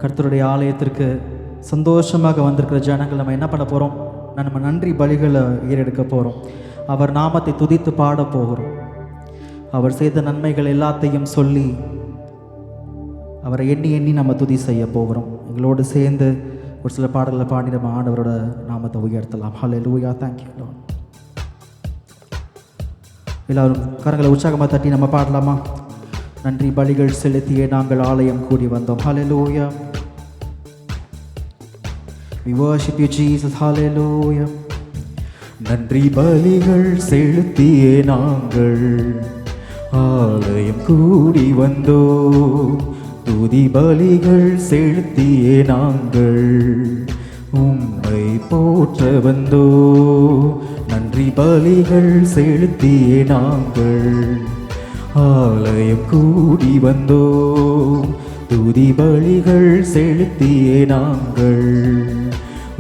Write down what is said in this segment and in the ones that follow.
கர்த்தருடைய ஆலயத்திற்கு சந்தோஷமாக வந்திருக்கிற ஜனங்கள் நம்ம என்ன பண்ண போகிறோம்? நம்ம நன்றி பலிகளை ஏறெடுக்க போகிறோம். அவர் நாமத்தை துதித்து பாட போகிறோம். அவர் செய்த நன்மைகள் எல்லாத்தையும் சொல்லி அவரை எண்ணி எண்ணி நம்ம துதி செய்ய போகிறோம். எங்களோடு சேர்ந்து ஒரு சில பாடல்களை பாடி நம்ம ஆண்டவரோட நாமத்தை உயர்த்தலாம். ஹல்லேலூயா, தேங்க்யூ லார்ட். எல்லாரும் கரங்களை உற்சாகமாக தட்டி நம்ம பாடலாமா? நன்றி பலிகள் செலுத்தியே நாங்கள் ஆலயம் கூடி வந்தோம். ஹல்லேலூயா. We worship you Jesus. Hallelujah. நன்றி பலிகள் செலுத்தியே நாங்கள் ஆலயம் கூடி வந்தோம். துதி பலிகள் செலுத்தியே நாங்கள் உம்மை போற்ற வந்தோம். நன்றி பலிகள் செலுத்தியே நாங்கள் ஆலயம் கூடி வந்தோம். துதி பலிகள் செலுத்தியே நாங்கள்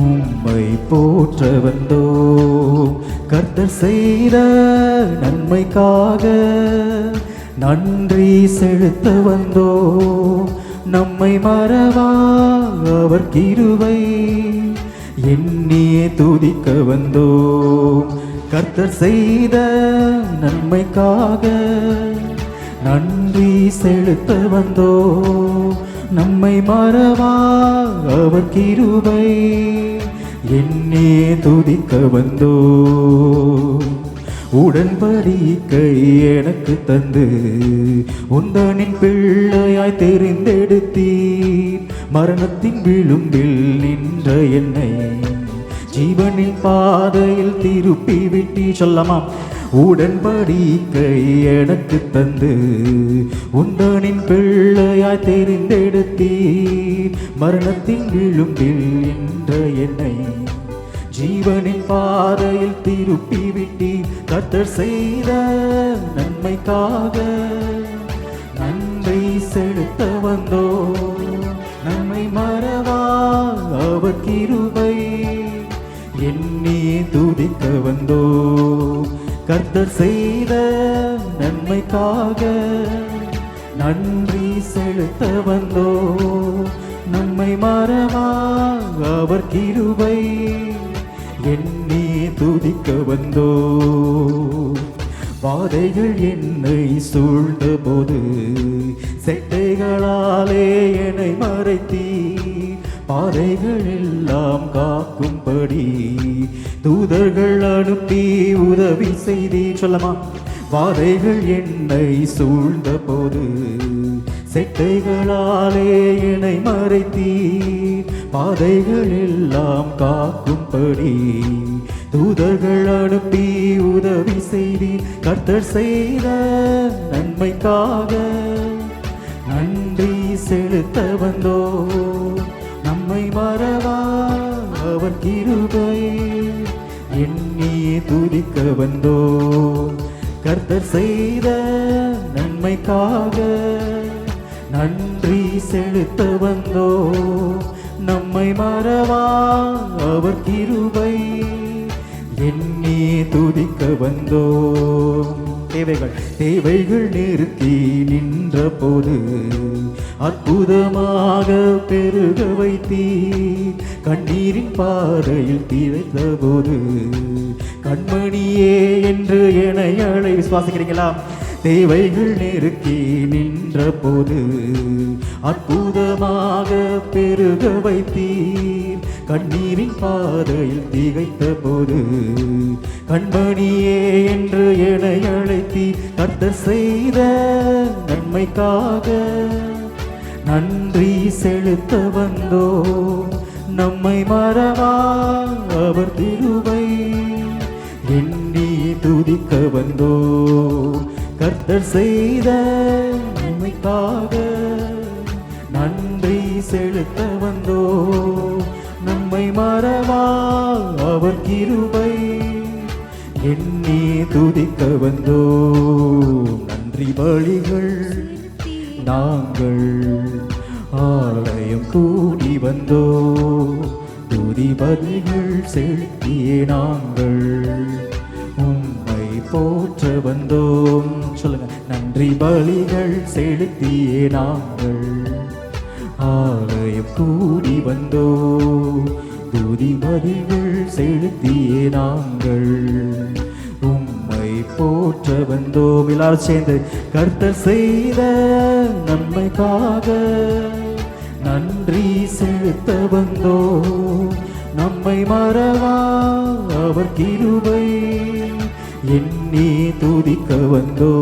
உம்மை போற்ற வந்தோம். கர்த்தர் செய்த நன்மைக்காக நன்றி செலுத்த வந்தோம். நம்மை மறவா அவர் கிருபை எண்ணியே துதிக்க வந்தோம். கர்த்தர் செய்த நன்மைக்காக நன்றி செலுத்த வந்தோம். நம்மை மறவா அவர் கிருபை எண்ணியே துதிக்க வந்தோம். உடன்படிக்கை எனக்கு தந்து உந்தனின் பிள்ளையாய் தெரிந்தெடுத்தீர். மரணத்தின் விளிம்பில் நின்ற என்னை ஜீவனின் பாதையில் திருப்பி விட்டி. சொல்லமா? உடன்படிக்கை எனக்கு தந்து உந்தனின் பிள்ளையாய் தெரிந்தெடுத்தீர். மரணத்தின் விளிம்பில் நின்ற என்னை ஜீவனின் பாதையில் திருப்பி விட்டி. கர்த்தர் செய்த நன்மைக்காக நன்றி செலுத்த வந்தோம். நம்மை மறவா அவர் கிருபை எண்ணியே துதிக்க வந்தோம். கர்த்தர் செய்த நன்மைக்காக நன்றி செலுத்த வந்தோம். நம்மை மறவா அவர் கிருபை எண்ணி துதிக்க வந்தோம். வாதைகள் என்னை சூழ்ந்த போது செட்டைகளாலே என்னை மறைத்தீ. பாதைகள் எல்லாம் காக்கும்படி தூதர்கள் அனுப்பி உதவி செய்தீ. சொல்லமா? வாதைகள் என்னை சூழ்ந்த போது செட்டைகளாலே என்னை மறைத்தீர். பாதைகள் எல்லாம் காக்கும்படி தூதர்கள் அனுப்பி உதவி செய்தீர். கர்த்தர் செய்த நன்மைக்காக நன்றி செலுத்த வந்தோம். நம்மை மறவா அவர் கிருபை எண்ணியே துதிக்க வந்தோம். கர்த்தர் செய்த நன்மைக்காக நன்றி செலுத்த வந்தோம். நம்மை மறவா அவர் கிருபை எண்ணியே துதிக்க வந்தோம். தேவைகள் நிறுத்தி நின்ற போது அற்புதமாக பெருக வைத்தீ. கண்ணீரின் பாதையில் திளைத்த போது கண்மணியே என்று என்னை அழை. விசுவாசிக்கிறீங்களா? தேவைகள் நெருக்கி நின்ற போது அற்புதமாக பெருக வைத்தீர். கண்ணீரின் பாதையில் திகைத்த போது கண்மணியே என்று என்னை அழைத்தீர். கர்த்தர் செய்த நன்மைக்காக நன்றி செலுத்த வந்தோம். நம்மை மறவா அவர் கிருபை எண்ணி துதிக்க வந்தோம். கர்த்தர் செய்த நன்மைக்காக நன்றி செலுத்த வந்தோம். நம்மை மறவா அவர் கிருபை எண்ணி துதிக்க வந்தோம். நன்றி பலிகள் நாங்கள் ஆலயம் கூடி வந்தோம். துதி பலிகள் செலுத்தியே நாங்கள் உம்மை போற்ற வந்தோம். சொல்லுங்க. நன்றி பலிகள் செலுத்தியே நாங்கள் ஆலயம் கூடி வந்தோ துதி மதிகள் செலுத்தியே நாங்கள் உம்மை போற்ற வந்தோம். எல்லாரும் சேர்ந்து கர்த்தர் செய்த நன்மைக்காக நன்றி செலுத்த வந்தோ நம்மை மறவா அவர் கிருபை எண்ணி துதிக்க வந்தோ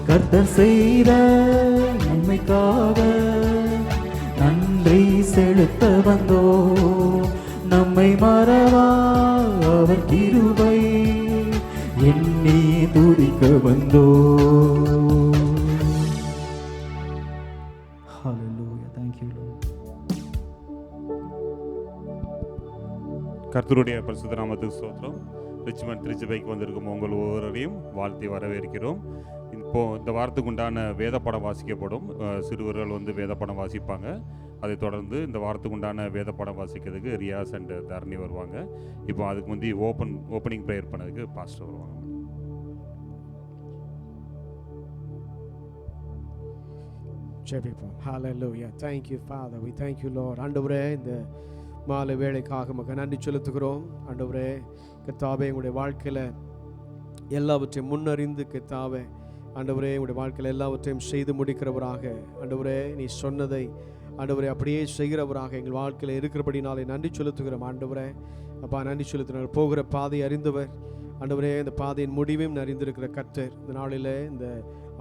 கர்த்தர் செய்த நன்மைக்காக நன்றி செலுத்த வந்தோ நம்மை மறவா அவர் கிருபை எண்ணி துதிக்க வந்தோ. Hallelujah. Thank you, Lord. கர்த்தருடைய பரிசுத்த நாமத்துக்கு ஸ்தோத்திரம். ரிச்மண்ட் திருச்சபைக்கு வந்திருக்கும் உங்கள் ஒவ்வொருவரையும் வாழ்த்தி வரவேற்கிறோம். இப்போ இந்த வாரத்துக்கு உண்டான வேத படம் வாசிக்கப்படும். சிறுவர்கள் வேத படம் வாசிப்பாங்க. அதை தொடர்ந்து இந்த வாரத்துக்கு உண்டான வேத படம் வாசிக்கிறதுக்கு ரியாஸ் அண்ட் தர்ணி வருவாங்க. இப்போ அதுக்கு முந்தி ஓப்பனிங் ப்ரேயர் பண்ணதுக்கு பாஸ்டர் வருவாங்க. ஜெபிப்போம். Hallelujah. Thank you, Father. We thank you, Lord. ஆண்டவரே, இந்த மாலை வேளைக்காக மக நன்றி செலுத்துகிறோம். ஆண்டவரே, கர்த்தாவே, உங்களுடைய வாழ்க்கையில் எல்லாவற்றையும் முன்னறிந்து கர்த்தாவே, ஆண்டவரே, உங்களுடைய வாழ்க்கையில் எல்லாவற்றையும் செய்து முடிக்கிறவராக, ஆண்டவரே, நீ சொன்னதை ஆண்டவரே அப்படியே செய்கிறவராக எங்கள் வாழ்க்கையில் இருக்கிறபடினாலே நன்றி செலுத்துகிறோம். ஆண்டவரே, அப்பா, நன்றி செலுத்தினார். போகிற பாதை அறிந்தவர், ஆண்டவரே, இந்த பாதையின் முடிவையும் அறிந்திருக்கிற கர்த்தர், இந்த நாளில் இந்த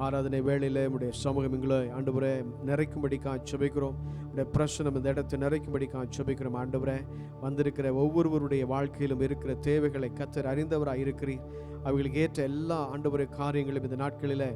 ஆராதனை வேளையில் உடைய சமூகம் எங்களை ஆண்டவரே நிறைக்கும்படிக்காக செபிக்கிறோம். உடைய பிரசனம் இந்த இடத்தை நிறைக்கும்படிக்காக செபிக்கிறோம். ஆண்டவரே, வந்திருக்கிற ஒவ்வொருவருடைய வாழ்க்கையிலும் இருக்கிற தேவைகளை கர்த்தர் அறிந்தவராக இருக்கிறீர். அவைகளுக்கு ஏற்ற எல்லா ஆண்டவரே காரியங்களும் இந்த நாட்களில்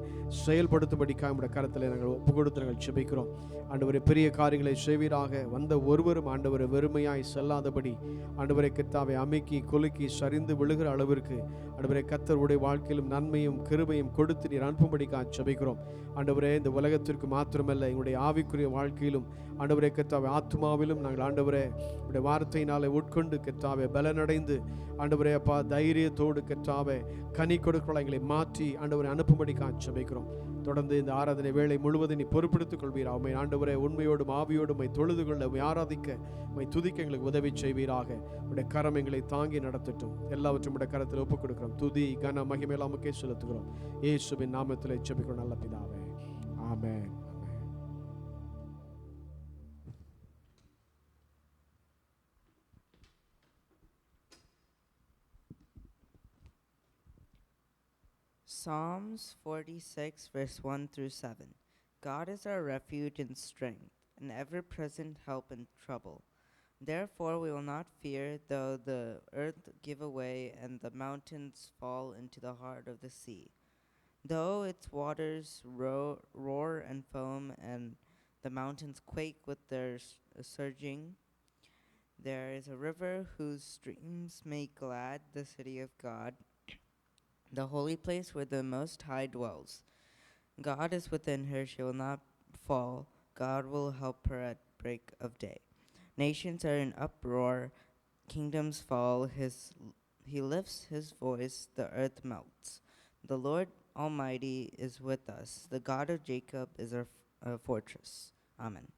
செயல்படுத்தும்படிக்காக உடைய கரத்தில் நாங்கள் ஒப்பு கொடுத்து நாங்கள் செபிக்கிறோம். ஆண்டவரே, பெரிய காரியங்களை செய்வீராக. வந்த ஒருவரும் ஆண்டவரை வெறுமையாய் செல்லாதபடி ஆண்டவரை கர்த்தாவை அமுக்கி குலுக்கி சரிந்து விழுகிற அளவிற்கு ஆண்டவரை கர்த்தருடைய வாழ்க்கையிலும் நன்மையும் கிருபையும் கொடுத்து நீர் அனுப்பும்படிக்காக செபிக்கிறோம். ஆண்டவரே, இந்த உலகத்திற்கு மாத்திரமல்ல எங்களுடைய ஆவிக்குரிய வாழ்க்கையிலும் ஆண்டவரே கர்த்தாவே ஆத்மாவிலும் நாங்கள் ஆண்டவரே உடைய வார்த்தையினாலே உட்கொண்டு கர்த்தாவே பலனடைந்து ஆண்டவரே அப்பா தைரியத்தோடு கர்த்தாவே கனி கொடுக்கலாம் எங்களை மாற்றி ஆண்டவரை அனுப்பும்படிக்காக செபிக்கிறோம். தொடர்ந்து இந்த ஆராதனை வேளை முழுவதும் நீ பொறுப்பெடுத்துக் கொள்வீரா. உம்மை ஆண்டவரே உண்மையோடும் ஆவியோடும் உம்மை தொழுது கொள்ள, உம்மை ஆராதிக்க, உம்மை துதிக்க எங்களுக்கு உதவி செய்வீராக. உடைய கரம் எங்களை தாங்கி நடத்தட்டும். எல்லாவற்றும் உடைய கரத்தில் ஒப்புக் கொடுக்கிறோம். துதி கன மகிமையெல்லாமுக்கே செலுத்துகிறோம். இயேசுவின் நாமத்தில் ஜெபிக்கிறோம் நல்ல பிதாவே. ஆமென். Psalms 46 verse 1 through 7. God is our refuge and strength, an ever-present help in trouble. Therefore we will not fear, though the earth give way and the mountains fall into the heart of the sea. Though its waters roar and foam and the mountains quake with their surging, there is a river whose streams make glad the city of God, the holy place where the Most High dwells. God is within her, she will not fall. God will help her at break of day. Nations are in uproar, kingdoms fall. He lifts his voice, the earth melts. The Lord Almighty is with us. The God of Jacob is our fortress. Amen.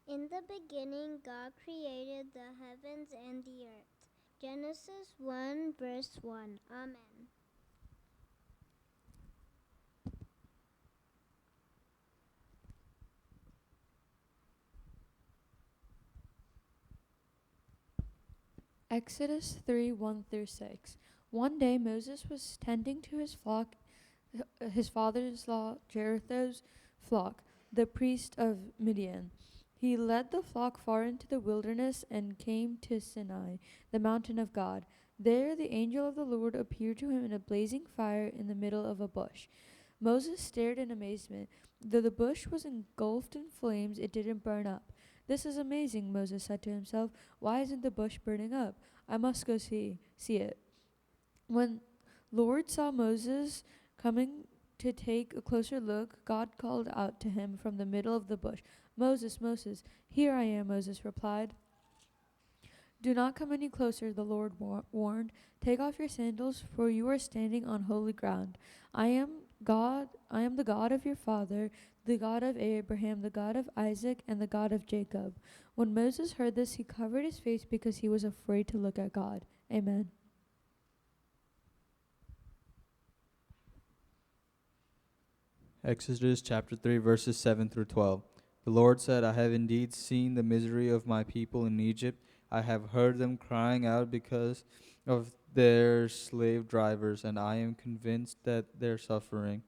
In the beginning, God created the heavens and the earth. Genesis 1, verse 1. Amen. Exodus 3, 1 through 6. One day Moses was tending to his flock, his father-in-law Jethro's flock, the priest of Midian. He led the flock far into the wilderness and came to Sinai, the mountain of God. There the angel of the Lord appeared to him in a blazing fire in the middle of a bush. Moses stared in amazement. Though the bush was engulfed in flames, it didn't burn up. "This is amazing," Moses said to himself. "Why isn't the bush burning up? I must go see it." When Lord saw Moses coming to take a closer look, God called out to him from the middle of the bush, "Moses, Moses." "Here I am," Moses replied. "Do not come any closer," the Lord warned. "Take off your sandals, for you are standing on holy ground. I am the God of your father, the God of Abraham, the God of Isaac, and the God of Jacob." When Moses heard this, he covered his face because he was afraid to look at God. Amen. Exodus chapter 3, verses 7 through 12. The Lord said, I have indeed seen the misery of my people in Egypt. I have heard them crying out because of their slave drivers, and I am convinced that they're suffering.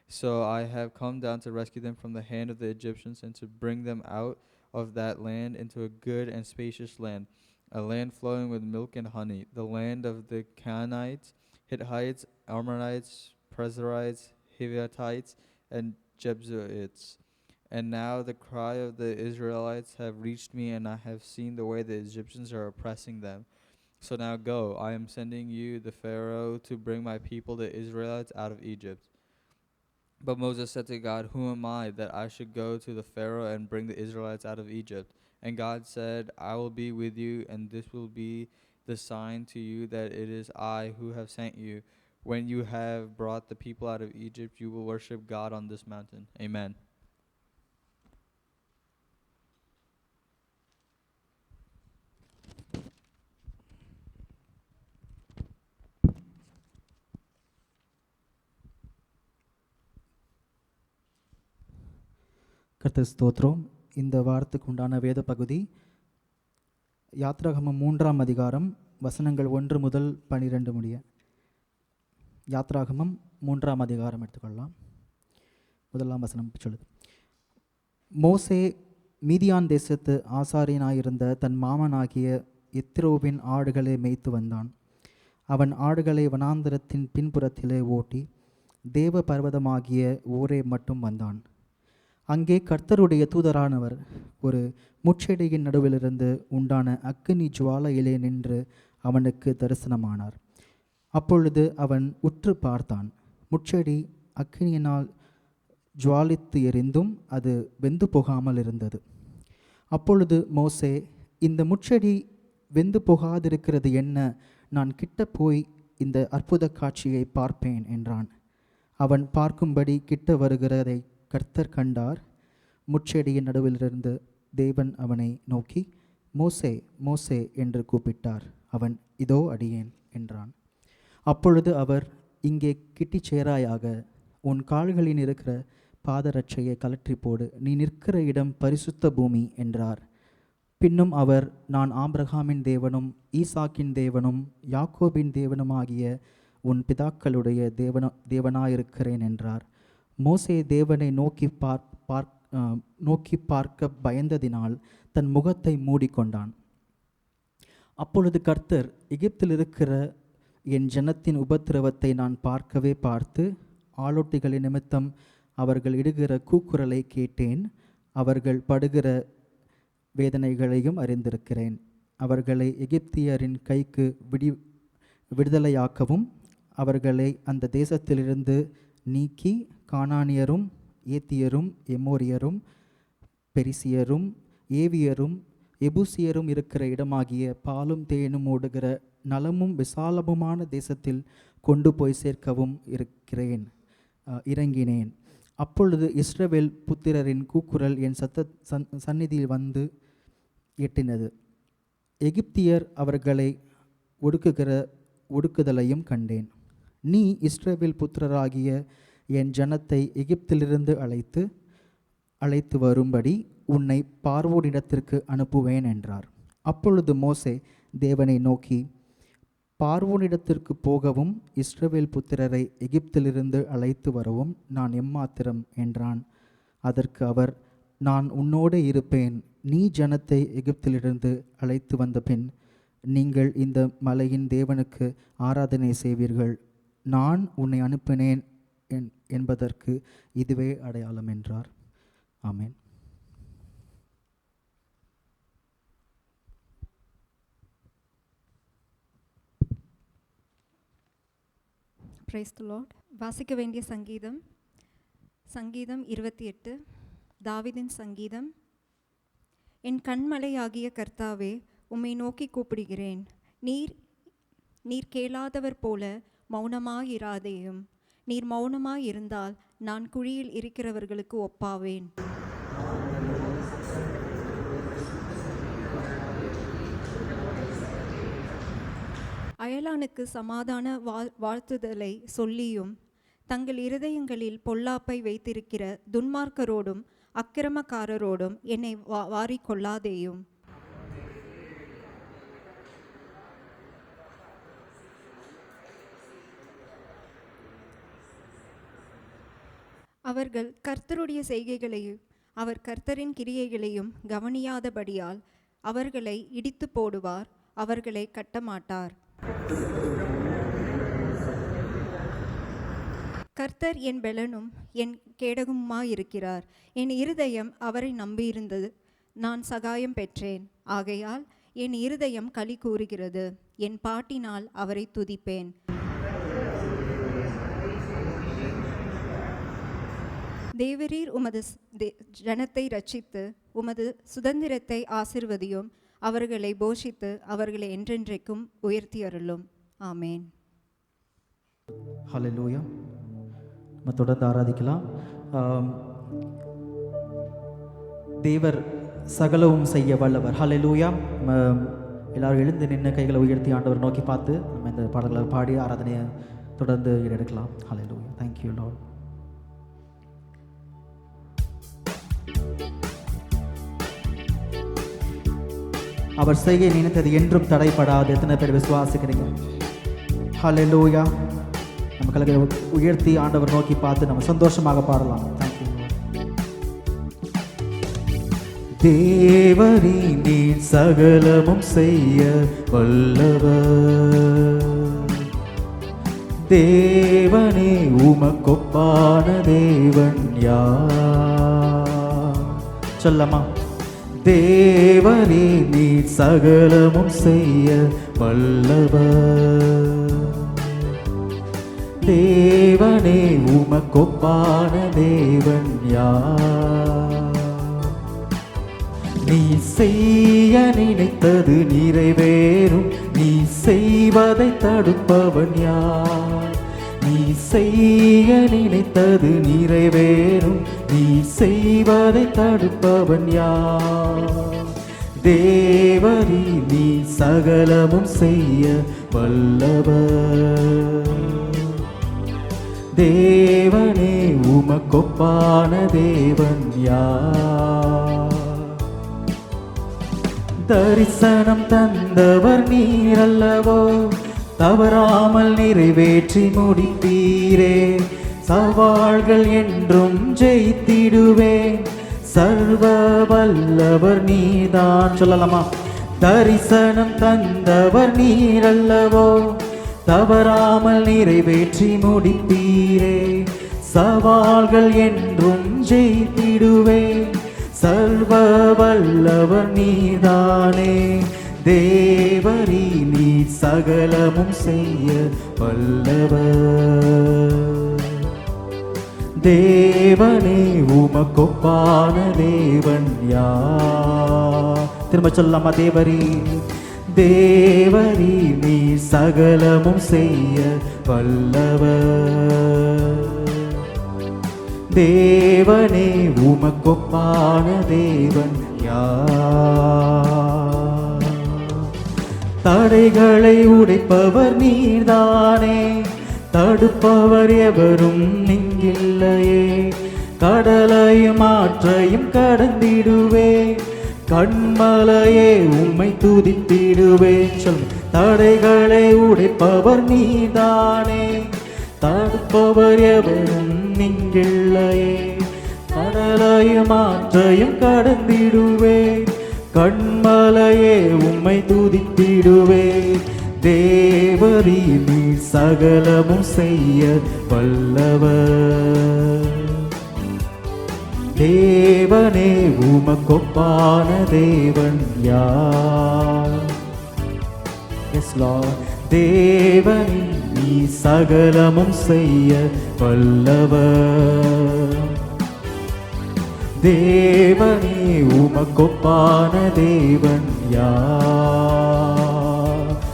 So I have come down to rescue them from the hand of the Egyptians and to bring them out of that land into a good and spacious land, a land flowing with milk and honey, the land of the Canaanites, Hittites, Amorites, Perizzites, Hivites, and Jebusites. And now the cry of the Israelites have reached me, and I have seen the way the Egyptians are oppressing them. So now go, I am sending you the Pharaoh to bring my people, the Israelites, out of Egypt. But Moses said to God, who am I that I should go to the Pharaoh and bring the Israelites out of Egypt? And God said, I will be with you, and this will be the sign to you that it is I who have sent you. When you have brought the people out of Egypt, you will worship God on this mountain. Amen. கர்த்தர் ஸ்தோத்திரம். இந்த வாரத்துக்கு உண்டான வேத பகுதி யாத்ராகமம் 3ஆம் அதிகாரம் வசனங்கள் 1 முதல் 12 முடிய. யாத்ராகமம் 3ஆம் அதிகாரம் எடுத்துக்கொள்ளலாம். 1ஆம் வசனம் சொல்லுது, மோசே மீதியான் தேசத்து ஆசாரியனாயிருந்த தன் மாமனாகிய எத்ரோவின் ஆடுகளை மேய்த்து வந்தான். அவன் ஆடுகளை வனாந்தரத்தின் பின்புறத்திலே ஓட்டி தேவ பர்வதமாகிய ஓரே மட்டும் வந்தான். அங்கே கர்த்தருடைய தூதரானவர் ஒரு முட்செடியின் நடுவிலிருந்து உண்டான அக்கினி ஜுவாலையிலே நின்று அவனுக்கு தரிசனமானார். அப்பொழுது அவன் உற்று பார்த்தான். முட்செடி அக்கினியினால் ஜுவாலித்து எரிந்தும் அது வெந்து போகாமல் இருந்தது. அப்பொழுது மோசே, இந்த முட்செடி வெந்து போகாதிருக்கிறது என்ன? நான் கிட்ட போய் இந்த அற்புத காட்சியை பார்ப்பேன் என்றான். அவன் பார்க்கும்படி கிட்ட வருகிறதை கர்த்தர் கண்டார். முட்செடியின் நடுவிலிருந்து தேவன் அவனை நோக்கி, மோசே, மோசே என்று கூப்பிட்டார். அவன், இதோ அடியேன் என்றான். அப்பொழுது அவர், இங்கே கிட்டிச் சேராயாக, உன் கால்களில் இருக்கிற பாதரட்சையை கலற்றி போடு, நீ நிற்கிற இடம் பரிசுத்த பூமி என்றார். பின்னும் அவர், நான் ஆபிரகாமின் தேவனும் ஈசாக்கின் தேவனும் யாக்கோபின் தேவனுமாகிய உன் பிதாக்களுடைய தேவனாயிருக்கிறேன் என்றார். மோசே தேவனை நோக்கி பார்க்க பயந்ததினால் தன் முகத்தை மூடிக்கொண்டான். அப்பொழுது கர்த்தர், எகிப்தில் இருக்கிற என் ஜனத்தின் உபத்திரவத்தை நான் பார்த்து ஆளோட்டிகளின் நிமித்தம் அவர்கள் இடுகிற கூக்குரலை கேட்டேன். அவர்கள் படுகிற வேதனைகளையும் அறிந்திருக்கிறேன். அவர்களை எகிப்தியரின் கைக்கு விடுதலையாக்கவும் அவர்களை அந்த தேசத்திலிருந்து நீக்கி கானானியரும் ஏத்தியரும் எமோரியரும் பெரிசியரும் ஏவியரும் எபூசியரும் இருக்கிற இடமாகிய பாலும் தேனும் ஓடுகிற நலமும் விசாலமுமான தேசத்தில் கொண்டு போய் சேர்க்கவும் இறங்கினேன். அப்பொழுது இஸ்ரவேல் புத்திரரின் கூக்குரல் என் சந்நிதியில் வந்து எட்டினது. எகிப்தியர் அவர்களை ஒடுக்குதலையும் கண்டேன். நீ இஸ்ரவேல் புத்திரராகிய என் ஜனத்தை எகிப்திலிருந்து அழைத்து வரும்படி உன்னை பார்வோனிடத்திற்கு அனுப்புவேன் என்றார். அப்பொழுது மோசே தேவனை நோக்கி, பார்வோனிடத்திற்கு போகவும் இஸ்ரவேல் புத்திரரை எகிப்திலிருந்து அழைத்து வரவும் நான் எம்மாத்திரம் என்றான். அதற்கு அவர், நான் உன்னோடு இருப்பேன். நீ ஜனத்தை எகிப்திலிருந்து அழைத்து வந்த பின் நீங்கள் இந்த மலையின் தேவனுக்கு ஆராதனை செய்வீர்கள். நான் உன்னை அனுப்பினேன் என்பதற்கு இதுவே அடையாளம் என்றார். ஆமென். Praise the lord. வாசிக்க வேண்டிய சங்கீதம் 28, தாவீதின் சங்கீதம் என் கண்மலையாகிய கர்த்தாவே, உம்மை நோக்கி கூப்பிடுகிறேன். நீர் கேளாதவர் போல மௌனமாயிராதேயும். நீர் மௌனமாயிருந்தால் நான் குழியில் இருக்கிறவர்களுக்கு ஒப்பாவேன். அயலானுக்கு சமாதான வாழ்த்துதலை சொல்லியும் தங்கள் இருதயங்களில் பொல்லாப்பை வைத்திருக்கிற துன்மார்க்கரோடும் அக்கிரமக்காரரோடும் என்னை வாரிக்கொள்ளாதேயும். அவர்கள் கர்த்தருடைய செய்கைகளையும் அவர் கர்த்தரின் கிரியைகளையும் கவனியாதபடியால் அவர்களை இடித்து போடுவார், அவர்களை கட்டமாட்டார். கர்த்தர் என் பெலனும் என் கேடகமுமாயிருக்கிறார். என் இருதயம் அவரை நம்பியிருந்தது, நான் சகாயம் பெற்றேன். ஆகையால் என் இருதயம் களி கூறுகிறது, என் பாட்டினால் அவரை துதிப்பேன். தேவரீர் உமது ஜனத்தை ரட்சித்து உமது சுதந்திரத்தை ஆசிர்வதியும். அவர்களை போஷித்து அவர்களை என்றென்றைக்கும் உயர்த்தி அருளும். ஆமேன். ஹல்லேலூயா. நம்ம தொடர்ந்து ஆராதிக்கலாம். தேவர் சகலவும் செய்ய வல்லவர். ஹல்லேலூயா. எல்லாரும் எழுந்து நின்று கைகளை உயர்த்தி ஆண்டவர் நோக்கி பார்த்து நம்ம இந்த பாடல்களை பாடி ஆராதனையை தொடர்ந்து எடுக்கலாம். ஹல்லேலூயா. Thank you Lord. அவர் செய்ய நினைத்தது என்றும் தடைப்படாது. எத்தனை பேர் விசுவாசிக்கிறீங்க? ஹல்லேலூயா. நம்ம கைகளை உயர்த்தி ஆண்டவர் நோக்கி பார்த்து நம்ம சந்தோஷமாக பாடலாம். தேங்க்யூ. தேவரே நீர் சகலமும் செய்ய வல்லவர். தேவனே உமக்கொப்பான தேவன் யார்? சொல்லமா? தேவரே நீர் சகலமும் செய்ய வல்லவர். தேவனே உமக்கொப்பான தேவன் யார்? நீ செய்ய நினைத்தது நிறைவேறும், நீ செய்வதை தடுப்பவன் யார்? நீ செய்ய நினைத்தது நிறைவேறும், நீ செய்வதை தடுப்பவன் யார்? தேவரே நீ சகலமும் செய்ய வல்லவர். தேவனே உமக்கொப்பான தேவன் யார்? தரிசனம் தந்தவர் நீரல்லவோ, தவறாமல் நிறைவேற்றி முடித்தீரே. சவால்கள் என்றும் ஜெயித்திடுவேன், சர்வ வல்லவர் நீதான். சொல்லலாமா? தரிசனம் தந்தவர் நீரல்லவோ, தவறாமல் நிறைவேற்றி முடித்தீரே. சவால்கள் என்றும் ஜெயித்திடுவேன், சர்வ வல்லவர் நீதானே. தேவரே நீ சகலமும் செய்ய வல்லவர். தேவனே உமக்கொப்பான தேவன் யார்? திரும்ப சொல்லலாமா? தேவரே தேவரே நீ சகலமும் செய்ய வல்லவர். தேவனே உமக்கொப்பான தேவன் யார்? தடைகளை உடைப்பவர் நீர்தானே, தடுப்பவர் எவரும் இங்கில்லையே. கடலையும் ஆற்றையும் கடந்திடுவே, கண்மலையே உம்மை துதித்திடுவேன். சொல். தடைகளை உடைப்பவர் நீதானே, தடுப்பவர் எவரும் இங்கில்லையே. கடலையும் ஆற்றையும் கடந்திடுவேன், கண்மலையே உம்மை துதித்திடுவேன். தேவரே நீர் சகலமும் செய்ய வல்லவர். தேவனே உமக்கொப்பான தேவன் யார்? Yes Lord. தேவனே நீ சகலமும் செய்ய வல்லவர். தேவனே உமக்கொப்பான தேவன் யார்?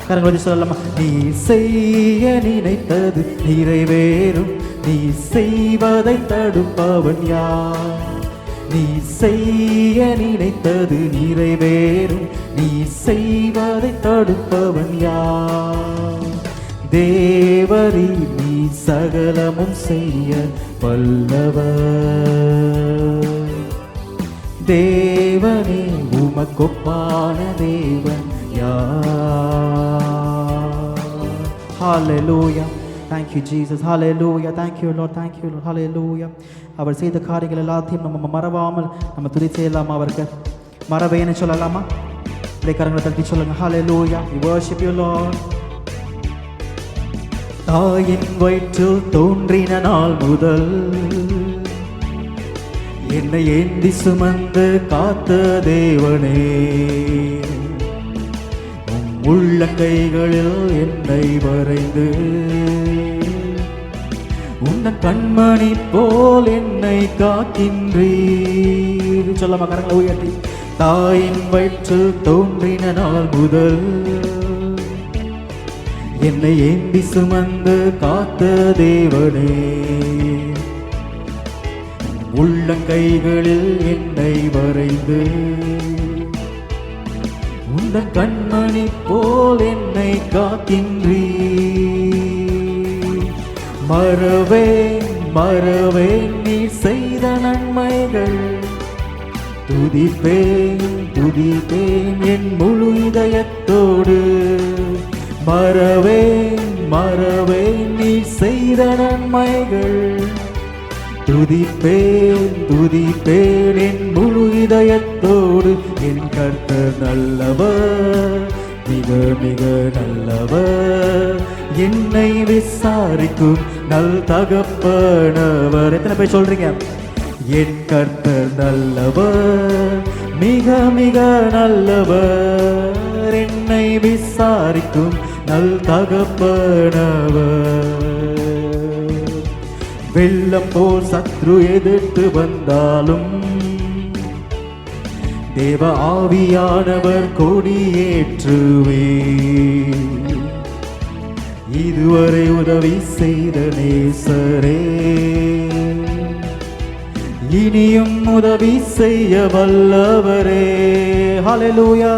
கரங்களை சொல்லலாமா? நீ செய்ய நினைத்தது நிறைவேறும், நீ செய்வதை தடுப்பவன் யார்? நீ செய்ய நினைத்தது நிறைவேறும், நீ செய்வதை தடுப்பவன் யார்? தேவரீ நீ சகலமும் செய்ய வல்லவர். தேவனே உமக்கொப்பான தேவன் யார்? Hallelujah. Thank you Jesus. Hallelujah. Thank you Lord. Thank you Lord. Hallelujah. அவர் செய்த காரியங்கள் எல்லாத்தையும் நம்ம மறவாமல் நம்ம துதி செய்யலாமா? அவருக்கு மறவேன்னு சொல்லலாமா? கரங்களை தட்டி சொல்லுங்க. Hallelujah. We worship you Lord. தாயின் வயிற்றில் தோன்றின நாள் முதல் என்னை ஏந்தி சுமந்து காத்த தேவனே, உள்ள கைகளில் என்னை வரைந்து உன்ன கண்மணி போல் என்னை காக்கின்றீர். சொல்லாம கரங்களை உயர்த்தி. தாயின் வயிற்றில் தோன்றின நாள் முதல் என்னை ஏந்தி சுமந்து காத்த தேவனே, உள்ளங்கைகளில் என்னை வரைந்து உந்த கண்மணி போல் என்னை காக்கின்றீர். மறவேன் மறவேன் நீ செய்த நன்மைகள், துதிப்பேன் துதிப்பேன் என் முழு இதயத்தோடு. மறவேன் மறவேன் நீ செய்த நன்மைகள், துதிப்பேன் துதிப்பேன் என் முழு இதயத்தோடு. என் கர்த்தர் நல்லவர், மிக மிக நல்லவர், என்னை விசாரிக்கும் நல் தகப்பனவர். எத்தனை பேர் சொல்றீங்க? என் கர்த்தர் நல்லவர், மிக மிக நல்லவர், என்னை விசாரிக்கும் நல் தகப்பனவர். வெள்ளம் போல் சத்ரு எதிர்த்து வந்தாலும் தேவ ஆவியானவர் கொடியேற்றுவே. இதுவரை உதவி செய்த நேசரே, இனியும் உதவி செய்ய வல்லவரே. ஹல்லேலூயா.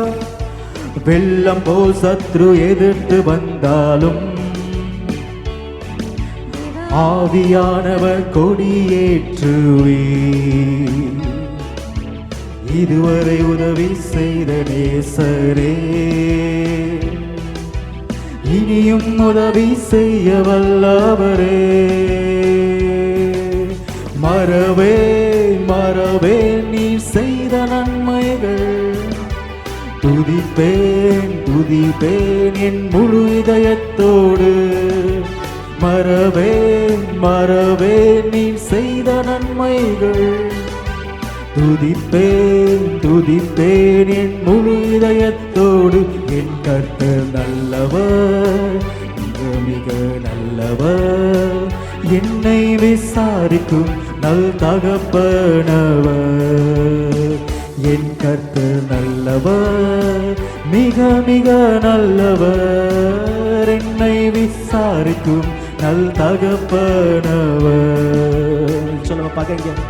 வெள்ளம் போல் சத்ரு எதிர்த்து வந்தாலும் ஆவியானவர் கொடியேற்றுவே. இதுவரை உதவி செய்த நேசரே, இனியும் உதவி செய்ய வல்லவரே. மறவே மறவே நீ செய்த நன்மைகள், துதிப்பேன் துதிப்பேன் என் முழு இதயத்தோடு. மறவேன் மறவேன் நீ செய்த நன்மைகள், துதிப்பேன் துதிப்பேன் என் முழு இதயத்தோடு. என் கர்த்தர் நல்லவர், மிக மிக நல்லவர், என்னை விசாரிக்கும் நல் தகப்பனவர். என் கர்த்தர் நல்லவர், மிக மிக நல்லவர், என்னை விசாரிக்கும் நல் தகப்பனவர். சொல்லுங்க. பகைஞர்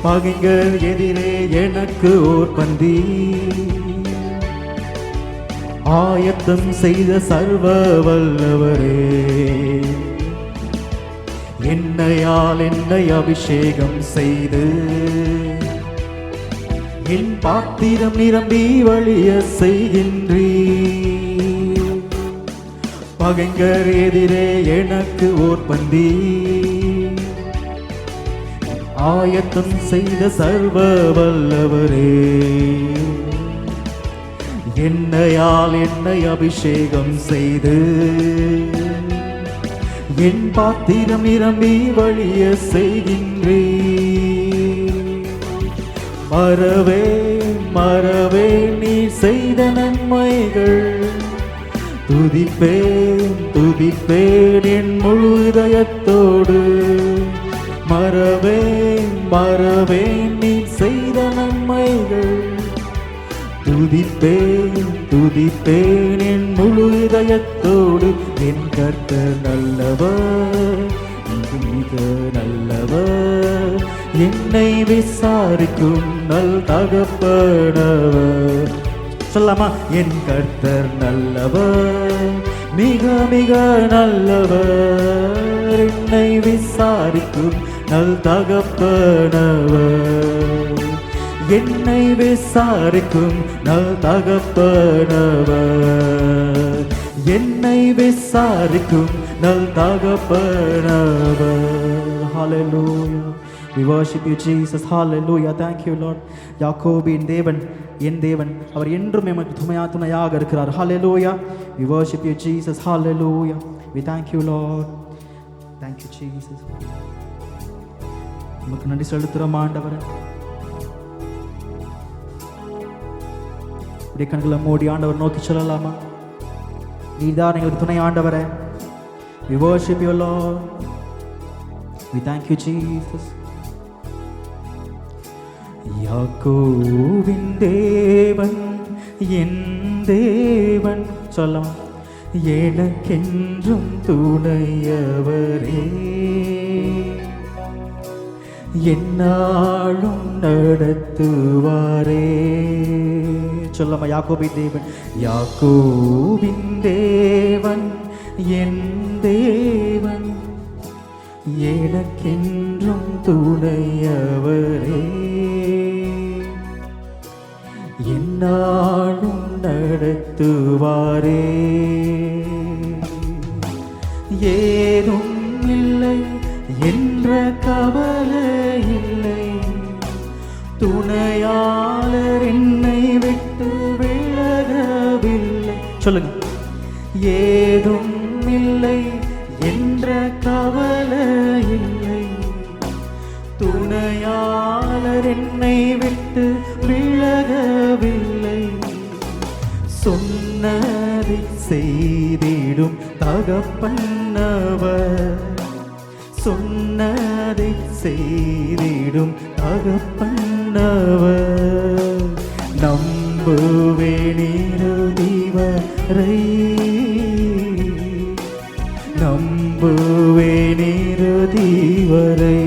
பகைஞர் எதிரே எனக்கு ஓர் பந்தி ஆயத்தம் செய்த சர்வ வல்லவரே, என்னையால் என்னை அபிஷேகம் செய்து என் பாத்திரம் நிரம்பி வழிய செய்கின்றீர். பகைஞர் எதிரே எனக்கு ஓர் பந்தி ஆயத்தம் செய்த சர்வ வல்லவரே, என்னையால் என்னை அபிஷேகம் செய்து என் பாத்திரம் நிரம்பி வழிய செய்கின்றீர். மறவே மறவே நீ செய்த நன்மைகள், துதிப்பேன் துதிப்பேன் என் முழு இதயத்தோடு. மறவே மறவே நீ செய்த நன்மைகள் துதிப்பேன் துதிப்பேன் என் முழு இதயத்தோடு. என் கர்த்தர் நல்லவர், மிக நல்லவர், என்னை விசாரிக்கும் நல் தகப்பனவர். சொல்லாமா? என் கர்த்தர் நல்லவர், மிக மிக நல்லவர், என்னை விசாரிக்கும் நல் தகப்பனவர். என்னை விசாரிக்கும் நல் தகப்பனவர். என்னை விசாரிக்கும் நல் தகப்பனவர். Hallelujah. We worship you, Jesus. Hallelujah. Thank you, Lord. யாக்கோபின் தேவன் என் தேவன், அவர் என்றும் எமக்கு துணையாக இருக்கிறார். Hallelujah. We worship you, Jesus. Hallelujah. We thank you, Lord. Thank you, Jesus. உமக்கு நன்றி செலுத்துகிறோம் ஆண்டவரே. இப்படி கண்களை மூடி ஆண்டவர் நோக்கி சொல்லலாமா? நீதான் எங்களுக்கு துணை ஆண்டவரே. We worship you, Lord. We thank you, Jesus. யாக்கோபின் தேவன் என் தேவன், சொல்லமா? எனக்கென்றும் துணையவரே, என்னாலும் நடத்துவாரே. சொல்லமா? யாக்கோபின் தேவன், யாக்கோபின் தேவன் என் தேவன், எனக்கென்றும் துணையவரே, என்னாலும் நடத்துவாரே. ஏதும் இல்லை என்ற கவலை இல்லை, துணையாளர் என்னை விட்டு விலகவில்லை. சொல்லுங்க. ஏதும் இல்லை என்ற கவலை இல்லை, துணையாளர் என்னை விட்டு விலகவில்லை. சொன்னதை செய்திடும் தகப்பனவர், சொன்னதை செய்திடும் தகப்பனவர். நம்புவேன் இறுதிவரை, நம்புவேன் இறுதிவரை.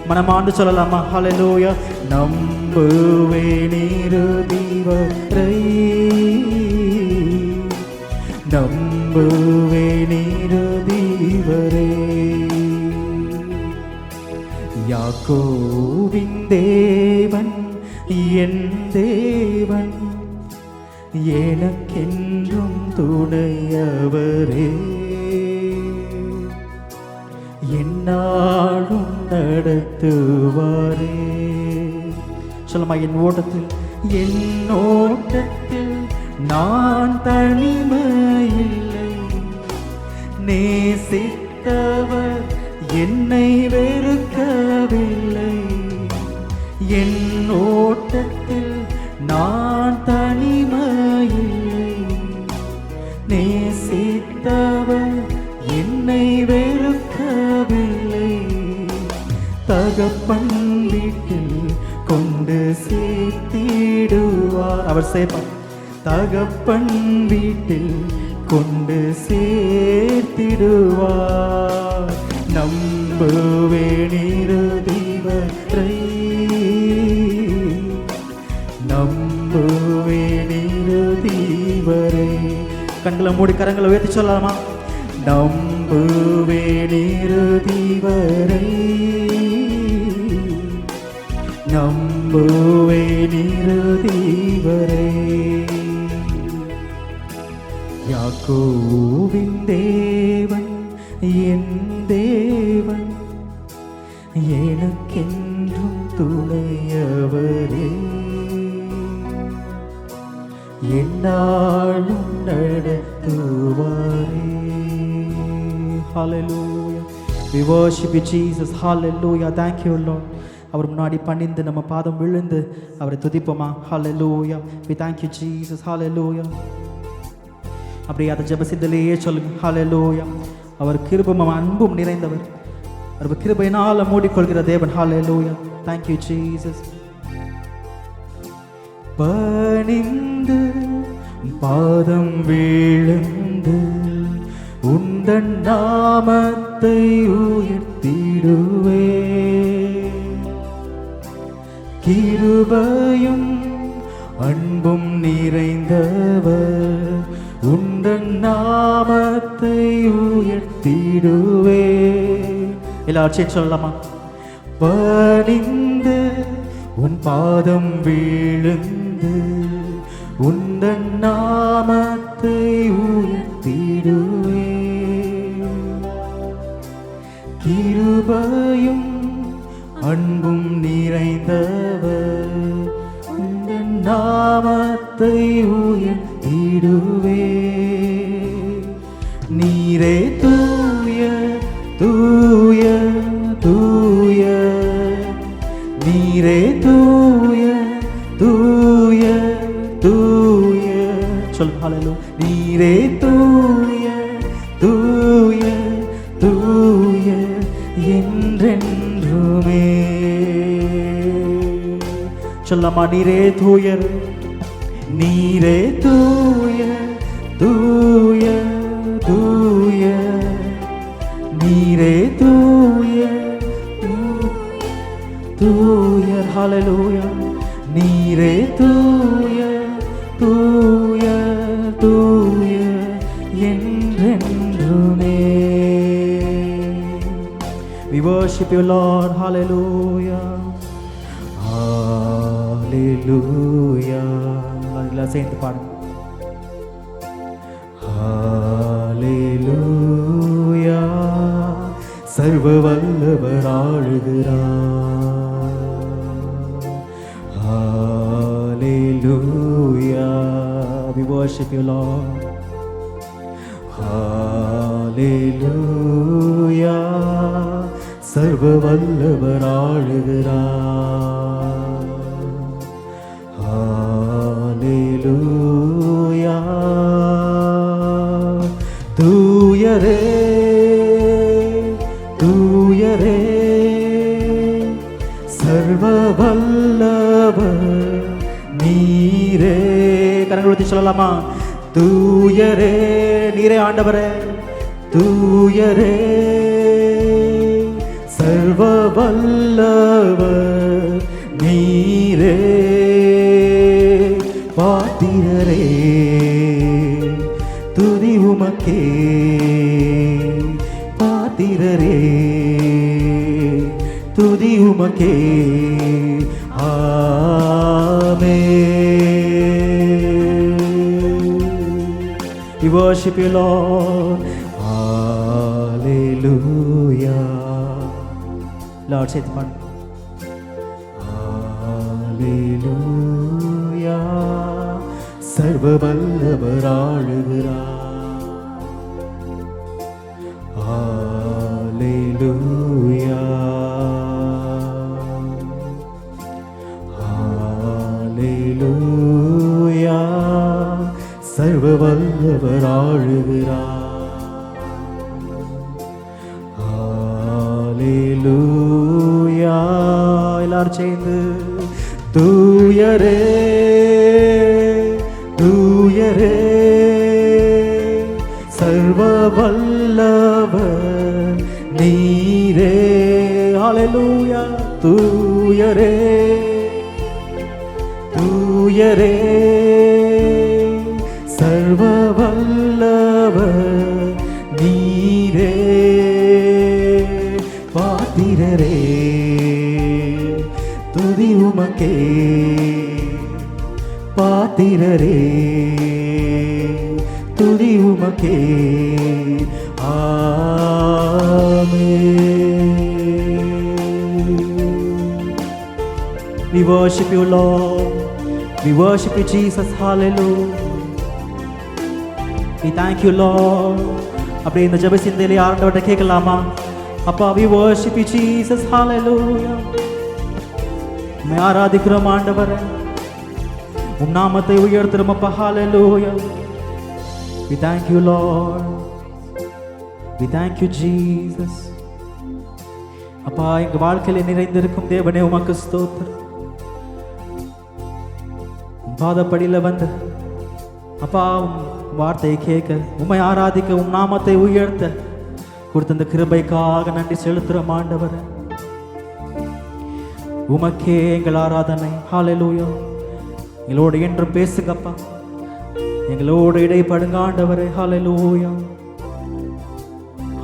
மனமாண்டு சொல்லலாமா? ஹல்லேலூயா. நம்புவேன் இறுதிவரை, நம்புவேன் இறுதிவரை. யாக்கோபின் தேவன் என் தேவன், எனக்கென்றும் துணையவரே, என்னாலும் நடத்துவாரே. சொல்லமா? என் ஓட்டத்தில், என் ஓட்டத்தில் நான் தனிமையில்லை, நேசித்தவர் என்னை வெறுக்கவில்லை. என் ஓட்டத்தில் நான் தனிமையில்லை, நேசித்தவர் என்னை வெறுக்கவில்லை. தகப்பன் வீட்டில் கொண்டு சேர்த்திடுவார். அவர் சேர்ப்பார். தகப்பன் வீட்டில் கொண்டு சேர்த்திடுவார். நம்புவேன் இறுதிவரை, நம்புவேன் இறுதிவரை. கண்களை மூடி கரங்களை உயர்த்தி சொல்லலாமா? நம்புவேன் இறுதிவரை, நம்புவேன் இறுதிவரை. யாக்கோபின் தேவன் என் தேவன், எனக்கென்றும் துணையவரே, என்னாலும் நடத்துவாரே. Hallelujah. We worship you, Jesus. Hallelujah. Thank you, Lord. அவர் முன்னாடி பணிந்து நம்ம பாதம் விழுந்து அவரை துதிப்போமா? Hallelujah. We thank you, Jesus. Hallelujah. அப்படியே அதை ஜெபசிந்தலையே சொல்லுங்க. Hallelujah. அவர் கிருபையும் அன்பும் நிறைந்தவர், அவர் கிருபையினால் மூடிக்கொள்கிற தேவன். Hallelujah. Thank you, Jesus. பணிந்து பாதம் வீழ்ந்து உந்தன் நாமத்தை உயர்த்திடுவே. கிருபையும் அன்பும் நிறைந்தவர் உந்தன் நாமத்தை உயர்த்திடுவே. எல்லாரும் சொல்லலாமா? பணிந்து உன் பாதம் வீழ்ந்து உந்தன் நாமத்தை உயர்த்திடுவே. கிருபையும் அன்பும் நிறைந்தவர் உந்தன் நாமத்தை உயர்த்திடுவே. நீரே தூய தூய தூய, நீரே தூய தூய தூய. சொல் ஹல்லேலூயா. நீரே தூய தூய தூய என்றென்றுமே. சொல்லமா? நீரே தூயர், நீரே தூய தூய தூய, நீரே தூய தூயர். ஹல்லேலூயா. நீரே தூய தூய தூய என்றென்றுமே. We worship you, Lord. Hallelujah. Hallelujah. எல்லாம் சேர்ந்து பாடுங்க. Hallelujah. சர்வ வல்லவர் ஆளுகிறார். Hallelujah. We worship you, Lord. Hallelujah. சர்வ வல்லவர் ஆளுகிறார். Hallelujah. தூயரே தூயரே சர்வ வல்லவர் நீரே. கரங்கள் ஊற்றி சொல்லலாமா? தூயரே, நீரே ஆண்டவரே. தூயரே சர்வ வல்லவர் நீரே. பாத்திரரே துதி உமக்கே. பாத்திரரே துதி உமக்கே. We worship you, Lord. Hallelujah. Lord, say the part. Hallelujah. சர்வ வல்லவர் ஆளுகிறார். Hallelujah. Hallelujah. சர்வ வல்லவர் ஆளுகிறார். Hallelujah. எல்லாரும் சேர்ந்து தூயரே தூயரே சர்வ வல்லவர் நீரே. ஹல்லேலூயா. தூயரே தூயரே சர்வ வல்லவர் நீரே. பாத்திரரே துதி உமக்கே. பாத்திரரே துதி உமக்கே. We worship you, Lord. We worship you, Jesus. Hallelujah. We thank you, Lord. அப்படியே இந்த ஜெப சிந்தையிலே ஆண்டவர்கிட்ட கேட்கலாமா? அப்பா, we worship you, Jesus. Hallelujah. உம்மை ஆராதிக்கிறோம் ஆண்டவரே. உம் நாமத்தை உயர்த்துறோம் அப்பா. Hallelujah. We thank you, Lord. We thank you, Jesus. அப்பா, எங்க வாழ்க்கையில நிறைந்திருக்கும் தேவனே உமக்கு ஸ்தோத்திரம். பாதப்படியில் வந்து அப்பா உம் வார்த்தையை கேட்க, உம்மை ஆராதிக்க, உம் நாமத்தை உயர்த்த கொடுத்த இந்த கிருபைக்காக நன்றி செலுத்துகிறோம் ஆண்டவரே. உமக்கே எங்கள் ஆராதனை. ஹல்லேலூயா. எங்களோடு என்றும் பேசுங்கப்பா, எங்களோடு இடைப்படுங்க ஆண்டவரே. ஹல்லேலூயா,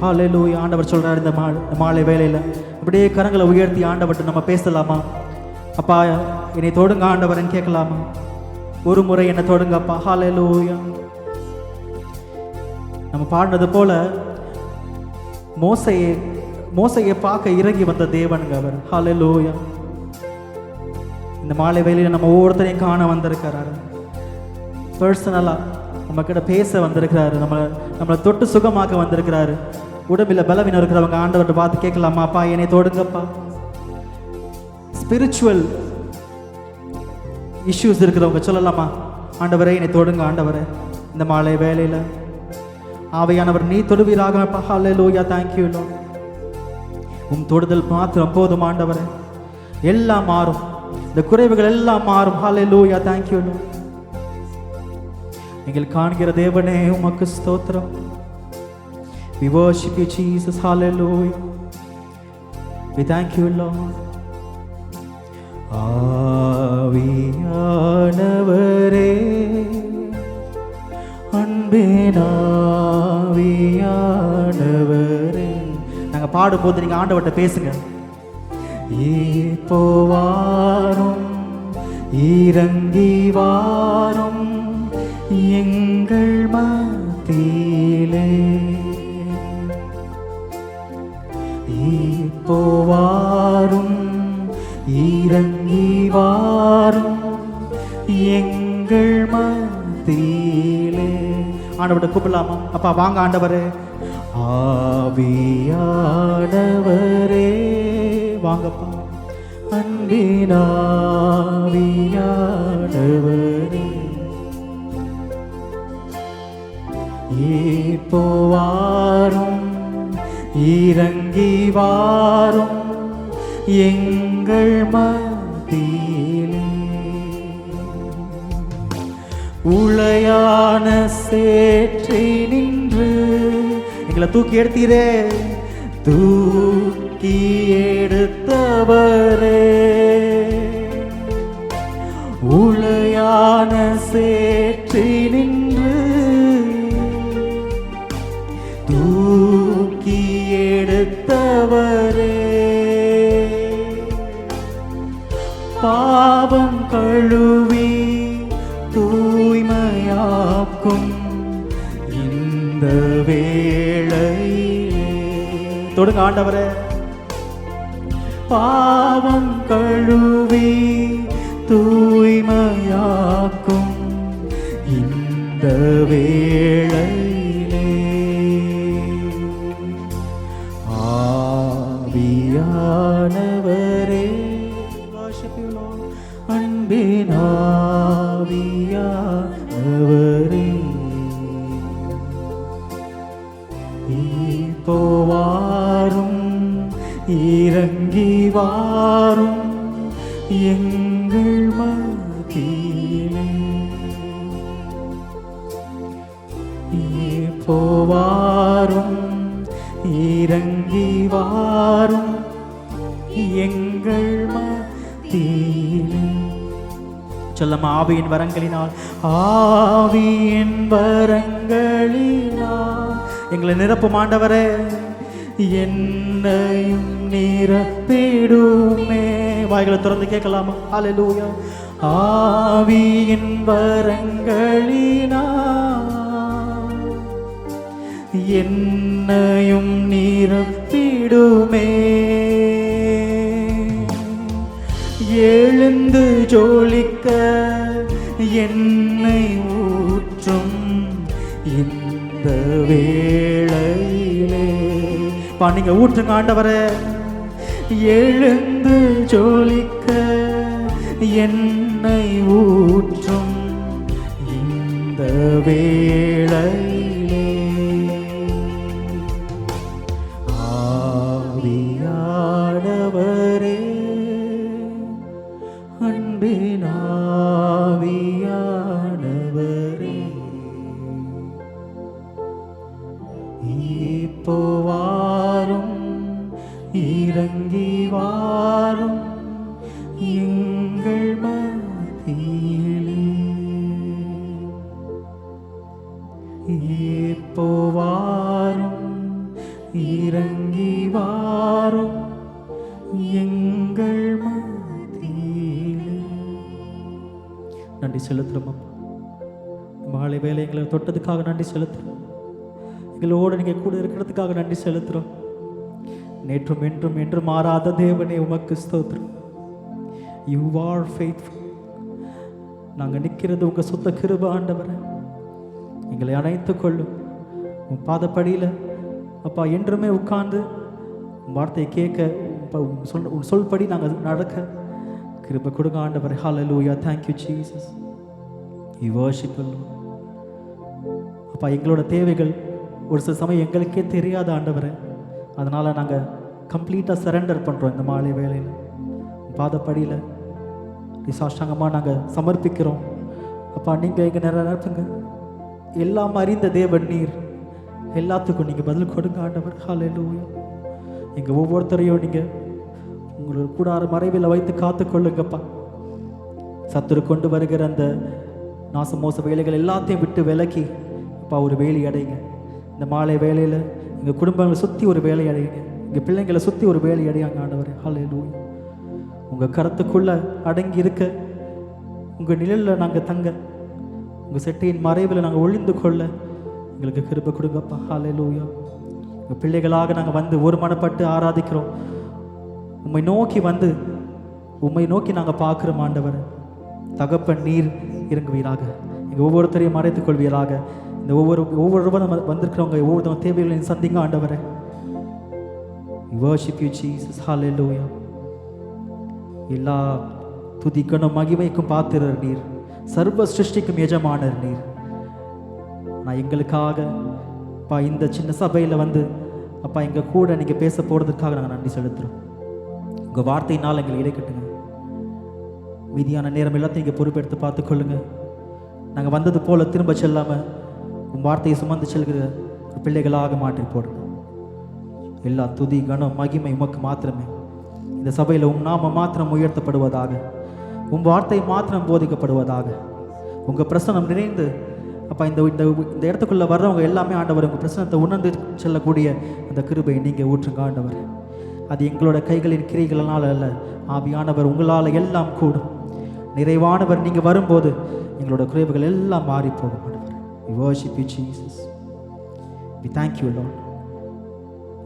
ஹல்லேலூயா. ஆண்டவர் சொல்றார் இந்த மாலை வேளையில் அப்படியே கரங்களை உயர்த்தி ஆண்டவர்கிட்ட நம்ம பேசலாமா? அப்பா என்னை தொடுங்க ஆண்டவரன்னு கேட்கலாமா? ஒரு முறை என்னை தொடுங்கப்பா. ஹல்லேலூயா. நம்ம பாடினது போல மோசையை பார்க்க இறங்கி வந்த தேவனுங்க அவர். ஹல்லேலூயா. இந்த மாலை வேளையில் நம்ம ஒவ்வொருத்தரையும் காண வந்திருக்கிறாரு. பர்சனலாக நம்ம கிட்ட பேச வந்திருக்கிறாரு. நம்மளை தொட்டு சுகமாக்க வந்திருக்கிறாரு. உடம்பில் பலவீனம் இருக்கிறவங்க ஆண்டவர்கிட்ட பார்த்து கேட்கலாமா? அப்பா என்னை தொடுங்கப்பா. ஸ்பிரிச்சுவல் இஷ்யூஸ் இருக்கிறவங்க சொல்லலாமா? ஆண்டவரே என்னை தொடுங்க ஆண்டவரே. இந்த மாலை வேளையில் ஆவியானவர் நீ தொடுவீராக. ஹல்லேலூயா. Thank you Lord. உம் தொடுதல் மாத்திரம் போதும் ஆண்டவரே. எல்லாம் மாறும், இந்த குறைவுகள் எல்லாம் மாறும். ஹல்லேலூயா. Thank you lord. நீங்கள் காண்கிற தேவனே உமக்கு ஸ்தோத்திரம். We worship you Jesus. Hallelujah. We thank you Lord. ஆவியானவரே, அன்பின் ஆவியானவரே. நாங்க பாடும்போது நீங்க ஆண்டவர்கிட்ட பேசுங்க. இப்போ வாரும், இறங்கி வாரும் எங்கள் மத்தியிலே. இப்போ வாரும், இறங்கி வாரும் எங்கள் மத்தியிலே. ஆண்டவர்கிட்ட கூப்பிடலாமா? அப்பா வாங்க ஆண்டவரே. ஆவியானவரே வாங்கப்பா. அன்பின் ஆவியானவரே, இப்போ வாரும், இறங்கி வாரும் எங்கள் மத்தியிலே. உளையான சேற்றை நின்று எங்களை தூக்கி எடுத்தீரே, தூக்கி எடுத்தவரே. உளையான சேற்றை நின்று தூக்கி எடுத்தவரே. பாவம் கழுவி தூய்மையாக்கும் இந்த வேளையிலே. தொடுங்க ஆண்டவரே. பாவம் கழுவி தூய்மையாக்கும் இந்த வேளையிலே. ஆவியானவரே, அன்பின் ஆவியானவரே, இப்போ வாரும், இறங்கி வாரும் எங்கள் மத்தியிலே. இப்போ வாரும், இறங்கி வாரும் எங்கள் மத்தியிலே. சொல்லமா? ஆவியின் வரங்களினால், ஆவியின் வரங்களினால் எங்களை நிரப்பும் ஆண்டவரே. என்னையும் நிரப்பிடுமே. வாய்களை திறந்து கேட்கலாமா? ஹல்லேலூயா. ஆவியின் வரங்களினால் என்னையும் நிரப்பிடுமே. எழுந்து ஜொலிக்க என்னை ஊற்றும் இந்த வேளையிலே. நீங்க ஊற்றுங்க ஆண்டவரே. எழுந்து ஜொலிக்க என்னை ஊற்றும் இந்த வேளையிலே. ஆவியானவரே, அன்பின் ஆவியானவரே, இப்போ வாரும் இறங்கி வாரும் எங்கள் மத்தியிலே. இப்போ வாரும் இறங்கி வாரும் எங்கள் மத்தியிலே. நன்றி செலுத்துறோம் அப்பா. மாலை வேலை எங்களை தொட்டதுக்காக நன்றி செலுத்துறோம். எங்களோடு நீங்கள் கூட இருக்கிறதுக்காக நன்றி செலுத்துறோம். நேற்றும் என்றும் என்று மாறாத தேவனே உமக்கு ஸ்தோத்திரம். You are faithful. நாங்கள் நிற்கிறது உங்கள் சுத்த கிருபை ஆண்டவரே. எங்களை அணைத்து கொள்ளும் உன் பாதப்படியில் அப்பா என்றுமே உட்கார்ந்து உன் வார்த்தையை கேட்க உன் சொல்படி நாங்கள் நடக்க கிருபை கொடுங்க ஆண்டவரே. ஹல்லேலூயா. Thank you Jesus. We worship you Lord. அப்பா எங்களோட தேவைகள் ஒரு சில சமயம் எங்களுக்கே தெரியாத ஆண்டவரே. அதனால் நாங்கள் கம்ப்ளீட்டாக சரண்டர் பண்ணுறோம் இந்த மாலை வேளையில். பாதப்படியில் சாஷ்டாங்கமாக நாங்கள் சமர்ப்பிக்கிறோம். அப்பா நீங்கள் எங்கள் நிறைய நேரத்துங்க எல்லாம் அறிந்த தேவன் நீர். எல்லாத்துக்கும் நீங்கள் பதில் கொடுங்க ஆண்டவர். ஹல்லேலூயா. எங்கள் ஒவ்வொருத்தரையும் நீங்கள் உங்களோட கூடார மறைவில் வைத்து காத்து கொள்ளுங்கப்பா. சத்துரு கொண்டு வருகிற அந்த நாசமோச வேலைகள் எல்லாத்தையும் விட்டு விலக்கி அப்பா ஒரு வேலை அடைங்க. இந்த மாலை வேலையில் எங்கள் குடும்பங்களை சுற்றி ஒரு வேலை அடையுங்க. எங்கள் பிள்ளைங்களை சுற்றி ஒரு வேலை அடையாங்க ஆண்டவர். ஹல்லேலூயா. உங்கள் கருத்துக்குள்ளே அடங்கி இருக்க, உங்கள் நிழலில் நாங்கள் தங்க, உங்கள் செட்டையின் மறைவில் நாங்கள் ஒளிந்து கொள்ள எங்களுக்கு கிருபை கொடுங்கப்பா. ஹல்லேலூயா. உங்கள் பிள்ளைகளாக நாங்கள் வந்து ஒரு மனப்பட்டு ஆராதிக்கிறோம். உம்மை நோக்கி வந்து உம்மை நோக்கி நாங்கள் பார்க்குறோம் ஆண்டவர். தகப்பன் நீர் இறங்குவீராக. எங்கள் ஒவ்வொருத்தரையும் மறைத்துக் கொள்வீராக. இந்த ஒவ்வொருவரும் வந்திருக்கிறவங்க ஒவ்வொருத்தவங்க தேவைகளையும் சந்திங்க ஆண்டவரை. worship you Jesus. Hallelujah. எல்லா துதிக்கணும் மகிமைக்கும் பாத்திரர் நீர். சர்வ சிருஷ்டிக்கும் எஜமானர் நீர். நான் எங்களுக்காக அப்பா இந்த சின்ன சபையில் வந்து அப்பா எங்கள் கூட நீங்கள் பேச போகிறதுக்காக நாங்கள் நன்றி செலுத்துகிறோம். உங்கள் வார்த்தையினால் எங்களை இடைக்கட்டுங்க. மீதியான நேரம் எல்லாத்தையும் இங்கே பொறுப்பெடுத்து பார்த்துக்கொள்ளுங்க. நாங்கள் வந்தது போல் திரும்ப செல்லாமல் உன் வார்த்தையை சுமந்து செல்கிற பிள்ளைகளாக மாற்றி போடுங்க. எல்லா துதி கனம் மகிமை உமக்கு மாத்திரமே. இந்த சபையில் உம் நாம மாத்திரம் உயர்த்தப்படுவதாக, உன் வார்த்தை மாத்திரம் போதிக்கப்படுவதாக. உங்கள் பிரசனம் நிறைந்து அப்போ இந்த இந்த இடத்துக்குள்ளே வர்றவங்க எல்லாமே ஆண்டவர் உங்கள் பிரசனத்தை உணர்ந்து செல்லக்கூடிய அந்த கிருபையை நீங்கள் ஊற்றுங்க ஆண்டவர். அது எங்களோட கைகளின் கிரைகளால் அல்ல, ஆவியானவர் உங்களால் எல்லாம் கூடும். நிறைவானவர் நீங்கள் வரும்போது எங்களோட குறைவுகள் எல்லாம் மாறி போகும் ஆண்டவர். We worship you Jesus. We thank you Lord.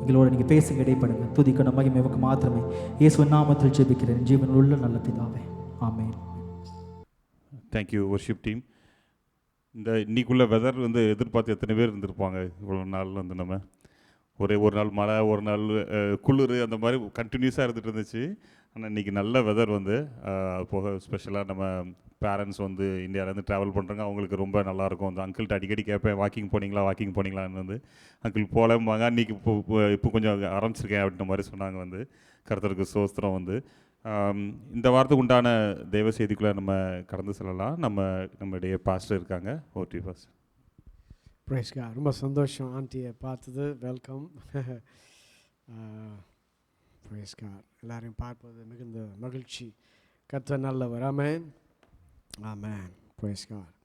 எங்களோட நீங்கள் பேசுங்க, இடைப்படுங்க. துதிக்கணும் மகிமை உமக்கு மாத்திரமே. இயேசுவின் நாமத்தில் ஜெபிக்கிறேன் ஜீவன் உள்ள நல்ல பிதாவே. ஆமென். Thank you worship team. இந்த இன்னைக்குள்ள வெதர் வந்து எதிர்பார்த்து எத்தனை பேர் இருந்திருப்பாங்க இவ்வளோ நாள் வந்து நம்ம ஒரே ஒரு நாள் மழை ஒரு நாள் குளிர் அந்த மாதிரி கண்டினியூஸாக இருந்துகிட்டு இருந்துச்சு. ஆனால் இன்றைக்கி நல்ல வெதர் வந்து போக ஸ்பெஷலாக நம்ம பேரண்ட்ஸ் வந்து இந்தியாவிலேருந்து ட்ராவல் பண்ணுறாங்க, அவங்களுக்கு ரொம்ப நல்லாயிருக்கும். அந்த அங்கிள்கிட்ட அடிக்கடி கேட்பேன், வாக்கிங் போனீங்களான்னு வந்து அங்கிள் போகலம்பாங்க. அன்றைக்கி இப்போ கொஞ்சம் ஆரம்பிச்சிருக்கேன் அப்படின்ற மாதிரி சொன்னாங்க. வந்து கர்த்தருக்கு ஸ்தோத்திரம். வந்து இந்த வாரத்துக்கு உண்டான தேவ செய்திக்குள்ளே நம்ம கடந்து செல்லலாம். நம்மளுடைய பாஸ்டர் இருக்காங்க. ஓடி பாஸ்டர். Price God. ரொம்ப சந்தோஷம் ஆண்டியை பார்த்தது. வெல்கம். Praise god. எல்லாரையும் பார்ப்பது மிகுந்த மகிழ்ச்சி. கர்த்தர் நல்லவர். Amen amen. Praise god.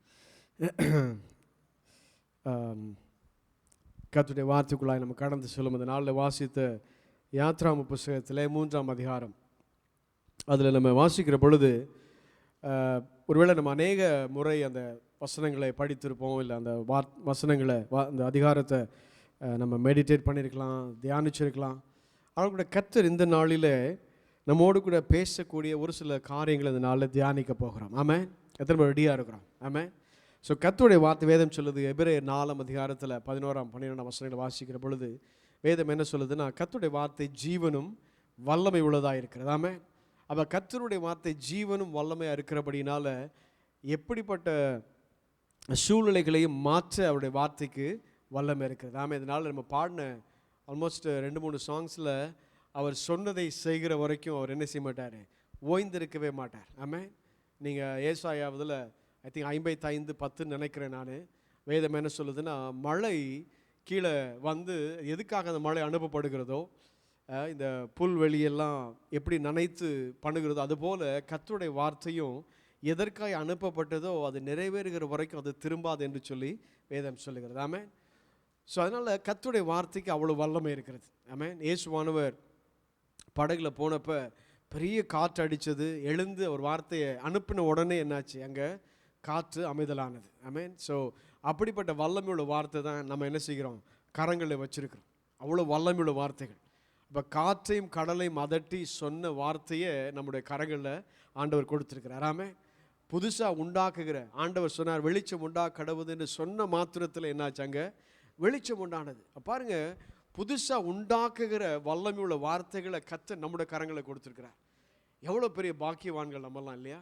கர்த்தருடைய வார்த்தைக்குள்ளாய் நம்ம கடந்து செல்லும் இந்த நாளில் வாசித்த யாத்ராம புஸ்தகத்திலே 3ஆம் அதிகாரம். அதில் நம்ம வாசிக்கிற பொழுது ஒருவேளை நம்ம அநேக முறை அந்த வசனங்களை படித்திருப்போம், இல்லை அந்த வசனங்களை அந்த அதிகாரத்தை நம்ம மெடிடேட் பண்ணியிருக்கலாம், தியானிச்சிருக்கலாம். ஆனால் கூட கர்த்தர் இந்த நாளில் நம்மோடு கூட பேசக்கூடிய ஒரு சில காரியங்களை இந்த நாளில் தியானிக்க போகிறோம். ஆமென். எத்தனை பேர் ரெடியாக இருக்கிறோம்? ஆமென். ஸோ கர்த்தருடைய வார்த்தை வேதம் சொல்லுது. எபிரேயர் 4ஆம் அதிகாரத்தில் 11ஆம் 12ஆம் வசனங்களை வாசிக்கிற பொழுது வேதம் என்ன சொல்லுதுன்னா, கர்த்தருடைய வார்த்தை ஜீவனும் வல்லமை உள்ளதாக இருக்கிறது. ஆமென். அப்போ கர்த்தருடைய வார்த்தை ஜீவனும் வல்லமையாக இருக்கிறபடினால எப்படிப்பட்ட சூழ்நிலைகளையும் மாற்ற அவருடைய வார்த்தைக்கு வல்லமை இருக்கிறது. ஆமாம். இதனால் நம்ம பாடின ஆல்மோஸ்ட் 2-3 சாங்ஸில் அவர் சொன்னதை செய்கிற வரைக்கும் அவர் என்ன செய்ய மாட்டார், ஓய்ந்திருக்கவே மாட்டார். ஆமாம். நீங்கள் ஏசாயாவதில் ஐ திங்க் 55:10 நினைக்கிறேன் நான். வேதம் என்ன சொல்லுதுன்னா, மழை கீழே வந்து எதுக்காக அந்த மழை அனுப்பப்படுகிறதோ, இந்த புல்வெளியெல்லாம் எப்படி நனைத்து பண்ணுகிறதோ, அதுபோல் கர்த்தருடைய வார்த்தையும் எதற்காக அனுப்பப்பட்டதோ அது நிறைவேறுகிற வரைக்கும் அது திரும்பாது என்று சொல்லி வேதம் சொல்லுகிறது. ஆமென். ஸோ அதனால் கர்த்தருடைய வார்த்தைக்கு அவ்வளோ வல்லமை இருக்கிறது. ஆமென். இயேசுவானவர் படகுல போனப்போ பெரிய காற்று அடித்தது, எழுந்து ஒரு வார்த்தையை அனுப்பின உடனே என்னாச்சு, அங்கே காற்று அமைதலானது. ஆமென். ஸோ அப்படிப்பட்ட வல்லமையுள்ள வார்த்தை தான் நம்ம என்ன செய்கிறோம், கரங்களில் வச்சுருக்கிறோம். அவ்வளோ வல்லமையுள்ள வார்த்தைகள். இப்போ காற்றையும் கடலையும் அதட்டி சொன்ன வார்த்தையை நம்முடைய கரங்களில் ஆண்டவர் கொடுத்துருக்கிறார். ஆமென். புதுசாக உண்டாக்குகிற ஆண்டவர் சொன்னார், வெளிச்சம் கடவுதுன்னு சொன்ன மாத்திரத்தில் என்னாச்சு, அங்கே வெளிச்சம் உண்டானது. பாருங்க, புதுசாக உண்டாக்குகிற வல்லமையுள்ள வார்த்தைகளை கர்த்தர் நம்முடைய கரங்களை கொடுத்துருக்கிறார். எவ்வளோ பெரிய பாக்கியவான்கள் நம்மலாம் இல்லையா?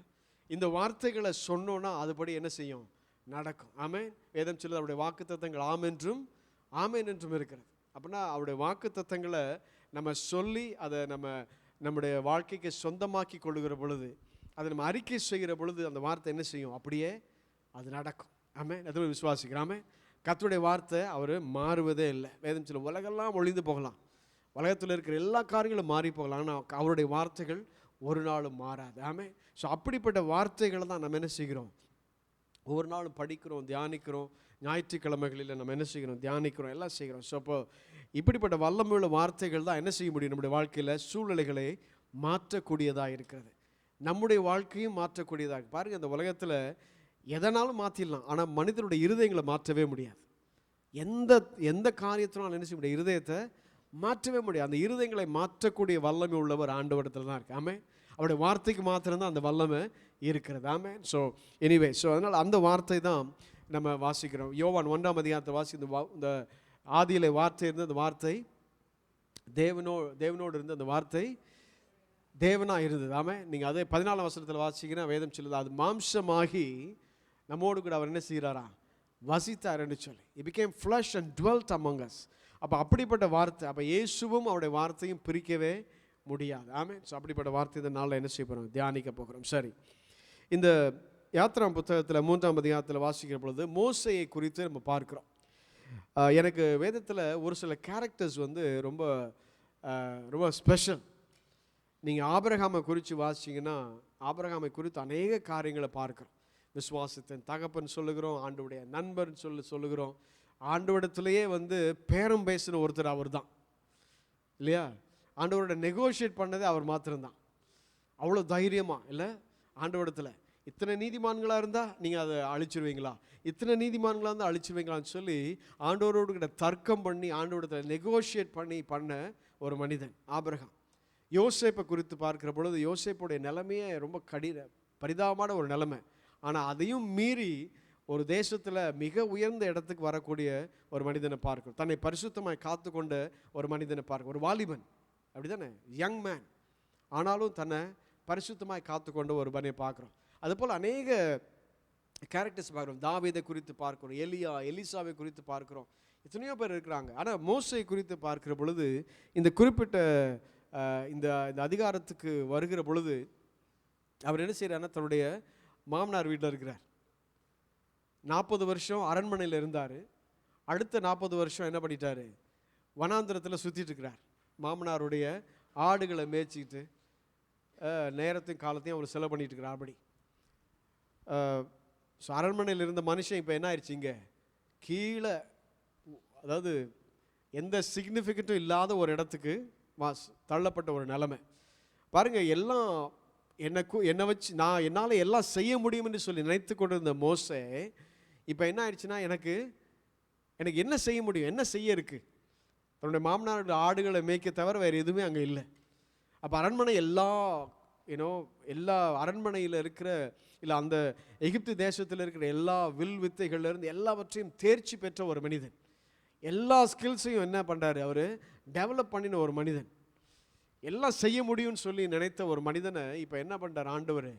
இந்த வார்த்தைகளை சொன்னோன்னா அதுபடி என்ன செய்யும், நடக்கும். ஆமென். வேதம் சொல்லுது அவருடைய வாக்குத்தத்தங்கள் ஆமென்றும் ஆமென் என்றும் இருக்கிறது. அப்படின்னா அவருடைய வாக்குத்தத்தங்களை நம்ம சொல்லி அதை நம்முடைய வாழ்க்கைக்கு சொந்தமாக்கி கொள்ளுகிற பொழுது, அதை நம்ம அறிக்கை செய்கிற பொழுது அந்த வார்த்தை என்ன செய்யும், அப்படியே அது நடக்கும். ஆமென். அது விசுவாசிக்கிறாமே. கர்த்தருடைய வார்த்தை அவர் மாறுவதே இல்லை. வேதம் சொல்ல உலகெல்லாம் ஒழிந்து போகலாம், உலகத்தில் இருக்கிற எல்லா காரியங்களும் மாறி போகலாம், ஆனால் அவருடைய வார்த்தைகள் ஒரு நாளும் மாறாது. ஆமென். ஸோ அப்படிப்பட்ட வார்த்தைகளை தான் நம்ம என்ன செய்கிறோம், ஒவ்வொரு நாளும் படிக்கிறோம், தியானிக்கிறோம். ஞாயிற்றுக்கிழமைகளில் நம்ம என்ன செய்கிறோம், தியானிக்கிறோம், எல்லாம் செய்கிறோம். ஸோ அப்போ இப்படிப்பட்ட வல்லமையுள்ள வார்த்தைகள் தான் என்ன செய்ய முடியும், நம்முடைய வாழ்க்கையில் சூழ்நிலைகளை மாற்றக்கூடியதாக இருக்கிறது. நம்முடைய வாழ்க்கையும் மாற்றக்கூடியதாக. பாருங்கள், இந்த உலகத்தில் எதனாலும் மாற்றிடலாம், ஆனால் மனிதனுடைய இருதயங்களை மாற்றவே முடியாது. எந்த காரியத்தினாலும் என்ன செய்ய முடியாது, இருதயத்தை மாற்றவே முடியாது. அந்த இருதயங்களை மாற்றக்கூடிய வல்லமை உள்ளவர் ஆண்டவரிடத்தில் தான் இருக்குது. ஆமென். அவருடைய வார்த்தைக்கு மாத்திரம்தான் அந்த வல்லமை இருக்கிறது. ஆமென். ஸோ எனிவே, ஸோ அதனால் அந்த வார்த்தை தான் நம்ம வாசிக்கிறோம். யோவான் 1ஆம் அதிகாரத்தை வாசி, இந்த ஆதியிலே வார்த்தை இருந்த அந்த வார்த்தை தேவனோடு இருந்த அந்த வார்த்தை தேவனாக இருந்தது. ஆமென். நீங்கள் அதே 14ஆம் வசனத்தில் வாசிங்கன்னா வேதம் சொல்லுது, அது மாம்சமாகி நம்மோடு கூட அவர் என்ன செய்கிறாரா, வசித்தார் என்று சொல்லி. He became flesh and dwelt among us. அப்போ அப்படிப்பட்ட வார்த்தை, அப்போ இயேசுவும் அவருடைய வார்த்தையும் பிரிக்கவே முடியாது. ஆமென். ஸோ அப்படிப்பட்ட வார்த்தை இந்த நாளில் என்ன செய்ய போகிறோம், தியானிக்க போகிறோம். சரி, இந்த யாத்திராம் புத்தகத்தில் 3ஆம் அதிகாரத்தில் வாசிக்கிற பொழுது மோசையை குறித்து நம்ம பார்க்குறோம். எனக்கு வேதத்தில் ஒரு சில கேரக்டர்ஸ் வந்து ரொம்ப ரொம்ப ஸ்பெஷல். நீங்கள் ஆபிரகாமை குறித்து வாசிச்சிங்கன்னா ஆபிரகாமை குறித்து அநேக காரியங்களை பார்க்குறோம். விசுவாசத்தின் தகப்பன் சொல்லுகிறோம், ஆண்டவருடைய நண்பர்னு சொல்லுகிறோம். ஆண்டவரிடத்துலேயே வந்து பேரம் பேசின ஒருத்தர் அவர் தான் இல்லையா? ஆண்டவரோட நெகோஷியேட் பண்ணதே அவர் மாத்திரம்தான். அவ்வளோ தைரியமாக இல்லை, ஆண்டவரிடத்தில் இத்தனை நீதிமான்களாக இருந்தால் நீங்கள் அதை அழிச்சிருவீங்களா, இத்தனை நீதிமான்களாக இருந்தால் அழிச்சிருவீங்களான்னு சொல்லி ஆண்டவரோடு கிட்ட தர்க்கம் பண்ணி ஆண்டவரிடத்தில் நெகோஷியேட் பண்ண ஒரு மனிதன் ஆபிரகாம். யோசேப்பை குறித்து பார்க்கிற பொழுது யோசேப்புடைய நிலைமையே ரொம்ப பரிதாபமான ஒரு நிலைமை. ஆனால் அதையும் மீறி ஒரு தேசத்தில் மிக உயர்ந்த இடத்துக்கு வரக்கூடிய ஒரு மனிதனை பார்க்கிறோம். தன்னை பரிசுத்தமாய் காத்து கொண்ட ஒரு மனிதனை பார்க்கிறோம். ஒரு வாலிபன், அப்படி தானே, யங் மேன், ஆனாலும் தன்னை பரிசுத்தமாய் காத்து கொண்ட ஒரு மனிதனை பார்க்குறோம். அதுபோல் அநேக கேரக்டர்ஸ் பார்க்குறோம். தாவீதை குறித்து பார்க்கிறோம், எலிசாவை குறித்து பார்க்கிறோம், எத்தனையோ பேர் இருக்கிறாங்க. ஆனால் மோசை குறித்து பார்க்கிற பொழுது இந்த குறிப்பிட்ட இந்த அதிகாரத்துக்கு வருகிற பொழுது அவர் என்ன செய்கிறாருன்னா, தன்னுடைய மாமனார் வீட்டில் இருக்கிறார். 40 வருஷம் அரண்மனையில் இருந்தார். அடுத்த 40 வருஷம் என்ன பண்ணிட்டார், வனாந்திரத்தில் சுற்றிட்டு இருக்கிறார். மாமனாருடைய ஆடுகளை மேய்ச்சிக்கிட்டு நேரத்தையும் காலத்தையும் அவர் செலவு பண்ணிட்டு இருக்கிறார். அப்படி ஸோ அரண்மனையில் இருந்த மனுஷன் இப்போ என்ன ஆயிடுச்சு, இங்கே கீழே, அதாவது எந்த சிக்னிஃபிகண்ட்டும் இல்லாத ஒரு இடத்துக்கு தள்ளப்பட்ட ஒரு நிலைமை. பாருங்கள், எல்லாம் என்னை வச்சு என்னால் எல்லாம் செய்ய முடியும் என்று சொல்லி நினைத்து கொண்டு இருந்த மோசே இப்போ என்ன ஆயிடுச்சுன்னா, எனக்கு என்ன செய்ய முடியும், என்ன செய்ய இருக்குது, தன்னுடைய மாமனாரோட ஆடுகளை மேய்க்க தவிர வேறு எதுவுமே அங்கே இல்லை. அப்போ அரண்மனை எல்லா அரண்மனையில் இருக்கிற இல்லை அந்த எகிப்து தேசத்தில் இருக்கிற எல்லா வில் வித்தைகள்லேருந்து எல்லாவற்றையும் தேர்ச்சி பெற்ற ஒரு மனிதன், எல்லா ஸ்கில்ஸையும் என்ன பண்ணுறாரு, அவர் டெவலப் பண்ணின ஒரு மனிதன், எல்லாம் செய்ய முடியும்னு சொல்லி நினைத்த ஒரு மனிதனை இப்போ என்ன பண்ணுறார், ஆண்டவர்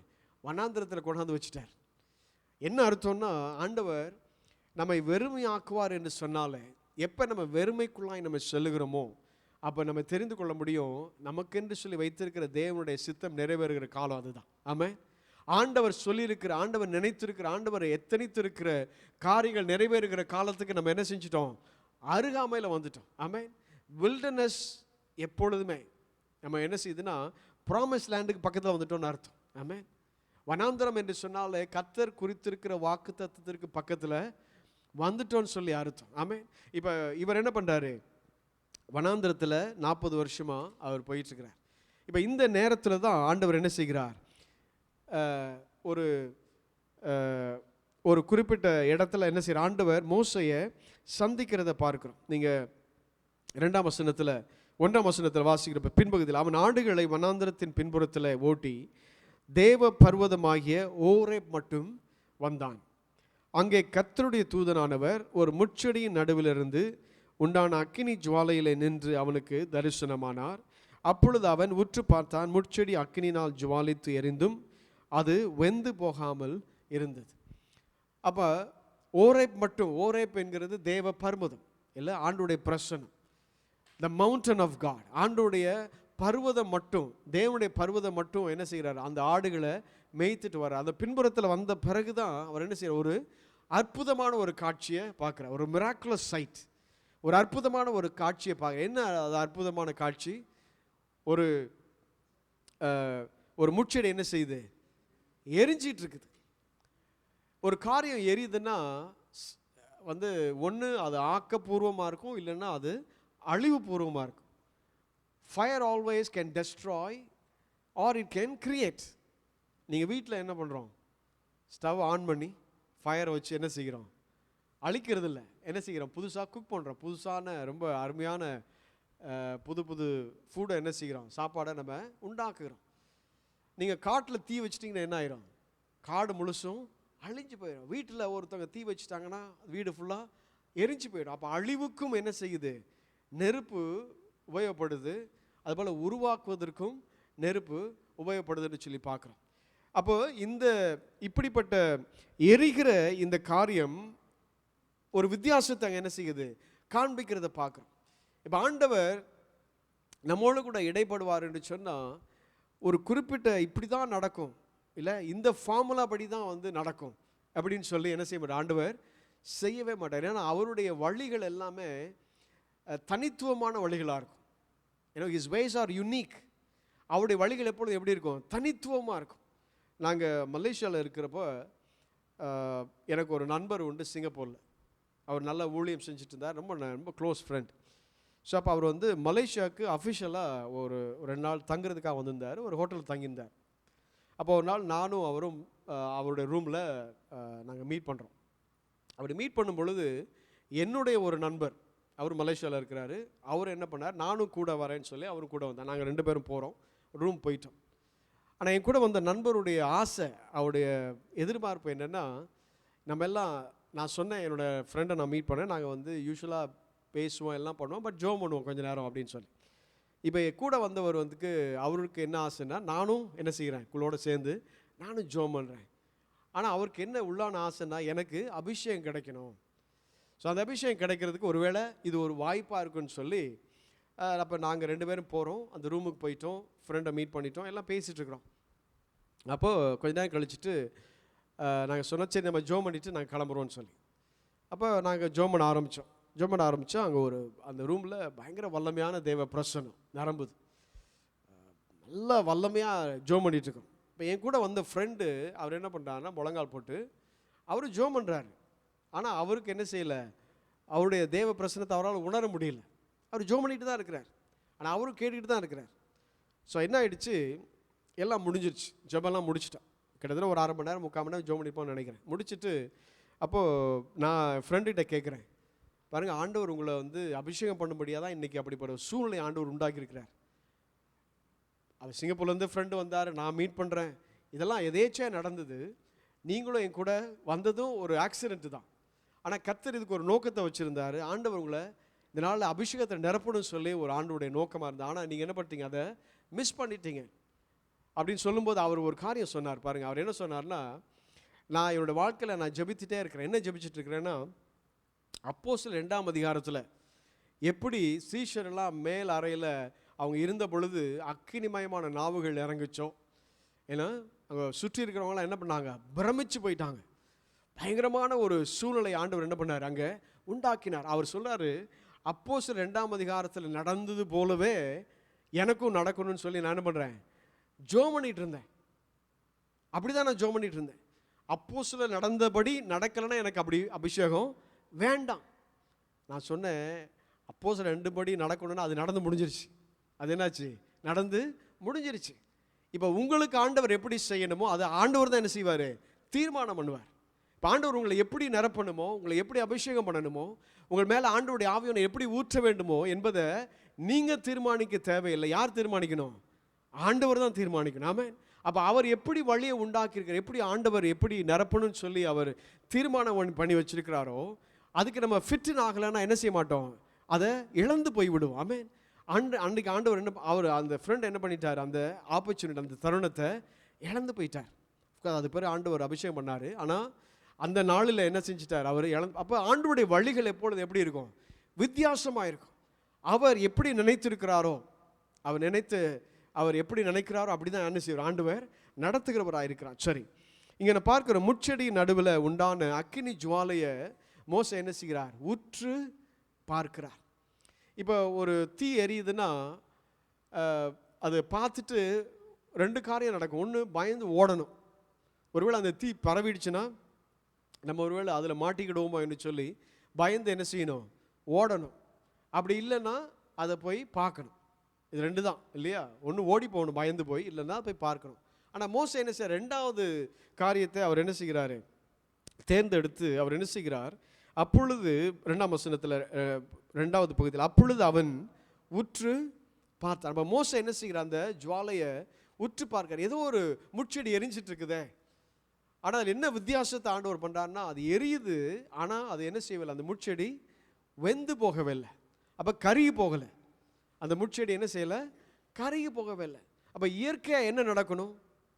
வனாந்திரத்தில் கொண்டாந்து வச்சுட்டார். என்ன அர்த்தம்னா, ஆண்டவர் நம்மை வெறுமையாக்குவார் என்று சொன்னாலே, எப்போ நம்ம வெறுமைக்குள்ளாய் நம்ம செல்லுகிறோமோ அப்போ நம்ம தெரிந்து கொள்ள முடியும் நமக்கென்று சொல்லி வைத்திருக்கிற தேவனுடைய சித்தம் நிறைவேறுகிற காலம் அதுதான். ஆமாம், ஆண்டவர் சொல்லியிருக்கிற, ஆண்டவர் நினைத்திருக்கிற, ஆண்டவர் எத்தனைத்திருக்கிற காரியங்கள் நிறைவேறுகிற காலத்துக்கு நம்ம என்ன செஞ்சிட்டோம், அருகாமையில் வந்துட்டோம். ஆமென். வில்டர்னஸ் எப்பொழுதுமே நம்ம என்ன செய்யுதுன்னா ப்ராமிஸ் லேண்டுக்கு பக்கத்தில் வந்துட்டோம்னு அர்த்தம். ஆமென். வனாந்தரம் என்று சொன்னாலே கர்த்தர் குறித்திருக்கிற வாக்கு தத்துவத்திற்கு பக்கத்தில் வந்துட்டோன்னு சொல்லி அர்த்தம். ஆமென். இப்போ இவர் என்ன பண்ணுறாரு, வனாந்தரத்தில் 40 வருஷமாக அவர் போயிட்டுருக்கிறார். இப்போ இந்த நேரத்தில் தான் ஆண்டவர் என்ன செய்கிறார், ஒரு ஒரு குறிப்பிட்ட இடத்துல என்ன செய்கிறார், ஆண்டவர் மோசையை சந்திக்கிறத பார்க்குறோம். நீங்கள் 2ஆம் வசனத்தில் 1ஆம் வசனத்தில் வாசிக்கிறப்ப பின்பகுதியில், அவன் ஆடுகளை வனாந்தரத்தின் பின்புறத்தில் ஓட்டி தேவ பர்வதமாகிய ஓரேப் மட்டும் வந்தான். அங்கே கர்த்தருடைய தூதனானவர் ஒரு முட்செடியின் நடுவிலிருந்து உண்டான அக்கினி ஜுவாலையில் நின்று அவனுக்கு தரிசனமானார். அப்பொழுது அவன் உற்று பார்த்தான், முட்செடி அக்கினினால் ஜுவாலித்து எரிந்தும் அது வெந்து போகாமல் இருந்தது. அப்போ ஓரேப் மட்டும், ஓரேப் என்கிறது தேவ பர்வதம் இல்லை, ஆண்டுடைய பிரசனம், த மவுண்டன் ஆஃப் காட், ஆண்டுடைய பர்வதம் மட்டும், தேவனுடைய பர்வதம் மட்டும் என்ன செய்கிறார், அந்த ஆடுகளை மேய்த்துட்டு வர. அந்த பின்புறத்தில் வந்த பிறகு தான் அவர் என்ன செய்கிறார், ஒரு அற்புதமான ஒரு காட்சியை பார்க்குறார். ஒரு மிராக்குலஸ் சைட், ஒரு அற்புதமான ஒரு காட்சியை பார்க்குற. என்ன அது அற்புதமான காட்சி, ஒரு ஒரு முட்செடி என்ன செய்யுது, எரிஞ்சிட்டு இருக்குது. ஒரு காரியம் எரியுதுன்னா வந்து ஒன்று அது ஆக்கப்பூர்வமாக இருக்கும், இல்லைன்னா அது அழிவுபூர்வமாக இருக்கும். Fire always can destroy R it can create. நீங்கள் வீட்டில் என்ன பண்ணுறோம், ஸ்டவ் ஆன் பண்ணி ஃபயரை வச்சு என்ன செய்கிறோம், அழிக்கிறது இல்லை, என்ன செய்கிறோம், புதுசாக குக் பண்ணுறோம். புதுசான ரொம்ப அருமையான புது புது ஃபுட்டை என்ன செய்கிறோம், சாப்பாடை நம்ம உண்டாக்குகிறோம். நீங்கள் காட்டில் தீ வச்சிட்டிங்கன்னா என்ன ஆயிரும், காடு முழுசும் அழிஞ்சு போயிடும். வீட்டில் ஒருத்தவங்க தீ வச்சுட்டாங்கன்னா வீடு ஃபுல்லாக எரிஞ்சு போயிடும். அப்போ அழிவுக்கும் என்ன செய்யுது, நெருப்பு உபயோகப்படுது. அதுபோல் உருவாக்குவதற்கும் நெருப்பு உபயோகப்படுதுன்னு சொல்லி பார்க்குறோம். அப்போ இந்த இப்படிப்பட்ட எரிகிற இந்த காரியம் ஒரு வித்தியாசத்தை அங்கே என்ன செய்யுது, காண்பிக்கிறத பார்க்குறோம். இப்போ ஆண்டவர் நம்மோடு கூட இடைப்படுவார் என்று சொன்னால் ஒரு குறிப்பிட்ட இப்படி தான் நடக்கும், இல்லை இந்த ஃபார்முலா படி தான் வந்து நடக்கும் அப்படின்னு சொல்லி என்ன செய்ய மாட்டார், ஆண்டவர் செய்யவே மாட்டார். ஏன்னா அவருடைய வழிகள் எல்லாமே தனித்துவமான வழிகளாக இருக்கும். ஏன்னா ஹிஸ் வேஸ் ஆர் யூனிக். அவருடைய வழிகள் எப்பொழுதும் எப்படி இருக்கும், தனித்துவமாக இருக்கும். நாங்கள் மலேசியாவில் இருக்கிறப்போ எனக்கு ஒரு நண்பர் உண்டு சிங்கப்பூரில். அவர் நல்ல ஊழியம் செஞ்சுட்டு இருந்தார், ரொம்ப க்ளோஸ் ஃப்ரெண்ட். ஸோ அப்போ அவர் வந்து மலேசியாவுக்கு அஃபிஷியலாக ஒரு 2 நாள் தங்குறதுக்காக வந்திருந்தார். ஒரு ஹோட்டலில் தங்கியிருந்தார். அப்போ ஒரு நாள் நானும் அவரும் அவருடைய ரூமில் நாங்கள் மீட் பண்ணுறோம். அப்படி மீட் பண்ணும் பொழுது என்னுடைய ஒரு நண்பர், அவர் மலேசியாவில் இருக்கிறாரு, அவர் என்ன பண்ணார், நானும் கூட வரேன்னு சொல்லி அவரும் கூட வந்தார். நாங்கள் 2 பேரும் போகிறோம், ரூம் போயிட்டோம். ஆனால் என் கூட வந்த நண்பருடைய ஆசை, அவருடைய எதிர்பார்ப்பு என்னென்னா, நம்ம எல்லாம், நான் சொன்னேன் என்னோடய ஃப்ரெண்டை நான் மீட் பண்ணேன், நாங்கள் வந்து யூஸ்வலாக பேசுவோம் எல்லாம் பண்ணுவோம், பட் ஜோம் பண்ணுவோம் கொஞ்சம் நேரம் அப்படின்னு சொல்லி. இப்போ கூட வந்தவர் வந்துக்கு அவருக்கு என்ன ஆசைன்னா, நானும் என்ன செய்கிறேன், குள்ளோட சேர்ந்து நானும் ஜோம் பண்ணுறேன். ஆனால் அவருக்கு என்ன உள்ளான ஆசைன்னா, எனக்கு அபிஷேகம் கிடைக்கணும். ஸோ அந்த அபிஷேகம் கிடைக்கிறதுக்கு ஒருவேளை இது ஒரு வாய்ப்பாக இருக்குன்னு சொல்லி அப்போ நாங்கள் 2 பேரும் போகிறோம். அந்த ரூமுக்கு போயிட்டோம், ஃப்ரெண்டை மீட் பண்ணிட்டோம், எல்லாம் பேசிகிட்ருக்குறோம். அப்போது கொஞ்ச நேரம் கழிச்சுட்டு நாங்கள் சொன்ன, சரி நம்ம ஜோம் பண்ணிவிட்டு நாங்கள் கிளம்புறோன்னு சொல்லி. அப்போ நாங்கள் ஜோம் பண்ண ஆரம்பித்தோம். அங்கே ஒரு அந்த ரூமில் பயங்கர வல்லமையான தேவ பிரசன்னம் நிரம்புது. நல்லா வல்லமையாக ஜோம் பண்ணிகிட்ருக்கோம். இப்போ என் கூட வந்த ஃப்ரெண்டு அவர் என்ன பண்ணுறாருன்னா, முழங்கால் போட்டு அவர் ஜோம் பண்ணுறாரு. ஆனால் அவருக்கு என்ன செய்யலை, அவருடைய தேவ பிரசனத்தை அவரால் உணர முடியல. அவர் ஜோம் பண்ணிட்டு தான் இருக்கிறார், ஆனால் அவரும் கேட்டுக்கிட்டு தான் இருக்கிறார். ஸோ என்ன ஆகிடுச்சு, எல்லாம் முடிஞ்சிருச்சு, ஜெபெல்லாம் முடிச்சிட்டோம். கிட்டத்தட்ட ஒரு 1/2 மணி நேரம் 3/4 மணி நேரம் ஜோம் பண்ணிப்போம்னு நினைக்கிறேன். முடிச்சுட்டு அப்போது நான் ஃப்ரெண்டுகிட்ட கேட்குறேன், பாருங்கள் ஆண்டவர் உங்களை வந்து அபிஷேகம் பண்ணும்படியாக தான் இன்றைக்கி அப்படிப்பட்ட ஒரு சூழ்நிலை ஆண்டவர் உண்டாக்கியிருக்கிறார். அவர் சிங்கப்பூர்லேருந்து ஃப்ரெண்டு வந்தார், நான் மீட் பண்ணுறேன், இதெல்லாம் எதேச்சையாக நடந்தது. நீங்களும் என் கூட வந்ததும் ஒரு ஆக்சிடென்ட்டு தான். ஆனால் கர்த்தர் இதுக்கு ஒரு நோக்கத்தை வச்சுருந்தார். ஆண்டவர் உங்களை இந்த நாளில் அபிஷேகத்தை நிரப்பணும்னு சொல்லி ஒரு ஆண்டோடைய நோக்கமாக இருந்தது. ஆனால் நீங்கள் என்ன பண்ணிட்டீங்க, அதை மிஸ் பண்ணிட்டீங்க அப்படின்னு சொல்லும்போது அவர் ஒரு காரியம் சொன்னார். பாருங்கள், அவர் என்ன சொன்னார்னா, நான் என்னோடய வாழ்க்கையில் நான் ஜெபித்துட்டே இருக்கிறேன். என்ன ஜெபிச்சுட்டு இருக்கிறேன்னா, அப்போஸ்தலர் 2ஆம் அதிகாரத்தில் எப்படி சீஷரெல்லாம் மேல் அறையில் அவங்க இருந்த பொழுது அக்கினிமயமான நாவுகள் இறங்குச்சோம். ஏன்னா அங்கே சுற்றி இருக்கிறவங்களாம் என்ன பண்ணாங்க, பிரமிச்சு போயிட்டாங்க. பயங்கரமான ஒரு சூழ்நிலை ஆண்டவர் என்ன பண்ணார், அங்கே உண்டாக்கினார். அவர் சொல்றாரு, அப்போஸ்தலர் 2ஆம் அதிகாரத்தில் நடந்தது போலவே எனக்கும் நடக்கணும்னு சொல்லி நான் என்ன பண்ணுறேன், ஜெபம் பண்ணிட்டு இருந்தேன். அப்படி தான் நான் ஜெபம் பண்ணிட்டு இருந்தேன். அப்போஸ்தலர் நடந்தபடி நடக்கலைன்னா எனக்கு அப்படி அபிஷேகம் வேண்டாம். நான் சொன்னேன், அப்போஸ்தலர் 2 படி நடக்கணும்னா அது நடந்து முடிஞ்சிருச்சு. அது என்னாச்சு, நடந்து முடிஞ்சிருச்சு. இப்போ உங்களுக்கு ஆண்டவர் எப்படி செய்யணுமோ அதை ஆண்டவர் தான் என்ன செய்வார், தீர்மானம் பண்ணுவார். இப்போ ஆண்டவர் உங்களை எப்படி நிரப்பணுமோ, உங்களை எப்படி அபிஷேகம் பண்ணணுமோ, உங்கள் மேலே ஆண்டவருடைய ஆவியை எப்படி ஊற்ற வேண்டுமோ என்பதை நீங்கள் தீர்மானிக்க தேவையில்லை. யார் தீர்மானிக்கணும், ஆண்டவர் தான் தீர்மானிக்கணும். ஆமென். அப்போ அவர் எப்படி வழியை உண்டாக்கியிருக்கார், எப்படி ஆண்டவர் எப்படி நிரப்பணும்னு சொல்லி அவர் தீர்மானம் பண்ணி வச்சிருக்கிறாரோ அதுக்கு நம்ம ஃபிட்டின் ஆகலைன்னா என்ன செய்ய மாட்டோம், அதை இழந்து போய் விடுவோம். ஆமென். அன்றைக்கு ஆண்டவர் என்ன, அவர் அந்த ஃப்ரெண்ட் என்ன பண்ணிட்டார், அந்த ஆப்பர்ச்சுனிட்டி, அந்த தருணத்தை இழந்து போயிட்டார். அது பேர் ஆண்டவர் அபிஷேகம் பண்ணார். ஆனால் அந்த நாளில் என்ன செஞ்சிட்டார், அவர் அப்போ ஆண்டவருடைய வழிகள் எப்பொழுது எப்படி இருக்கும், வித்தியாசமாக இருக்கும். அவர் எப்படி நினைத்திருக்கிறாரோ, அவர் எப்படி நினைக்கிறாரோ அப்படி தான் என்ன செய்வார், ஆண்டவர் நடத்துகிறவராக இருக்கிறார். சரி, இங்கே நான் பார்க்குற முச்செடி நடுவில் உண்டான அக்கினி ஜுவாலையை மோசே என்ன செய்கிறார், உற்று பார்க்கிறார். இப்போ ஒரு தீ எரியுதுன்னா அதை பார்த்துட்டு 2 காரியம் நடக்கும். ஒன்று, பயந்து ஓடணும். ஒருவேளை அந்த தீ பரவிடுச்சுன்னா நம்ம ஒருவேளை அதில் மாட்டிக்கிடுவோமோ என்று சொல்லி பயந்து என்ன செய்யணும், ஓடணும். அப்படி இல்லைன்னா அதை போய் பார்க்கணும். இது 2 தான் இல்லையா, ஒன்று ஓடி போகணும் பயந்து போய், இல்லைன்னா போய் பார்க்கணும். ஆனால் மோசே என்ன செய்ய, 2வது காரியத்தை அவர் என்ன செய்கிறாரு, தேர்ந்தெடுத்து அவர் என்ன செய்கிறார், அப்பொழுது 2ஆம் வசனத்தில் 2வது பகுதியில் அப்பொழுது அவன் உற்று பார்த்தான். அப்போ மோசே என்ன செய்கிறார், அந்த ஜுவாலையை உற்று பார்க்கிறார். ஏதோ ஒரு முச்செடி எரிஞ்சிட்டு இருக்குதே, ஆனால் அதில் என்ன வித்தியாசத்தை ஆண்டவர் பண்ணுறாருன்னா, அது எரியுது, ஆனால் அது என்ன செய்யவில்லை, அந்த முச்செடி வெந்து போகவில்லை. அப்போ கருகி போகலை. அந்த முச்செடி என்ன செய்யலை, கருகி போகவே இல்லை. அப்போ இயற்கையாக என்ன நடக்கணும்,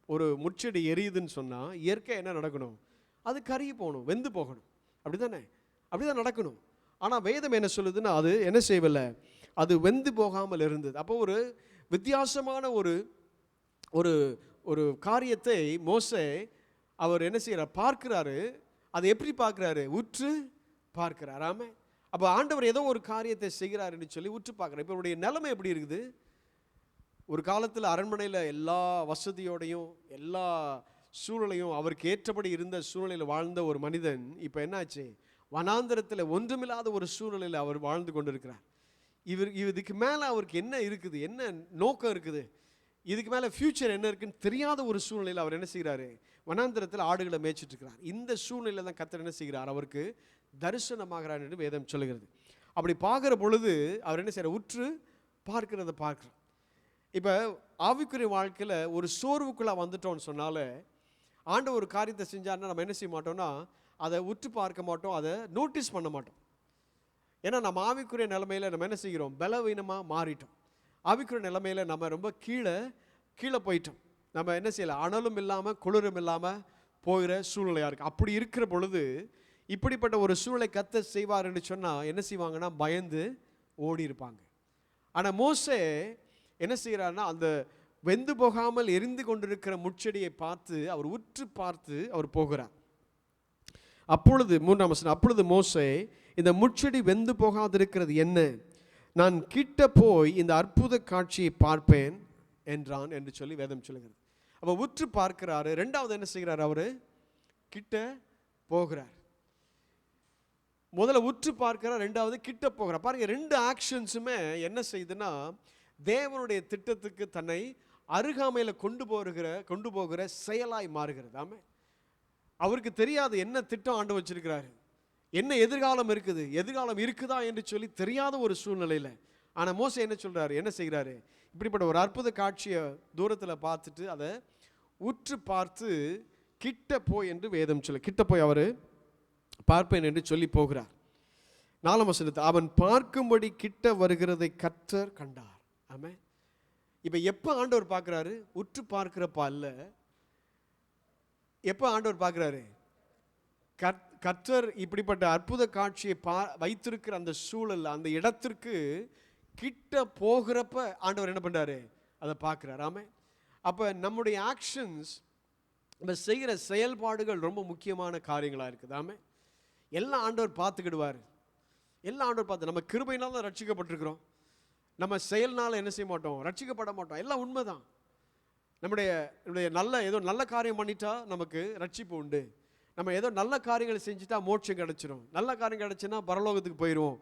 ஒரு முச்செடி எரியுதுன்னு சொன்னால் இயற்கையாக என்ன நடக்கணும், அது கருகி போகணும், வெந்து போகணும். அப்படி தானே, அப்படி தான் நடக்கணும். ஆனால் வேதம் என்ன சொல்லுதுன்னா, அது என்ன செய்யவில்லை, அது வெந்து போகாமல் இருந்தது. அப்போ ஒரு வித்தியாசமான ஒரு ஒரு காரியத்தை மோசே அவர் என்ன செய்கிறார், பார்க்கிறாரு. அதை எப்படி பார்க்குறாரு, உற்று பார்க்கிறார். ஆமே. அப்போ ஆண்டவர் ஏதோ ஒரு காரியத்தை செய்கிறாருன்னு சொல்லி உற்று பார்க்குறார். இப்போ அவருடைய நிலைமை எப்படி இருக்குது, ஒரு காலத்தில் அரண்மனையில் எல்லா வசதியோடையும் எல்லா சூழ்நிலையும் அவருக்கு ஏற்றபடி இருந்த சூழ்நிலையில் வாழ்ந்த ஒரு மனிதன் இப்போ என்னாச்சு, வனாந்தரத்தில் ஒன்றுமில்லாத ஒரு சூழ்நிலையில் அவர் வாழ்ந்து கொண்டிருக்கிறார். இதுக்கு மேலே அவருக்கு என்ன இருக்குது, என்ன நோக்கம் இருக்குது, இதுக்கு மேலே ஃப்யூச்சர் என்ன இருக்குன்னு தெரியாத ஒரு சூழ்நிலையில் அவர் என்ன செய்கிறாரு, வனாந்தரத்தில் ஆடுகளை மேய்ச்சிட்டு இருக்கிறார். இந்த சூழ்நிலையில் தான் கர்த்தர் என்ன செய்கிறார், அவருக்கு தரிசனமாகிறார் என்று வேதம் சொல்லுகிறது. அப்படி பார்க்குற பொழுது அவர் என்ன செய்கிறார், உற்று பார்க்கிறத பார்க்குறார். இப்போ ஆவிக்குரிய வாழ்க்கையில் ஒரு சோர்வுக்குள்ளே வந்துட்டோம்னு சொன்னாலே ஆண்டவர் ஒரு காரியத்தை செஞ்சாருன்னா நம்ம என்ன செய்ய மாட்டோம்னா, அதை உற்று பார்க்க மாட்டோம், அதை நோட்டீஸ் பண்ண மாட்டோம். ஏன்னா நம்ம ஆவிக்குரிய நிலைமையில் நம்ம என்ன செய்கிறோம், பலவீனமாக மாறிட்டோம். ஆவிக்குரிய நிலைமையில் நம்ம ரொம்ப கீழே போயிட்டோம். நம்ம என்ன செய்யலை, அனலும் இல்லாமல் குளிரும் இல்லாமல் போகிற சூழ்நிலையாக இருக்குது. அப்படி இருக்கிற பொழுது இப்படிப்பட்ட ஒரு சூழ்நிலை கர்த்தர் செய்வார் என்று சொன்னால் என்ன செய்வாங்கன்னா, பயந்து ஓடி இருப்பாங்க. ஆனால் மோசே என்ன செய்கிறாருன்னா, அந்த வெந்து போகாமல் எரிந்து கொண்டிருக்கிற முச்செடியை பார்த்து அவர் உற்று பார்த்து அவர் போகிறார். அப்பொழுது 3ஆம் வசனம், அப்பொழுது மோசே, இந்த முச்செடி வெந்து போகாதிருக்கிறது என்ன, நான் கிட்ட போய் இந்த அற்புத காட்சியை பார்ப்பேன் என்றான் என்று சொல்லி வேதம் சொல்லுகிறது. அப்போ உற்று பார்க்கிறாரு. 2வது என்ன செய்கிறார், அவர் கிட்ட போகிறார். முதல்ல உற்று பார்க்கிறார், 2வது கிட்ட போகிறார். பாருங்க, 2 ஆக்ஷன்ஸுமே என்ன செய்யுதுன்னா, தேவனுடைய திட்டத்துக்கு தன்னை அருகாமையில் கொண்டு போகிற செயலாய் மாறுகிறது. ஆமே. அவருக்கு தெரியாது என்ன திட்டம் ஆண்டு வச்சிருக்கிறாரு, என்ன எதிர்காலம் இருக்குதா என்று சொல்லி தெரியாத ஒரு சூழ்நிலையில். ஆனால் மோசே என்ன சொல்றாரு, என்ன செய்கிறாரு, இப்படிப்பட்ட ஒரு அற்புத காட்சியை தூரத்தில் பார்த்துட்டு அதை உற்று பார்த்து கிட்ட போய் என்று வேதம் சொல்ல, கிட்ட போய் அவர் பார்ப்பேன் என்று சொல்லி போகிறார். 4ஆம் வசனத்தை, அவன் பார்க்கும்படி கிட்ட வருகிறதை கர்த்தர் கண்டார். ஆமே. இப்போ எப்போ ஆண்டவர் பார்க்குறாரு, உற்று பார்க்கிறப்பா இல்லை, எப்போ ஆண்டவர் பார்க்குறாரு, கர்த்தர் இப்படிப்பட்ட அற்புத காட்சியை வைத்திருக்கிற அந்த சூழல், அந்த இடத்திற்கு கிட்ட போகிறப்ப ஆண்டவர் என்ன பண்ணுறாரு, அதை பார்க்குறாரு. ஆமே. அப்போ நம்முடைய ஆக்ஷன்ஸ் நம்ம செய்கிற செயல்பாடுகள் ரொம்ப முக்கியமான காரியங்களாக இருக்குது. ஆமே, எல்லாம் ஆண்டவர் பார்த்துக்கிடுவார். எல்லாம் ஆண்டவர் பார்த்து, நம்ம கிருபையினால தான் ரட்சிக்கப்பட்டிருக்கிறோம். நம்ம செயல்னால என்ன செய்ய மாட்டோம், ரட்சிக்கப்பட மாட்டோம். எல்லாம் உண்மைதான். நம்முடைய ஏதோ நல்ல காரியம் பண்ணிட்டா நமக்கு ரட்சிப்பு உண்டு. நம்ம ஏதோ நல்ல காரியங்களை செஞ்சுட்டா மோட்சம் கிடைச்சிடும். நல்ல காரியம் கிடைச்சுன்னா பரலோகத்துக்கு போயிடுவோம்.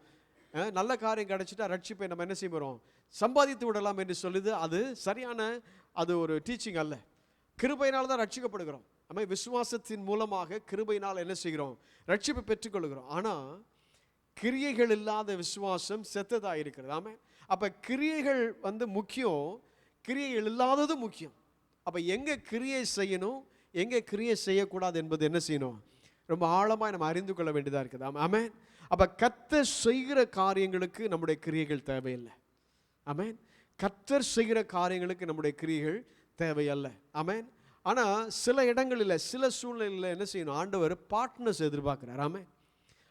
நல்ல காரியம் கிடைச்சிட்டா ரட்சிப்பை நம்ம என்ன செய்ய போகிறோம், சம்பாதித்து விடலாம் என்று சொல்லுது. அது சரியான ஒரு டீச்சிங் அல்ல. கிருபையினால் தான் ரட்சிக்கப்படுகிறோம். நம்ம விசுவாசத்தின் மூலமாக கிருபையினால் என்ன செய்கிறோம், ரட்சிப்பை பெற்றுக்கொள்கிறோம். ஆனால் கிரியைகள் இல்லாத விசுவாசம் செத்ததாக இருக்கிறது. ஆமாம், அப்போ கிரியைகள் முக்கியம், கிரியைகள் இல்லாதது முக்கியம். அப்போ எங்கே கிரியை செய்யணும், எங்கே கிரியை செய்யக்கூடாது என்பது என்ன செய்யணும், ரொம்ப ஆழமாக நம்ம அறிந்து கொள்ள வேண்டியதாக இருக்குது. ஆமென். அப்போ கர்த்தர் செய்கிற காரியங்களுக்கு நம்முடைய கிரியைகள் தேவையில்லை. ஆமென். கர்த்தர் செய்கிற காரியங்களுக்கு நம்முடைய கிரியைகள் தேவையல்ல. ஆமென். ஆனால் சில இடங்களில் சில சூழ்நிலையில் என்ன செய்யணும், ஆண்டவர் பார்ட்னர்ஸ் எதிர்பார்க்குறார். ஆமென்.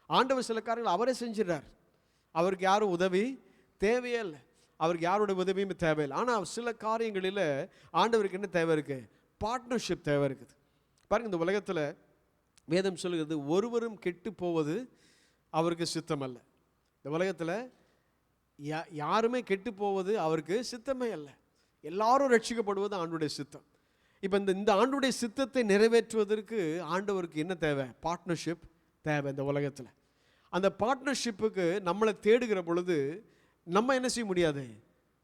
ஆண்டவர் சில காரியங்கள் அவரே செஞ்சிடறார். அவருக்கு யாரும் உதவி தேவையே இல்லை, அவருக்கு யாரோட உதவியுமே தேவையில்லை. ஆனால் சில காரியங்களில் ஆண்டவருக்கு என்ன தேவை இருக்குது, பார்ட்னர்ஷிப் தேவை இருக்குது. பாருங்கள், இந்த உலகத்தில் வேதம் சொல்லுகிறது, ஒருவரும் கெட்டு போவது அவருக்கு சித்தம் அல்ல. இந்த உலகத்தில் யாருமே கெட்டு போவது அவருக்கு சித்தமே அல்ல. எல்லாரும் ரட்சிக்கப்படுவது ஆண்டுடைய சித்தம். இப்போ இந்த ஆண்டுடைய சித்தத்தை நிறைவேற்றுவதற்கு ஆண்டவருக்கு என்ன தேவை, பார்ட்னர்ஷிப் தேவை. இந்த உலகத்தில் அந்த பார்ட்னர்ஷிப்புக்கு நம்மளை தேடுகிற பொழுது நம்ம என்ன செய்ய முடியாது,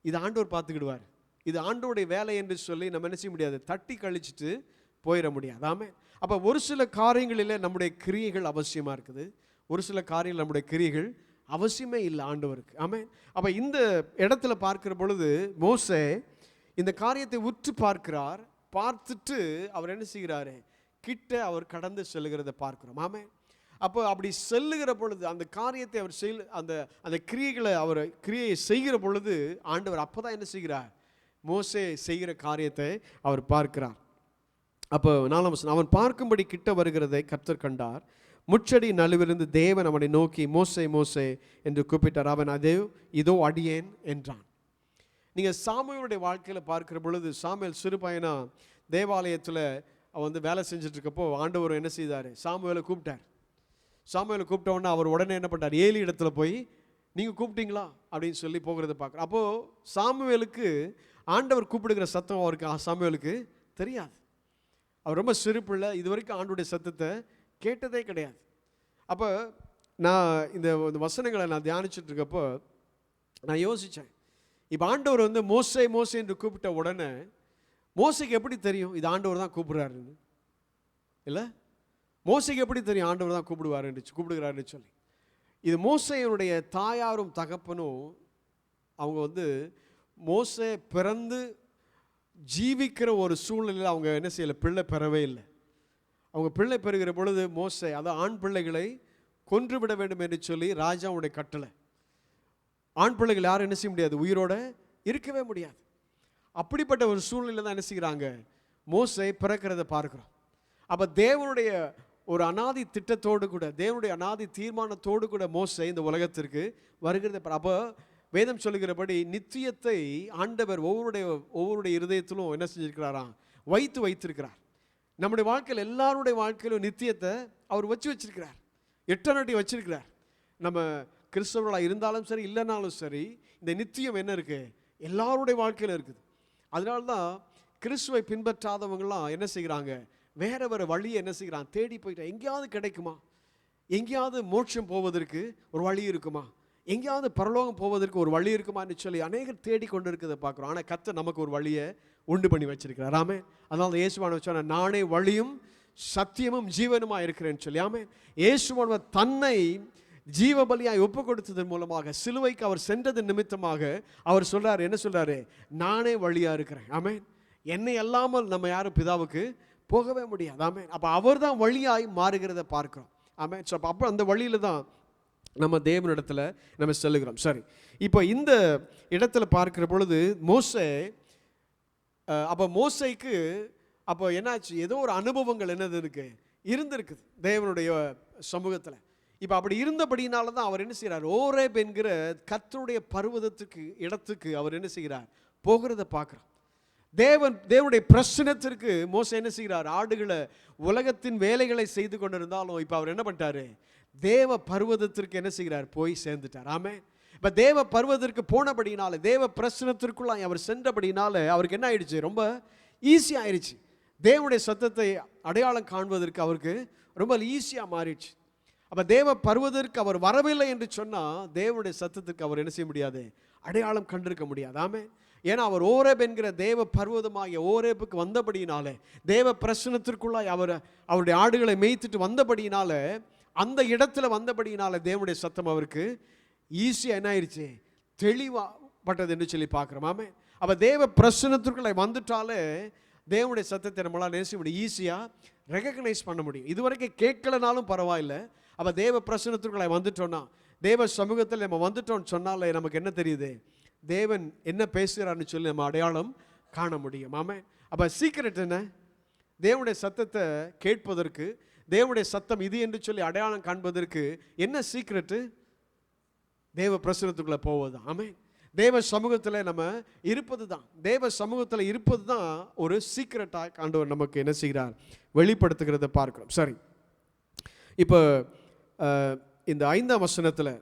இது ஆண்டவர் பார்த்துக்கிடுவார், இது ஆண்டோடைய வேலை என்று சொல்லி நம்ம என்ன செய்ய முடியாது, தட்டி கழிச்சிட்டு போயிட முடியாது. ஆமென். அப்போ ஒரு சில காரியங்களில் நம்முடைய கிரியைகள் அவசியமாக இருக்குது, ஒரு சில காரியங்கள் நம்முடைய கிரியைகள் அவசியமே இல்லை ஆண்டவருக்கு. ஆமென். அப்போ இந்த இடத்துல பார்க்கிற பொழுது மோசே இந்த காரியத்தை உற்று பார்க்கிறார். பார்த்துட்டு அவர் என்ன செய்கிறாரு, கிட்ட அவர் கடந்து செல்லுகிறத பார்க்கிறோம். ஆமென். அப்போ அப்படி செல்லுகிற பொழுது அந்த காரியத்தை அவர் அந்த கிரியையை செய்கிற பொழுது ஆண்டவர் அப்போ தான் என்ன செய்கிறார், மோசே செய்கிற காரியத்தை அவர் பார்க்கிறார். அப்போ 4ஆம் வசனம், அவன் பார்க்கும்படி கிட்ட வருகிறதை கர்த்தர் கண்டார். முச்சடி நழுவிலிருந்து தேவன் அவனை நோக்கி மோசே மோசே என்று கூப்பிட்டார். அவன் இதோ அடியேன் என்றான். நீங்கள் சாமுவேலுடைய வாழ்க்கையில் பார்க்கிற பொழுது, சாமுவேல் சிறு பையனா தேவாலயத்தில் வேலை செஞ்சிட்ருக்கப்போ ஆண்டவர் என்ன செய்தார், சாமுவேலை கூப்பிட்டார். சாமுவேலை கூப்பிட்ட உடனே அவர் உடனே என்ன பண்ணார், ஏலி இடத்துல போய் நீங்கள் கூப்பிட்டீங்களா அப்படின்னு சொல்லி போகிறத பார்க்குறோம். அப்போது சாமுவேலுக்கு ஆண்டவர் கூப்பிடுகிற சத்தம் சாமுவேலுக்கு தெரியாது. அவர் ரொம்ப சிறு பிள்ளை, இது வரைக்கும் ஆண்டோடைய சத்தத்தை கேட்டதே கிடையாது. அப்போ நான் இந்த வசனங்களை நான் தியானிச்சுட்டு இருக்கப்போ நான் யோசித்தேன், இப்போ ஆண்டவர் மோசே மோசே என்று கூப்பிட்ட உடனே மோசைக்கு எப்படி தெரியும் இது ஆண்டவர் தான் கூப்பிடுறாருன்னு? இல்லை, மோசைக்கு எப்படி தெரியும் ஆண்டவர் தான் கூப்பிடுகிறாருன்னு சொல்லி? இது மோசையினுடைய தாயாரும் தகப்பனும் அவங்க மோசே பிறந்து ஜீவிக்கிற ஒரு சூழ்நிலையில் அவங்க என்ன செய்யலை, பிள்ளை பெறவே இல்லை. அவங்க பிள்ளை பெறுகிற பொழுது மோசே ஆண் பிள்ளைகளை கொன்றுவிட வேண்டும் என்று சொல்லி ராஜாவுடைய கட்டளை. ஆண் பிள்ளைகள் யாரும் என்ன செய்ய முடியாது, உயிரோட இருக்கவே முடியாது. அப்படிப்பட்ட ஒரு சூழ்நிலை தான் என்ன செய்கிறாங்க, மோசே பிறக்கிறத பார்க்குறோம். அப்போ தேவனுடைய ஒரு அநாதி திட்டத்தோடு கூட, தேவனுடைய அநாதி தீர்மானத்தோடு கூட மோசே இந்த உலகத்திற்கு வருகிறத. அப்போ வேதம் சொல்லுகிறபடி நித்தியத்தை ஆண்டவர் ஒவ்வொருடைய இருதயத்திலும் என்ன செஞ்சிருக்கிறாராம், வைத்திருக்கிறார். நம்முடைய வாழ்க்கையில் எல்லாருடைய வாழ்க்கையிலும் நித்தியத்தை அவர் வச்சிருக்கிறார், எட்டர்னிட்டி வச்சிருக்கிறார். நம்ம கிறிஸ்தவர்களாக இருந்தாலும் சரி இல்லைனாலும் சரி, இந்த நித்தியம் என்ன இருக்குது, எல்லாருடைய வாழ்க்கையில் இருக்குது. அதனால்தான் கிறிஸ்துவை பின்பற்றாதவங்களாம் என்ன செய்கிறாங்க, வேற வழியை என்ன செய்கிறாங்க, தேடி போயிட்டா எங்கேயாவது கிடைக்குமா, எங்கேயாவது மோட்சம் போவதற்கு ஒரு வழி இருக்குமா, எங்கேயாவது பரலோகம் போவதற்கு ஒரு வழி இருக்குமான்னு சொல்லி அநேகர் தேடி கொண்டு இருக்கிறத பார்க்குறோம். ஆனால் கர்த்தர் நமக்கு ஒரு வழியை உண்டு பண்ணி வச்சிருக்கிறார். ஆமே. அதனால இயேசுவானவர் சொன்னார், நானே வழியும் சத்தியமும் ஜீவனுமாக இருக்கிறேன்னு சொல்லி. ஆமே. இயேசுவானவர் தன்னை ஜீவ பலியாய் ஒப்பு கொடுத்ததன் மூலமாக, சிலுவைக்கு அவர் சென்றது நிமித்தமாக அவர் சொல்றாரு, என்ன சொல்றாரு, நானே வழியா இருக்கிறேன். ஆமே. என்னை அல்லாமல் நம்ம யாரும் பிதாவுக்கு போகவே முடியாது. ஆமே. அப்போ அவர் தான் வழியாய் மாறுகிறத பார்க்கிறோம். ஆமே. ஸோ அப்போ அந்த வழியில தான் நம்ம தேவனிடத்தில் நம்ம செல்லுகிறோம். சரி, இப்போ இந்த இடத்துல பார்க்கிற பொழுது மோசே, அப்போ மோசைக்கு அப்போ என்னாச்சு, ஏதோ ஒரு அனுபவங்கள் இருந்திருக்குது தேவனுடைய சமூகத்தில். இப்போ அப்படி இருந்தபடினால தான் அவர் என்ன செய்கிறார், ஓரேப் என்கிற கர்த்தருடைய பர்வதத்துக்கு இடத்துக்கு அவர் என்ன செய்கிறார், போகிறத பார்க்குறோம். தேவனுடைய பிரச்சனத்திற்கு மோசே என்ன செய்கிறார்? ஆடுகளை உலகத்தின் வேலைகளை செய்து கொண்டிருந்தாலும் இப்போ அவர் என்ன பண்ணிட்டாரு? தேவ பர்வதத்திற்கு என்ன செய்கிறார்? போய் சேர்ந்துட்டார். ஆமென். இப்போ தேவ பர்வதத்திற்கு போனபடினால, தேவ பிரச்சனத்திற்குள்ள அவர் சென்றபடினால அவருக்கு என்ன ஆயிடுச்சு? ரொம்ப ஈஸியாக ஆயிடுச்சு. தேவனுடைய சத்தத்தை அடையாளம் காண்பதற்கு அவருக்கு ரொம்ப ஈஸியாக மாறிடுச்சு. அப்போ தேவ பர்வதற்கு அவர் வரவில்லை என்று சொன்னால் தேவனுடைய சத்தத்துக்கு அவர் என்ன செய்ய முடியாது? அடையாளம் கண்டிருக்க முடியாது. ஆமென். ஏன்னா அவர் ஓரேப் என்கிற தேவ பர்வதமாகிய ஓரேப்புக்கு வந்தபடினால, தேவ பிரச்சனத்திற்குள்ளாய் அவருடைய ஆடுகளை மேய்த்துட்டு வந்தபடினால, அந்த இடத்துல வந்தபடினால தேவனுடைய சத்தம் அவருக்கு ஈஸியாக என்ன ஆயிடுச்சு? தெளிவாப்பட்டது என்று சொல்லி பார்க்குறோம். ஆமென். அப்போ தேவ பிரச்சனத்திற்குள்ளே வந்துட்டாலே தேவனுடைய சத்தத்தை நம்மளால் நேசிக்க முடியும், ஈஸியாக ரெகக்னைஸ் பண்ண முடியும். இதுவரைக்கும் கேட்கலனாலும் பரவாயில்லை. அப்போ தேவ பிரச்சனத்திற்குள்ளே வந்துட்டோன்னா, தேவ சமூகத்தில் நம்ம வந்துட்டோம்னு சொன்னாலே நமக்கு என்ன தெரியுது? தேவன் என்ன பேசுகிறான்னு சொல்லி நம்ம அடையாளம் காண முடியும். ஆமென். அப்போ சீக்ரெட் என்ன? தேவனுடைய சத்தத்தை கேட்பதற்கு, தேவனுடைய சத்தம் இது என்று சொல்லி அடையாளம் காண்பதற்கு என்ன சீக்ரெட்டு? தேவ பிரசனத்துக்குள்ளே போவது தான். ஆமென். தேவ சமூகத்தில் நம்ம இருப்பது தான், தேவ சமூகத்தில் இருப்பது தான் ஒரு சீக்ரெட்டாக ஆண்டவர் நமக்கு என்ன செய்கிறார்? வெளிப்படுத்துகிறத பார்க்கிறோம். சரி, இப்போ இந்த 5ஆம் வசனத்தில்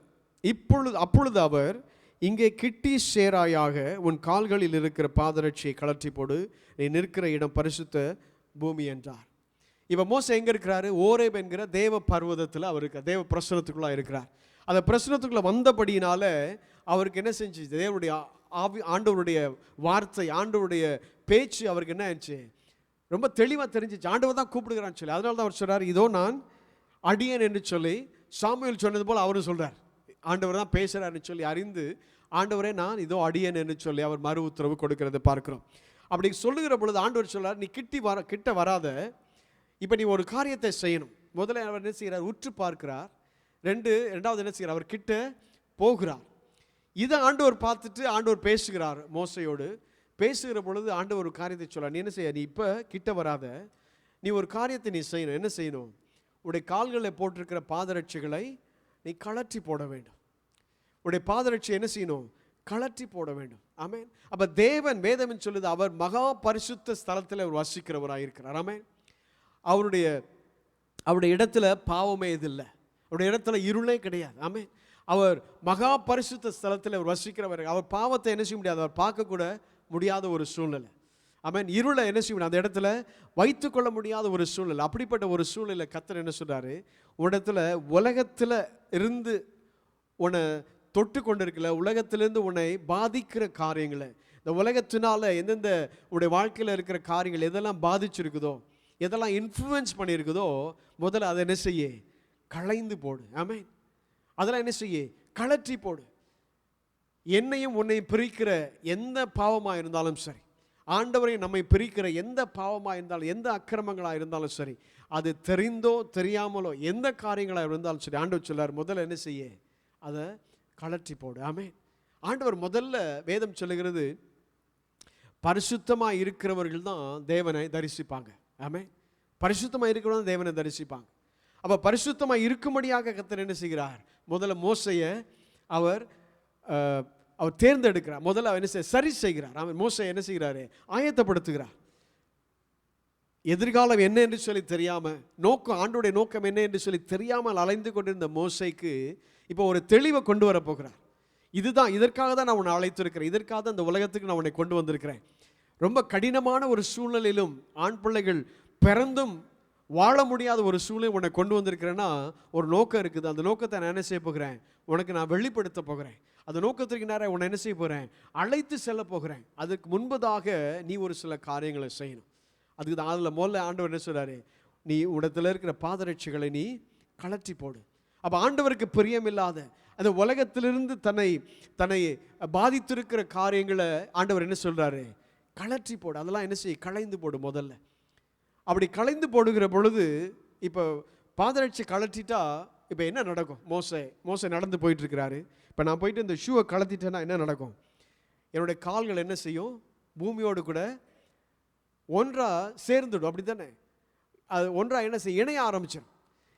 அப்பொழுது அவர், இங்கே கிட்டி சேராயாக உன் கால்களில் இருக்கிற பாதரட்சியை கலற்றி போடு, நீ நிற்கிற இடம் பரிசுத்த பூமி என்றார். இப்போ மோசே எங்கே இருக்கிறாரு? ஓரேப் என்கிற தேவ பர்வதத்தில் அவர் இருக்கார், தேவ பிரசனத்துக்குள்ளே இருக்கிறார். அந்த பிரசனத்துக்குள்ளே வந்தபடினால அவருக்கு என்ன செஞ்சு? தேவனுடைய ஆண்டவருடைய வார்த்தை, ஆண்டவருடைய பேச்சு அவருக்கு என்ன ஆச்சு? ரொம்ப தெளிவாக தெரிஞ்சிச்சு. ஆண்டவர் தான் கூப்பிடுகிறான்னு சொல்லி. அதனால தான் அவர் சொல்கிறார், இதோ நான் அடியேன் என்று சொல்லி. சாமுவேல் சொன்னது போல் அவரும் சொல்கிறார், ஆண்டவர் தான் பேசுகிறார்னு சொல்லி அறிந்து, ஆண்டவரே நான் இதோ அடியேன் என்று சொல்லி அவர் மறு உத்தரவு கொடுக்கிறத பார்க்கிறோம். அப்படி சொல்லுகிற பொழுது ஆண்டவர் சொல்கிறார், நீ கிட்ட வராத, இப்போ நீ ஒரு காரியத்தை செய்யணும். முதல்ல அவர் என்ன செய்கிறார்? உற்று பார்க்கிறார். ரெண்டாவது என்ன செய்கிறார்? அவர் கிட்ட போகிறார். இதை ஆண்டவர் பார்த்துட்டு ஆண்டவர் பேசுகிறார் மோசையோடு. பேசுகிற பொழுது ஆண்டவர் ஒரு காரியத்தை சொல்கிறார், நீ என்ன செய்ய? நீ இப்போ கிட்ட வராத, நீ ஒரு காரியத்தை நீ செய்யணும். என்ன செய்யணும்? உடைய கால்களில் போட்டிருக்கிற பாதரட்சிகளை நீ கழற்றி போட வேண்டும். உடைய பாதரட்சி என்ன செய்யணும்? கழற்றி போட வேண்டும். ஆமென். அப்போ தேவன், வேதம் சொல்லுது, அவர் மகா பரிசுத்த ஸ்தலத்தில் அவர் வசிக்கிறவராக இருக்கிறார். ஆமென். அவருடைய இடத்துல பாவமே இதில்லை, அவருடைய இடத்துல இருளே கிடையாது. ஆமென். அவர் மகா பரிசுத்த ஸ்தலத்தில் அவர் வசிக்கிறவர். அவர் பாவத்தை என்ன செய்ய முடியாது? அவர் பார்க்கக்கூட முடியாத ஒரு சூழ்நிலை. ஆமென். இருளை என்ன செய்ய முடியாது? அந்த இடத்துல வைத்துக்கொள்ள முடியாத ஒரு சூழ்நிலை. அப்படிப்பட்ட ஒரு சூழ்நிலை கர்த்தர் என்ன சொல்கிறாரு? உன்னிடத்துல உலகத்தில் இருந்து உன்னை தொட்டு கொண்டு இருக்கல, உலகத்திலேருந்து உன்னை பாதிக்கிற காரியங்களை, இந்த உலகத்தினால எந்தெந்த உடைய வாழ்க்கையில் இருக்கிற காரியங்கள் எதெல்லாம் பாதிச்சிருக்குதோ, எதெல்லாம் இன்ஃப்ளூயன்ஸ் பண்ணியிருக்குதோ, முதல்ல அதை என்ன செய்ய? களைந்து போடு. ஆமென். அதெல்லாம் என்ன செய்ய? கழற்றி போடு. என்னையும் உன்னையும் பிரிக்கிற எந்த பாவமாக இருந்தாலும் சரி, ஆண்டவரையும் நம்மை பிரிக்கிற எந்த பாவமாக இருந்தாலும், எந்த அக்கிரமங்களாக இருந்தாலும் சரி, அது தெரிந்தோ தெரியாமலோ எந்த காரியங்களாக இருந்தாலும் சரி, ஆண்டவர் சொல்லார், முதல்ல என்ன செய்ய? அதை கழற்றி போடு. ஆமென். ஆண்டவர் முதல்ல, வேதம் சொல்லுகிறது, பரிசுத்தமாக இருக்கிறவர்கள் தான் தேவனை தரிசிப்பாங்க. ஆமென். பரிசுத்தமாக இருக்கிறவங்க தான் தேவனை தரிசிப்பாங்க. அப்போ பரிசுத்தமாக இருக்கும்படியாக கர்த்தர் என்ன செய்கிறார்? முதல்ல மோசையை அவர் தேர்ந்தெடுக்கிறார். முதல்ல அவர் என்ன செய்ய? சரி செய்கிறார். அவன் மோசையை என்ன செய்கிறாரு? ஆயத்தப்படுத்துகிறார். எதிர்காலம் என்ன என்று சொல்லி தெரியாமல், ஆண்டோடைய நோக்கம் என்ன என்று சொல்லி தெரியாமல் அலைந்து கொண்டிருந்த மோசைக்கு இப்போ ஒரு தெளிவை கொண்டு வர போகிறார். இதுதான், இதற்காக தான் நான் உன்னை அழைத்திருக்கிறேன், இதற்காக தான் இந்த உலகத்துக்கு நான் உன்னை கொண்டு வந்திருக்கிறேன். ரொம்ப கடினமான ஒரு சூழ்நிலையிலும், ஆண் பிள்ளைகள் பிறந்தும் வாழ முடியாத ஒரு சூழ்நிலை உன்னை கொண்டு வந்திருக்கிறேன்னா ஒரு நோக்கம் இருக்குது. அந்த நோக்கத்தை நான் என்ன செய்ய போகிறேன்? உனக்கு நான் வெளிப்படுத்த போகிறேன். அந்த நோக்கத்திற்கு நேரம் உன்னை என்ன செய்ய போகிறேன்? அழைத்து செல்ல போகிறேன். அதுக்கு முன்பதாக நீ ஒரு சில காரியங்களை செய்யணும். அதுக்கு தான் அதில் முதல்ல ஆண்டவர் என்ன சொல்கிறாரு? நீ உடத்தில் இருக்கிற பாதரட்சிகளை நீ கழற்றி போடு. அப்போ ஆண்டவருக்கு பிரியமில்லாத அந்த உலகத்திலிருந்து தன்னை பாதித்திருக்கிற காரியங்களை ஆண்டவர் என்ன சொல்கிறாரு? கழற்றி போடு. அதெல்லாம் என்ன செய்ய? களைந்து போடு முதல்ல. அப்படி களைந்து போடுகிற பொழுது, இப்போ பாதரட்சி கழற்றிட்டா இப்போ என்ன நடக்கும்? மோசை நடந்து போயிட்டுருக்கிறாரு. இப்போ நான் போயிட்டு இந்த ஷூவை கழற்றிட்டேன்னா என்ன நடக்கும்? என்னுடைய கால்கள் என்ன செய்யும்? பூமியோடு கூட ஒன்றாக சேர்ந்துடும். அப்படி தானே? அது ஒன்றாக என்ன செய்ய? இணைய ஆரம்பிச்சிடும்.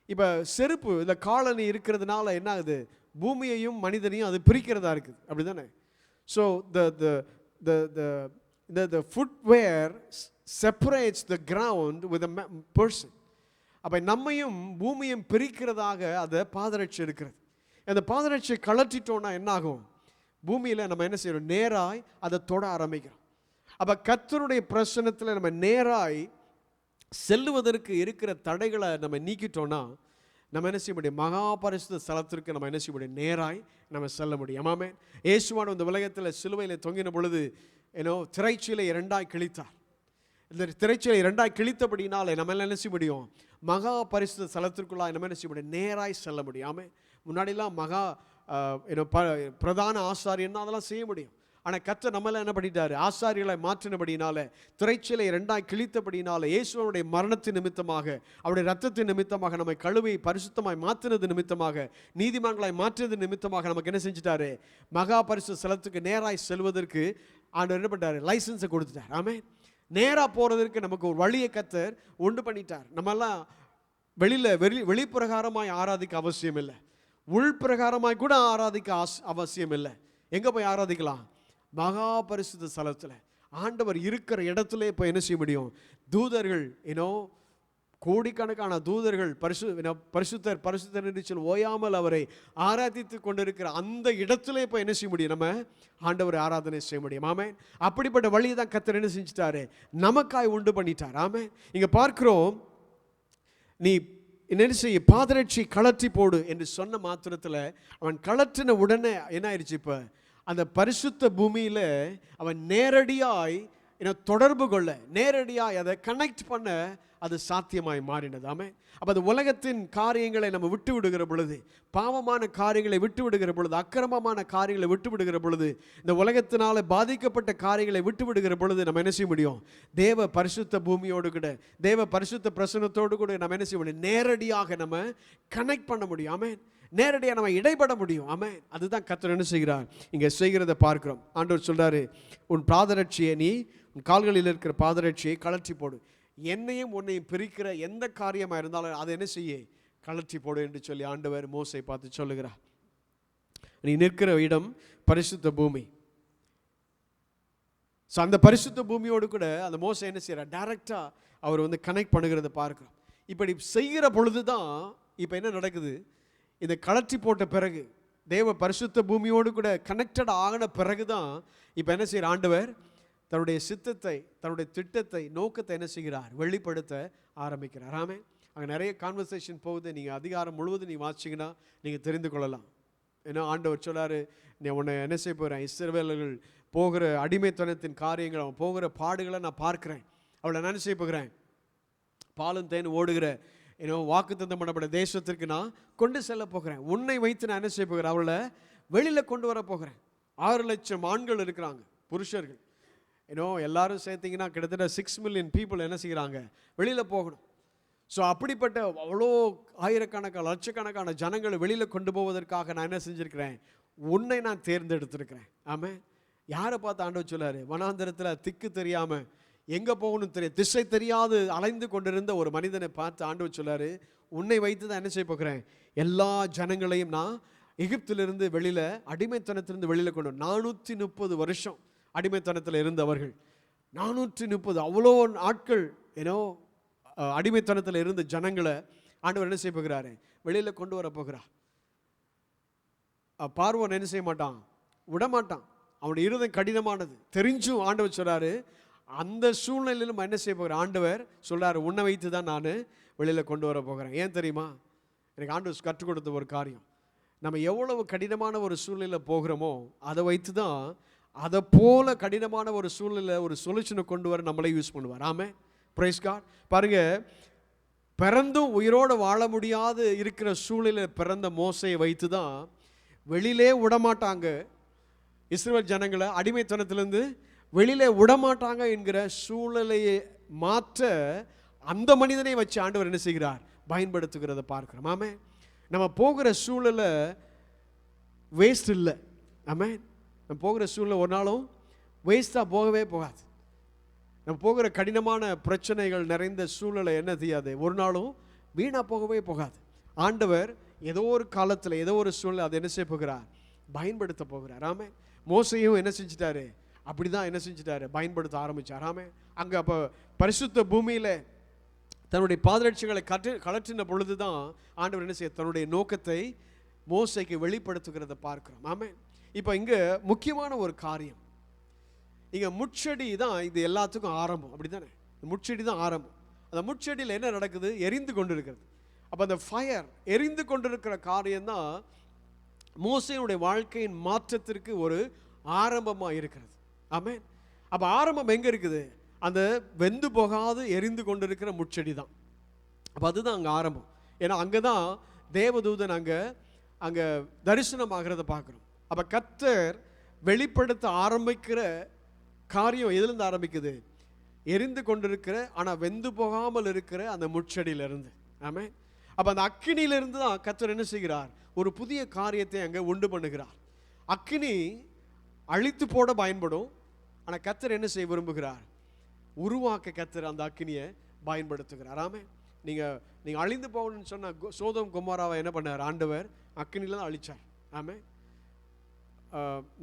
இப்போ செருப்பு இந்த காலனி இருக்கிறதுனால என்ன ஆகுது? பூமியையும் மனிதனையும் அது பிரிக்கிறதா இருக்குது. அப்படி தானே? So the footwear separates the ground with a person. அப்போ நம்மையும் பூமியும் பிரிக்கிறதாக அதை பாதரட்சி இருக்கிறது. அந்த பாதரட்சியை கழற்றிட்டோன்னா என்னாகும்? பூமியில் நம்ம என்ன செய்யறோம்? நேராய் அதை தொட ஆரம்பிக்கிறோம். அப்போ கர்த்தருடைய பிரசன்னத்தில் நம்ம நேராய் செல்லுவதற்கு இருக்கிற தடைகளை நம்ம நீக்கிட்டோன்னா நம்ம என்ன செய்ய முடியும்? மகா பரிசுத்த ஸ்தலத்திற்கு நம்ம என்ன செய்ய முடியும்? நேராய் நம்ம செல்ல முடியும். ஆமென். இயேசுவானவர் இந்த உலகத்தில் சிலுவையில் தொங்கின பொழுது திரைச்சீலை இரண்டாய் கிழித்தார். இந்த திரைச்சீலை இரண்டாய் கிழித்தபடினாலே நம்ம என்ன செய்ய முடியும்? மகா பரிசுத்த ஸ்தலத்திற்குள்ளாய் நம்ம என்ன செய்ய முடியும்? நேராய் செல்ல முடியும். ஆமென். முன்னாடிலாம் மகா பிரதான ஆசாரியன்னா அதெல்லாம் செய்ய முடியும். ஆனால் கர்த்தர் நம்மள என்ன பண்ணிட்டாரு? ஆசாரியர்களை மாற்றினபடினால, திரைச்சீலை இரண்டாய் கிழித்தபடினால, இயேசுவனுடைய மரணத்தின் நிமித்தமாக, அவருடைய ரத்தத்தின் நிமித்தமாக, நம்மை கழுவி பரிசுத்தமாய் மாற்றினது நிமித்தமாக, நீதிமான்களாய் மாற்றினது நிமித்தமாக நமக்கு என்ன செஞ்சிட்டாரு? மகா பரிசுத்த ஸ்தலத்துக்கு நேராய் செல்வதற்கு ஆண்டவர் என்ன பண்ணிட்டாரு? லைசன்ஸை கொடுத்துட்டார். ஆமென். நேராக போகிறதற்கு நமக்கு ஒரு வழியை கர்த்தர் உண்டு பண்ணிட்டார். நம்மெல்லாம் வெளிப்பிரகாரமாய் ஆராதிக்க அவசியம் இல்லை, உள்பிரகாரமாய் கூட ஆராதிக்க அவசியம் இல்லை. எங்கே போய் ஆராதிக்கலாம்? மகா பரிசுத்த ஸ்தலத்தில் ஆண்டவர் இருக்கிற இடத்துல இப்போ என்ன செய்ய முடியும்? தூதர்கள் கோடிக்கணக்கான தூதர்கள் பரிசுத்தர் பரிசுத்தர் என்று சொல்லி ஓயாமல் அவரை ஆராதித்து கொண்டிருக்கிற அந்த இடத்துல இப்போ என்ன செய்ய முடியும்? நம்ம ஆண்டவரை ஆராதனை செய்ய முடியும். ஆமென். அப்படிப்பட்ட வழியை தான் கர்த்தர் என்ன செஞ்சிட்டாரு? நமக்காய் உண்டு பண்ணிட்டார். ஆமென். இங்கே பார்க்கிறோம், நீ என்ன செய்ய? பாதரட்சி கழற்றி போடு என்று சொன்ன மாத்திரத்தில் அவன் கழற்றின உடனே என்ன ஆயிடுச்சு? இப்போ அந்த பரிசுத்த பூமியில் அவன் நேரடியாய் தொடர்பு கொள்ள, நேரடியாய் அதை கனெக்ட் பண்ண அது சாத்தியமாய் மாறினது. ஆமென். அப்போ அது உலகத்தின் காரியங்களை நம்ம விட்டு விடுகிற பொழுது, பாவமான காரியங்களை விட்டு விடுகிற பொழுது, அக்கிரமமான காரியங்களை விட்டு விடுகிற பொழுது, இந்த உலகத்தினால பாதிக்கப்பட்ட காரியங்களை விட்டு விடுகிற பொழுது நம்ம என்ன செய்ய முடியும்? தேவ பரிசுத்த பூமியோடு கூட, தேவ பரிசுத்த பிரசன்னத்தோடு கூட நம்ம என்ன செய்ய முடியும்? நேரடியாக நம்ம கனெக்ட் பண்ண முடியும். ஆமென். நேரடியாக நம்ம இடைப்பட முடியும். ஆமென். அதுதான் கர்த்தர் என்ன செய்கிறார்? இங்கே செய்கிறத பார்க்கிறோம். ஆண்டவர் சொல்றாரு, உன் பாதரட்சியை, நீ உன் கால்களில் இருக்கிற பாதரட்சியை கழற்றி போடு. என்னையும் உன்னையும் பிரிக்கிற எந்த காரியமாக இருந்தாலும் அதை என்ன செய்ய? கழற்றி போடு என்று சொல்லி ஆண்டவர் மோசை பார்த்து சொல்லுகிறார். நீ நிற்கிற இடம் பரிசுத்த பூமி. ஸோ அந்த பரிசுத்த பூமியோடு கூட அந்த மோசை என்ன செய்கிறார்? டைரக்டாக அவர் கனெக்ட் பண்ணுகிறத பார்க்கிறோம். இப்படி செய்கிற பொழுது தான் இப்போ என்ன நடக்குது? இந்த கழற்றி போட்ட பிறகு, தேவ பரிசுத்த பூமியோடு கூட கனெக்டட் ஆகின பிறகு தான் இப்போ என்ன செய்கிற? ஆண்டவர் தன்னுடைய சித்தத்தை, தன்னுடைய திட்டத்தை, நோக்கத்தை என்ன செய்கிறார்? வெளிப்படுத்த ஆரம்பிக்கிறார். ஆமென். அங்கே நிறைய கான்வர்சேஷன் போகுது. நீங்கள் அதிகாரம் முழுவதும் நீங்கள் வாசிச்சிங்கன்னா நீங்கள் தெரிந்து கொள்ளலாம். ஏன்னா ஆண்டவர் சொல்லாரு, நீ உன்னை என்ன செய்ய போகிறேன்? இஸ்ரவேலர்கள் போகிற அடிமைத்தனத்தின் காரியங்கள், அவன் போகிற பாடுகளை நான் பார்க்குறேன். அவளை என்ன செய்ய போகிறேன்? பாலும் தேன் ஓடுகிற வாக்குத்தத்தம் பண்ணப்பட்ட தேசத்திற்கு நான் கொண்டு செல்ல போகிறேன். உன்னை வைத்து நான் என்ன செய்ய போகிறேன்? அவளை வெளியில் கொண்டு வர போகிறேன். 6 லட்சம் ஆண்கள் இருக்கிறாங்க, புருஷர்கள். எல்லாரும் சேர்த்திங்கன்னா கிட்டத்தட்ட 6 மில்லியன் பீப்புள் என்ன செய்கிறாங்க? வெளியில் போகணும். ஸோ அப்படிப்பட்ட அவ்வளோ ஆயிரக்கணக்கான லட்சக்கணக்கான ஜனங்களை வெளியில் கொண்டு போவதற்காக நான் என்ன செஞ்சுருக்கிறேன்? உன்னை நான் தேர்ந்தெடுத்திருக்கிறேன். ஆமாம். யாரை பார்த்து ஆண்டவர் சொல்லாரு? வனாந்தரத்தில் திக்கு தெரியாமல், எங்கே போகணும் திசை தெரியாது அலைந்து கொண்டிருந்த ஒரு மனிதனை பார்த்து ஆண்டவர் சொல்லாரு, உன்னை வைத்து தான் என்ன செய்ய போகிறேன்? எல்லா ஜனங்களையும் நான் எகிப்திலிருந்து வெளியில், அடிமைத்தனத்திலிருந்து வெளியில் கொண்டு 430 வருஷம் அடிமைத்தனத்தில் இருந்தவர்கள், 430 அவ்வளோ ஆட்கள் அடிமைத்தனத்தில் இருந்த ஜனங்களை ஆண்டவர் என்ன செய்ய போகிறாரு? வெளியில் கொண்டு வர போகிறார். பார்வோன் என்ன செய்ய மாட்டான்? விடமாட்டான். அவனுடைய இருதயம் கடினமானது தெரிஞ்சும் ஆண்டவர் சொல்றாரு, அந்த சூழ்நிலையிலும் என்ன செய்ய போகிறேன்? ஆண்டவர் சொல்றாரு, உன்னை வைத்து தான் நான் வெளியில் கொண்டு வர போகிறேன். ஏன் தெரியுமா? எனக்கு ஆண்டவர் கற்றுக் கொடுத்த ஒரு காரியம், நம்ம எவ்வளவு கடினமான ஒரு சூழ்நிலையில் போகிறோமோ அதை வைத்து தான் அதை போல கடினமான ஒரு சூழ்நிலை, ஒரு சொல்யூஷனை கொண்டு வர நம்மளே யூஸ் பண்ணுவார். ஆமென். Praise god. பாருங்க, பிறந்தும் உயிரோடு வாழ முடியாது இருக்கிற சூழ்நிலையில் பிறந்த மோசையை வைத்து தான் வெளியிலே விடமாட்டாங்க இஸ்ரவேல் ஜனங்களை, அடிமைத்தனத்திலிருந்து வெளியிலே விடமாட்டாங்க என்கிற சூழ்நிலையை மாற்ற அந்த மனிதனை வச்சு ஆண்டவர் என்ன செய்கிறார்? பயன்படுத்துகிறத பார்க்கிறோம். ஆமென். நம்ம போகிற சூழ்நிலை வேஸ்ட் இல்லை. ஆமென். நம்ம போகிற சூழ்நிலை ஒரு நாளும் வேஸ்ட்டாக போகவே போகாது. நம்ம போகிற கடினமான பிரச்சனைகள் நிறைந்த சூழ்நிலை என்ன செய்யாது? ஒரு நாளும் வீணாக போகவே போகாது. ஆண்டவர் ஏதோ ஒரு காலத்தில் ஏதோ ஒரு சூழ்நிலை அதை என்ன செய்ய போகிறார்? பயன்படுத்த போகிறார். ஆமென். மோசையும் என்ன செஞ்சிட்டாரு? அப்படி தான் என்ன செஞ்சிட்டாரு, பயன்படுத்த ஆரம்பித்தார். ஆமென். அங்கே அப்போ பரிசுத்த பூமியில் தன்னுடைய பாதரட்சிகளை கலற்றின பொழுது தான் ஆண்டவர் என்ன செய்ய தன்னுடைய நோக்கத்தை மோசைக்கு வெளிப்படுத்துகிறத பார்க்கிறோம். ஆமென். இப்போ இங்கே முக்கியமான ஒரு காரியம், இங்கே முட்செடி தான் இது எல்லாத்துக்கும் ஆரம்பம். அப்படி தானே, முட்செடி தான் ஆரம்பம். அந்த முட்செடியில் என்ன நடக்குது, எரிந்து கொண்டு இருக்கிறது. அப்போ அந்த ஃபயர் எரிந்து கொண்டிருக்கிற காரியம்தான் மோசையினுடைய வாழ்க்கையின் மாற்றத்திற்கு ஒரு ஆரம்பமாக இருக்கிறது. ஆமென். அப்போ ஆரம்பம் எங்கே இருக்குது, அந்த வெந்து போகாது எரிந்து கொண்டிருக்கிற முட்செடி தான். அப்போ அதுதான் அங்கே ஆரம்பம். ஏன்னா அங்கே தான் தேவதூதன் அங்கே தரிசனமாகிறத பார்க்குறோம். அப்போ கர்த்தர் வெளிப்படுத்த ஆரம்பிக்கிற காரியம் எதுலேருந்து ஆரம்பிக்குது, எரிந்து கொண்டிருக்கிற ஆனால் வெந்து போகாமல் இருக்கிற அந்த முட்செடியிலிருந்து. ஆமென். அப்போ அந்த அக்கினியிலிருந்து தான் கர்த்தர் என்ன செய்கிறார், ஒரு புதிய காரியத்தை அங்கே உண்டு பண்ணுகிறார். அக்கினி அழித்து போட பயன்படும், ஆனால் கர்த்தர் என்ன செய்ய விரும்புகிறார், உருவாக்க கர்த்தர் அந்த அக்கினியை பயன்படுத்துகிறார். ஆமென். நீங்கள் அழிந்து போகணும்னு சொன்ன சோதோம் கொமோராவை என்ன பண்ணார், ஆண்டவர் அக்கினியில் தான் அழிச்சார். ஆமென்.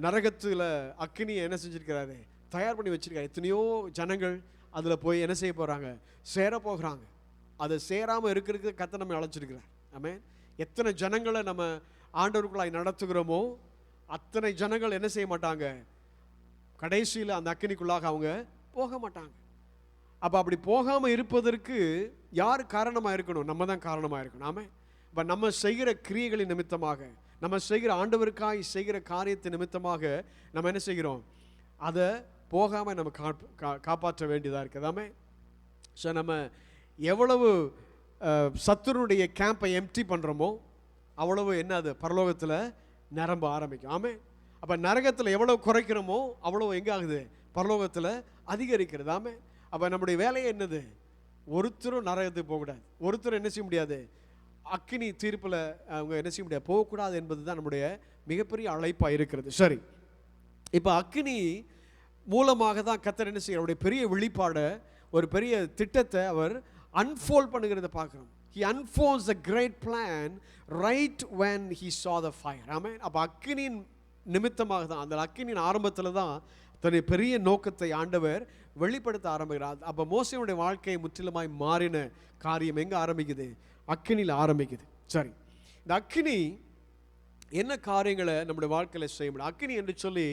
நரகத்தில் அக்கினியை என்ன செஞ்சுருக்கிறாரு, தயார் பண்ணி வச்சிருக்காரு. எத்தனையோ ஜனங்கள் அதில் போய் என்ன செய்ய போகிறாங்க, சேர போகிறாங்க. அதை சேராமல் இருக்கிறதுக்கு கர்த்தர் நம்ம அழைச்சிருக்கிறார். ஆமென். எத்தனை ஜனங்களை நம்ம ஆண்டவருக்குள்ளாய் நடத்துகிறோமோ அத்தனை ஜனங்கள் என்ன செய்ய மாட்டாங்க, கடைசியில் அந்த அக்கினிக்குள்ளாக அவங்க போக மாட்டாங்க. அப்போ அப்படி போகாமல் இருப்பதற்கு யார் காரணமாக இருக்கணும், நம்ம தான் காரணமாக இருக்கணும். ஆமென். இப்போ நம்ம செய்கிற கிரியைகளின் நிமித்தமாக, நம்ம செய்கிற ஆண்டவருக்காய் செய்கிற காரியத்தின் நிமித்தமாக நம்ம என்ன செய்கிறோம், அதை போகாமல் நம்ம காப்பாற்ற வேண்டியதாக இருக்குது. ஆமென். ஸோ நம்ம எவ்வளவு சத்துருடைய கேம்பை எம்டி பண்ணுறோமோ அவ்வளவு என்ன அது பரலோகத்தில் நிரம்ப ஆரம்பிக்கும். ஆமென். அப்போ நரகத்தில் எவ்வளவு குறைக்கிறோமோ அவ்வளோ எங்கே ஆகுது, பரலோகத்தில் அதிகரிக்கிறது. ஆமென். அப்போ நம்முடைய வேலையை என்னது, ஒருத்தரும் நரகத்துக்கு போகக்கூடாது, ஒருத்தரும் என்ன செய்ய முடியாது, அக்கினி தீர்ப்பில் அவங்க என்ன செய்ய முடியாது, போகக்கூடாது என்பது தான் நம்முடைய மிகப்பெரிய அழைப்பாக இருக்கிறது. சரி, இப்போ அக்கினி மூலமாக தான் கர்த்தர் என்ன செய்ய அவருடைய பெரிய வெளிப்பாடை, ஒரு பெரிய திட்டத்தை அவர் அன்ஃபோல்ட் பண்ணுகிறத பார்க்குறோம். He unfolds a great plan right when he saw the fire. ஆமென். அப்போ அக்கினியின் நிமித்தமாக தான், அந்த அக்கினியின் ஆரம்பத்தில் தான் தன்னுடைய பெரிய நோக்கத்தை ஆண்டவர் வெளிப்படுத்த ஆரம்பிக்கிறார். அப்போ மோசேயுடைய வாழ்க்கையை முற்றிலுமாய் மாறின காரியம் எங்கே ஆரம்பிக்குது, அக்கினியில் ஆரம்பிக்குது. சரி, இந்த அக்கினி என்ன காரியங்களை நம்முடைய வாழ்க்கையில் செய்ய முடியும். அக்கினி என்று சொல்லி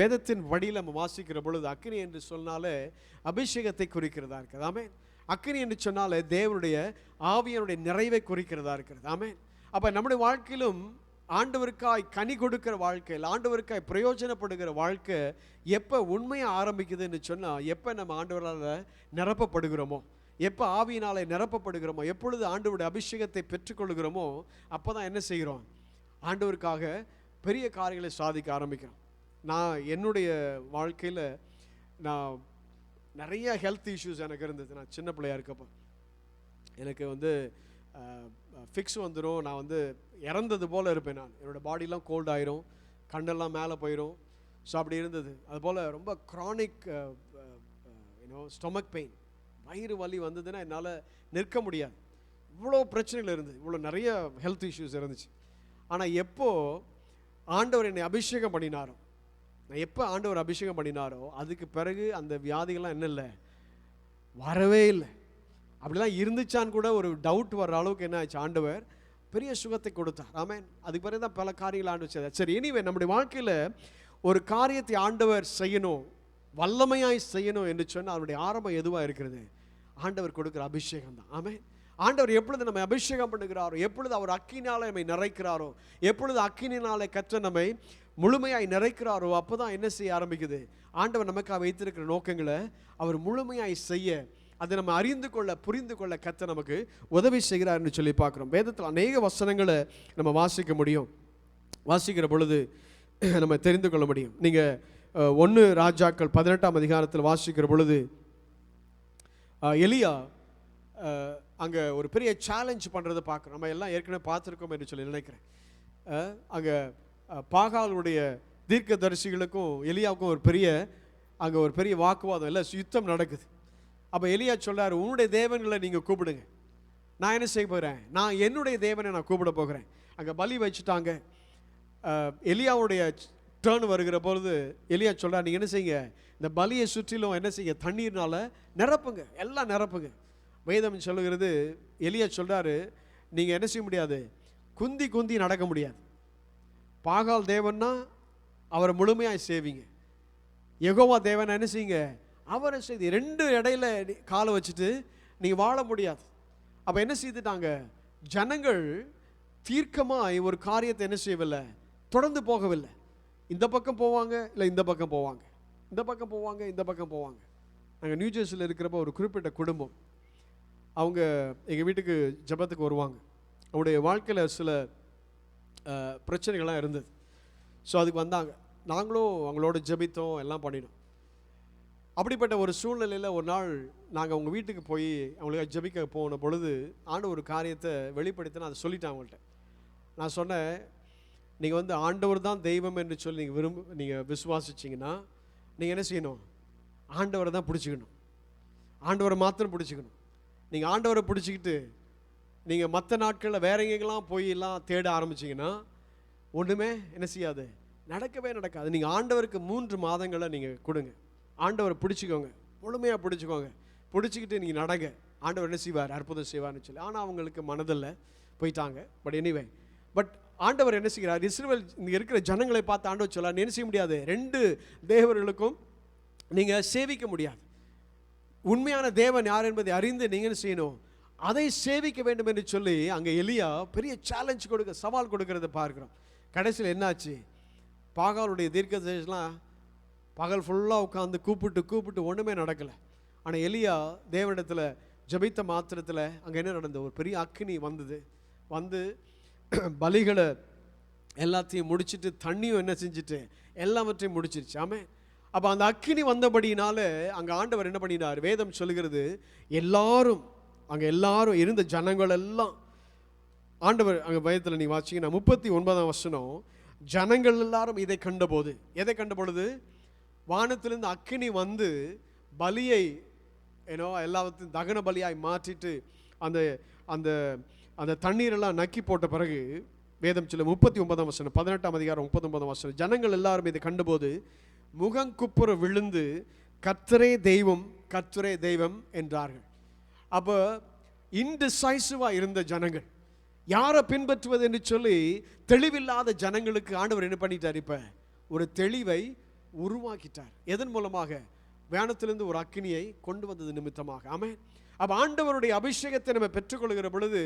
வேதத்தின் வழியில் நம்ம வாசிக்கிற பொழுது அக்கினி என்று சொன்னாலே அபிஷேகத்தை குறிக்கிறதா இருக்குது. ஆமென். அக்கினி என்று சொன்னாலே தேவனுடைய ஆவியனுடைய நிறைவை குறிக்கிறதா இருக்கிறது. ஆமென். அப்போ நம்முடைய வாழ்க்கையிலும் ஆண்டவருக்காய் கனி கொடுக்கிற வாழ்க்கையில், ஆண்டவருக்காய் பிரயோஜனப்படுகிற வாழ்க்கை எப்போ உண்மையாக ஆரம்பிக்குதுன்னு சொன்னால், எப்போ நம்ம ஆண்டவரால் நிரப்பப்படுகிறோமோ, எப்போ ஆவியினாலே நிரப்பப்படுகிறோமோ, எப்பொழுது ஆண்டவருடைய அபிஷேகத்தை பெற்றுக்கொள்கிறோமோ அப்போ தான் என்ன செய்கிறோம், ஆண்டவருக்காக பெரிய காரியங்களை சாதிக்க ஆரம்பிக்கிறோம். நான் என்னுடைய வாழ்க்கையில் நான் நிறைய ஹெல்த் இஷ்யூஸ் எனக்கு இருந்தது. நான் சின்ன பிள்ளையாக இருக்கப்போ எனக்கு ஃபிக்ஸ் வந்துடும், நான் இறந்தது போல் இருப்பேன். நான் என்னோடய பாடிலாம் கோல்ட் ஆயிரும், கண்ணெல்லாம் மேலே போயிடும். ஸோ அப்படி இருந்தது. அதுபோல் ரொம்ப க்ரானிக் ஸ்டொமக் பெயின், வயிறு வலி வந்ததுன்னா என்னால் நிற்க முடியாது. இவ்வளோ பிரச்சனைகள் இருந்தது, இவ்வளோ நிறைய ஹெல்த் இஷ்யூஸ் இருந்துச்சு. ஆனால் எப்போ ஆண்டவர் என்னை அபிஷேகம் பண்ணினாரோ, நான் எப்போ ஆண்டவர் அபிஷேகம் பண்ணினாரோ அதுக்கு பிறகு அந்த வியாதிகள்லாம் என்ன இல்லை, வரவே இல்லை. அப்படிலாம் இருந்துச்சான்னு கூட ஒரு டவுட் வர்ற அளவுக்கு என்ன ஆச்சு, ஆண்டவர் பெரிய சுகத்தை கொடுத்தார். ஆமென். அதுக்கு பிறகு தான் பல காரியங்கள் ஆண்டு வச்சார். சரி, எனிவே நம்முடைய வாழ்க்கையில் ஒரு காரியத்தை ஆண்டவர் செய்யணும், வல்லமையாய் செய்யணும் என்று சொன்னால் அவருடைய ஆரம்பம் எதுவாக இருக்கிறது, ஆண்டவர் கொடுக்குற அபிஷேகம் தான். ஆமென். ஆண்டவர் எப்பொழுது நம்மை அபிஷேகம் பண்ணுகிறாரோ, எப்பொழுது அவர் அக்கினினாலே நம்மை நிறைக்கிறாரோ, எப்பொழுது அக்கினினாலே கற்ற நம்மை முழுமையாய் நிறைக்கிறாரோ அப்போ தான் என்ன செய்ய ஆரம்பிக்குது, ஆண்டவர் நமக்காக வைத்திருக்கிற நோக்கங்களை அவர் முழுமையாய் செய்ய, அதை நம்ம அறிந்து கொள்ள புரிந்து கொள்ள கர்த்தர் நமக்கு உதவி செய்கிறார்னு சொல்லி பார்க்குறோம். வேதத்தில் அநேக வசனங்களை நம்ம வாசிக்க முடியும். வாசிக்கிற பொழுது நம்ம தெரிந்து கொள்ள முடியும். நீங்கள் 1 ராஜாக்கள் 18ஆம் அதிகாரத்தில் வாசிக்கிற பொழுது எலியா அங்கே ஒரு பெரிய சேலஞ்ச் பண்ணுறதை பார்க்குறோம். நம்ம எல்லாம் ஏற்கனவே பார்த்துருக்கோம் என்று சொல்லி நினைக்கிறேன். அங்கே பாகாலுடைய தீர்க்கதரிசிகளுக்கும் எலியாவுக்கும் அங்கே ஒரு பெரிய வாக்குவாதம், இல்லை யுத்தம் நடக்குது. அப்போ எலியா சொல்றாரு, உன்னுடைய தேவன்களை நீங்கள் கூப்பிடுங்க, நான் என்ன செய்ய போகிறேன், நான் என்னுடைய தேவனை நான் கூப்பிட போகிறேன். அங்கே பலி வச்சுட்டாங்க. எலியாவுடைய டேர்ன் வருகிற பொழுது எலியா சொல்கிறார், நீங்கள் என்ன செய்யுங்க, இந்த பலியை சுற்றிலும் என்ன செய்யுங்க, தண்ணீர்னால நிரப்புங்க, எல்லாம் நிரப்புங்க. வேதம் சொல்லுகிறது, எலியா சொல்கிறாரு, நீங்கள் என்ன செய்ய முடியாது, குந்தி குந்தி நடக்க முடியாது. பாகால் தேவன்னா அவரை முழுமையாக சேவிங்க, யெகோவா தேவன் என்ன செய்யுங்க, அவரை செய்து ரெண்டு இடையில காலை வச்சுட்டு நீங்கள் வாழ முடியாது. அப்போ என்ன செய்துட்டாங்க, ஜனங்கள் தீர்க்கமாய் ஒரு காரியத்தை என்ன செய்யவில்லை, தொடர்ந்து போகவில்லை. இந்த பக்கம் போவாங்க, இல்லை இந்த பக்கம் போவாங்க, இந்த பக்கம் போவாங்க, இந்த பக்கம் போவாங்க. நாங்கள் நியூ ஜெர்சியில் இருக்கிறப்ப ஒரு குறிப்பிட்ட குடும்பம், அவங்க எங்கள் வீட்டுக்கு ஜெபத்துக்கு வருவாங்க. அவங்களுடைய வாழ்க்கையில் சில பிரச்சனைகள்லாம் இருந்தது. ஸோ அதுக்கு வந்தாங்க, நாங்களும் அவங்களோட ஜெபித்தோம், எல்லாம் பண்ணினோம். அப்படிப்பட்ட ஒரு சூழ்நிலையில் ஒரு நாள் நாங்கள் அவங்க வீட்டுக்கு போய் அவங்களுக்கு ஜெபிக்க போன பொழுது ஆண்டவர் ஒரு காரியத்தை வெளிப்படுத்தினா அதை சொல்லிட்டேன் அவங்கள்ட்ட. நான் சொன்னேன், நீங்கள் வந்து ஆண்டவர் தான் தெய்வம் என்று சொல்லி நீங்கள் விசுவாசிச்சிங்கன்னா நீங்கள் என்ன செய்யணும், ஆண்டவரை தான் பிடிச்சிக்கணும், ஆண்டவரை மாத்திரம் பிடிச்சிக்கணும். நீங்கள் ஆண்டவரை பிடிச்சிக்கிட்டு நீங்கள் மற்ற நாட்களில் வேற எங்கெல்லாம் போய் எல்லாம் தேட ஆரம்பிச்சிங்கன்னா ஒன்றுமே என்ன செய்யாது, நடக்கவே நடக்காது. நீங்கள் ஆண்டவருக்கு 3 மாதங்களை நீங்கள் கொடுங்க, ஆண்டவரை பிடிச்சிக்கோங்க, முழுமையாக பிடிச்சிக்கோங்க, பிடிச்சிக்கிட்டு நீங்கள் நடங்க, ஆண்டவர் என்ன செய்வார், அற்புதம் செய்வார்னு சொல்லி. ஆனால் அவங்களுக்கு மனதில் போயிட்டாங்க. பட் ஆண்டவர் என்ன செய்கிறார், இஸ்ரவேல் இங்கே இருக்கிற ஜனங்களை பார்த்து ஆண்டவர் சொல்லார், என்ன செய்ய முடியாது, 2 தேவர்களுக்கும் நீங்கள் சேவிக்க முடியாது. உண்மையான தேவன் யார் என்பதை அறிந்து நீங்கள் என்ன செய்யணும், அதை சேவிக்க வேண்டும் என்று சொல்லி அங்கே எலியா பெரிய சேலஞ்ச் சவால் கொடுக்கறத பார்க்குறோம். கடைசியில் என்னாச்சு, பாகாலுடைய தீர்க்கதரிசிலாம் பகல் ஃபுல்லாக உட்காந்து கூப்பிட்டு ஒன்றுமே நடக்கலை. ஆனால் எலியா தேவனிடத்தில் ஜெபித்த மாத்திரத்தில் அங்கே என்ன நடந்தது, ஒரு பெரிய அக்கினி வந்து பலிகளை எல்லாத்தையும் முடிச்சுட்டு தண்ணியும் என்ன செஞ்சுட்டு எல்லாவற்றையும் முடிச்சிருச்சு. ஆமே. அப்போ அந்த அக்கினி வந்தபடினால அங்கே ஆண்டவர் என்ன பண்ணினார், வேதம் சொல்லுகிறது, எல்லாரும் இருந்த ஜனங்கள் எல்லாம் ஆண்டவர் அங்கே பயத்தில் நீ வாசிங்கன்னா 39ஆம் வசனம், ஜனங்கள் எல்லாரும் இதை கண்டபோது, எதை கண்ட பொழுது, வானத்திலிருந்து அக்கினி வந்து பலியை எல்லாத்தையும் தகன பலியாய் மாற்றிட்டு அந்த அந்த அந்த தண்ணீரெல்லாம் நக்கி போட்ட பிறகு வேதம் சொல்ல 39ஆம் வசனம் 18ஆம் அதிகாரம் 39ஆம் வசனம், ஜனங்கள் எல்லாரும் இதை கண்டபோது முகங்குப்புற விழுந்து கர்த்தரே தெய்வம் கர்த்தரே தெய்வம் என்றார்கள். அப்போ இன்டிசைசிவாக இருந்த ஜனங்கள், யாரை பின்பற்றுவது என்று சொல்லி தெளிவில்லாத ஜனங்களுக்கு ஆண்டவர் என்ன பண்ணிட்டார், இப்போ ஒரு தெளிவை உருவாக்கிட்டார். எதன் மூலமாக, வானத்திலிருந்து ஒரு அக்கினியை கொண்டு வந்தது நிமித்தமாக. ஆமென். அப்போ ஆண்டவருடைய அபிஷேகத்தை நம்ம பெற்றுக்கொள்கிற பொழுது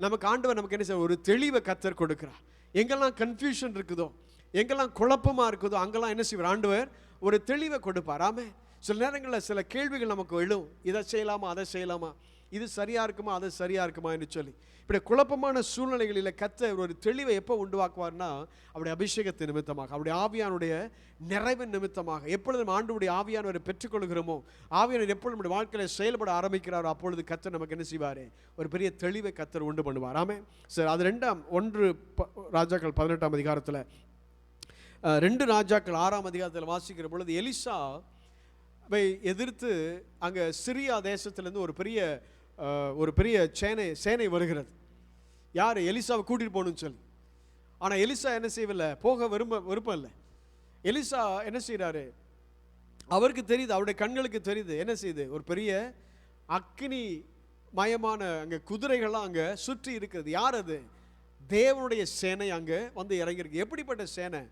நமக்கு ஆண்டவர் நமக்கு என்ன செய்ய, ஒரு தெளிவை கர்த்தர் கொடுக்கிறார். எங்கெல்லாம் கன்ஃபியூஷன் இருக்குதோ, எங்கெல்லாம் குழப்பமாக இருக்குதோ அங்கெல்லாம் என்ன செய்வார், ஆண்டவர் ஒரு தெளிவை கொடுப்பார். ஆமென். சில நேரங்களில் சில கேள்விகள் நமக்கு எழும், இதை செய்யலாமா அதை செய்யலாமா, இது சரியாக இருக்குமா அது சரியாக இருக்குமா என்று சொல்லி. இப்படி குழப்பமான சூழ்நிலைகளில் கர்த்தர் ஒரு தெளிவை எப்போ உண்டுவாக்குவார்னா, அவருடைய அபிஷேகத்தின் நிமித்தமாக, அவருடைய ஆவியானுடைய நிறைவின் நிமித்தமாக. எப்பொழுது நம்ம ஆண்டவருடைய ஆவியானவரை பெற்றுக்கொள்கிறோமோ, ஆவியானவர் எப்பொழுது நம்முடைய வாழ்க்கையில் செயல்பட ஆரம்பிக்கிறாரோ அப்பொழுது கர்த்தர் நமக்கு என்ன செய்வார், ஒரு பெரிய தெளிவை கர்த்தர் உண்டு பண்ணுவார். ஆமே. சரி, அது 1 ராஜாக்கள் 18ஆம் அதிகாரத்தில் 2 ராஜாக்கள் 6ஆம் அதிகாரத்தில் வாசிக்கிற பொழுது எலிசாவை எதிர்த்து அங்கே சிரியா தேசத்திலேருந்து ஒரு பெரிய சேனை வருகிறது. யார், எலிசாவை கூட்டிகிட்டு போகணும்னு சொல்லி. ஆனால் எலிசா என்ன செய்யவில்லை, போக விருப்பம் இல்லை. எலிசா என்ன செய்கிறாரு, அவருக்கு தெரியுது, அவருடைய கண்களுக்கு தெரியுது, என்ன செய்யுது, ஒரு பெரிய அக்கினி மயமான அங்கே குதிரைகள்லாம் அங்கே சுற்றி இருக்கிறது. யார் அது, தேவனுடைய சேனை அங்கே வந்து இறங்கியிருக்கு. எப்படிப்பட்ட சேனை,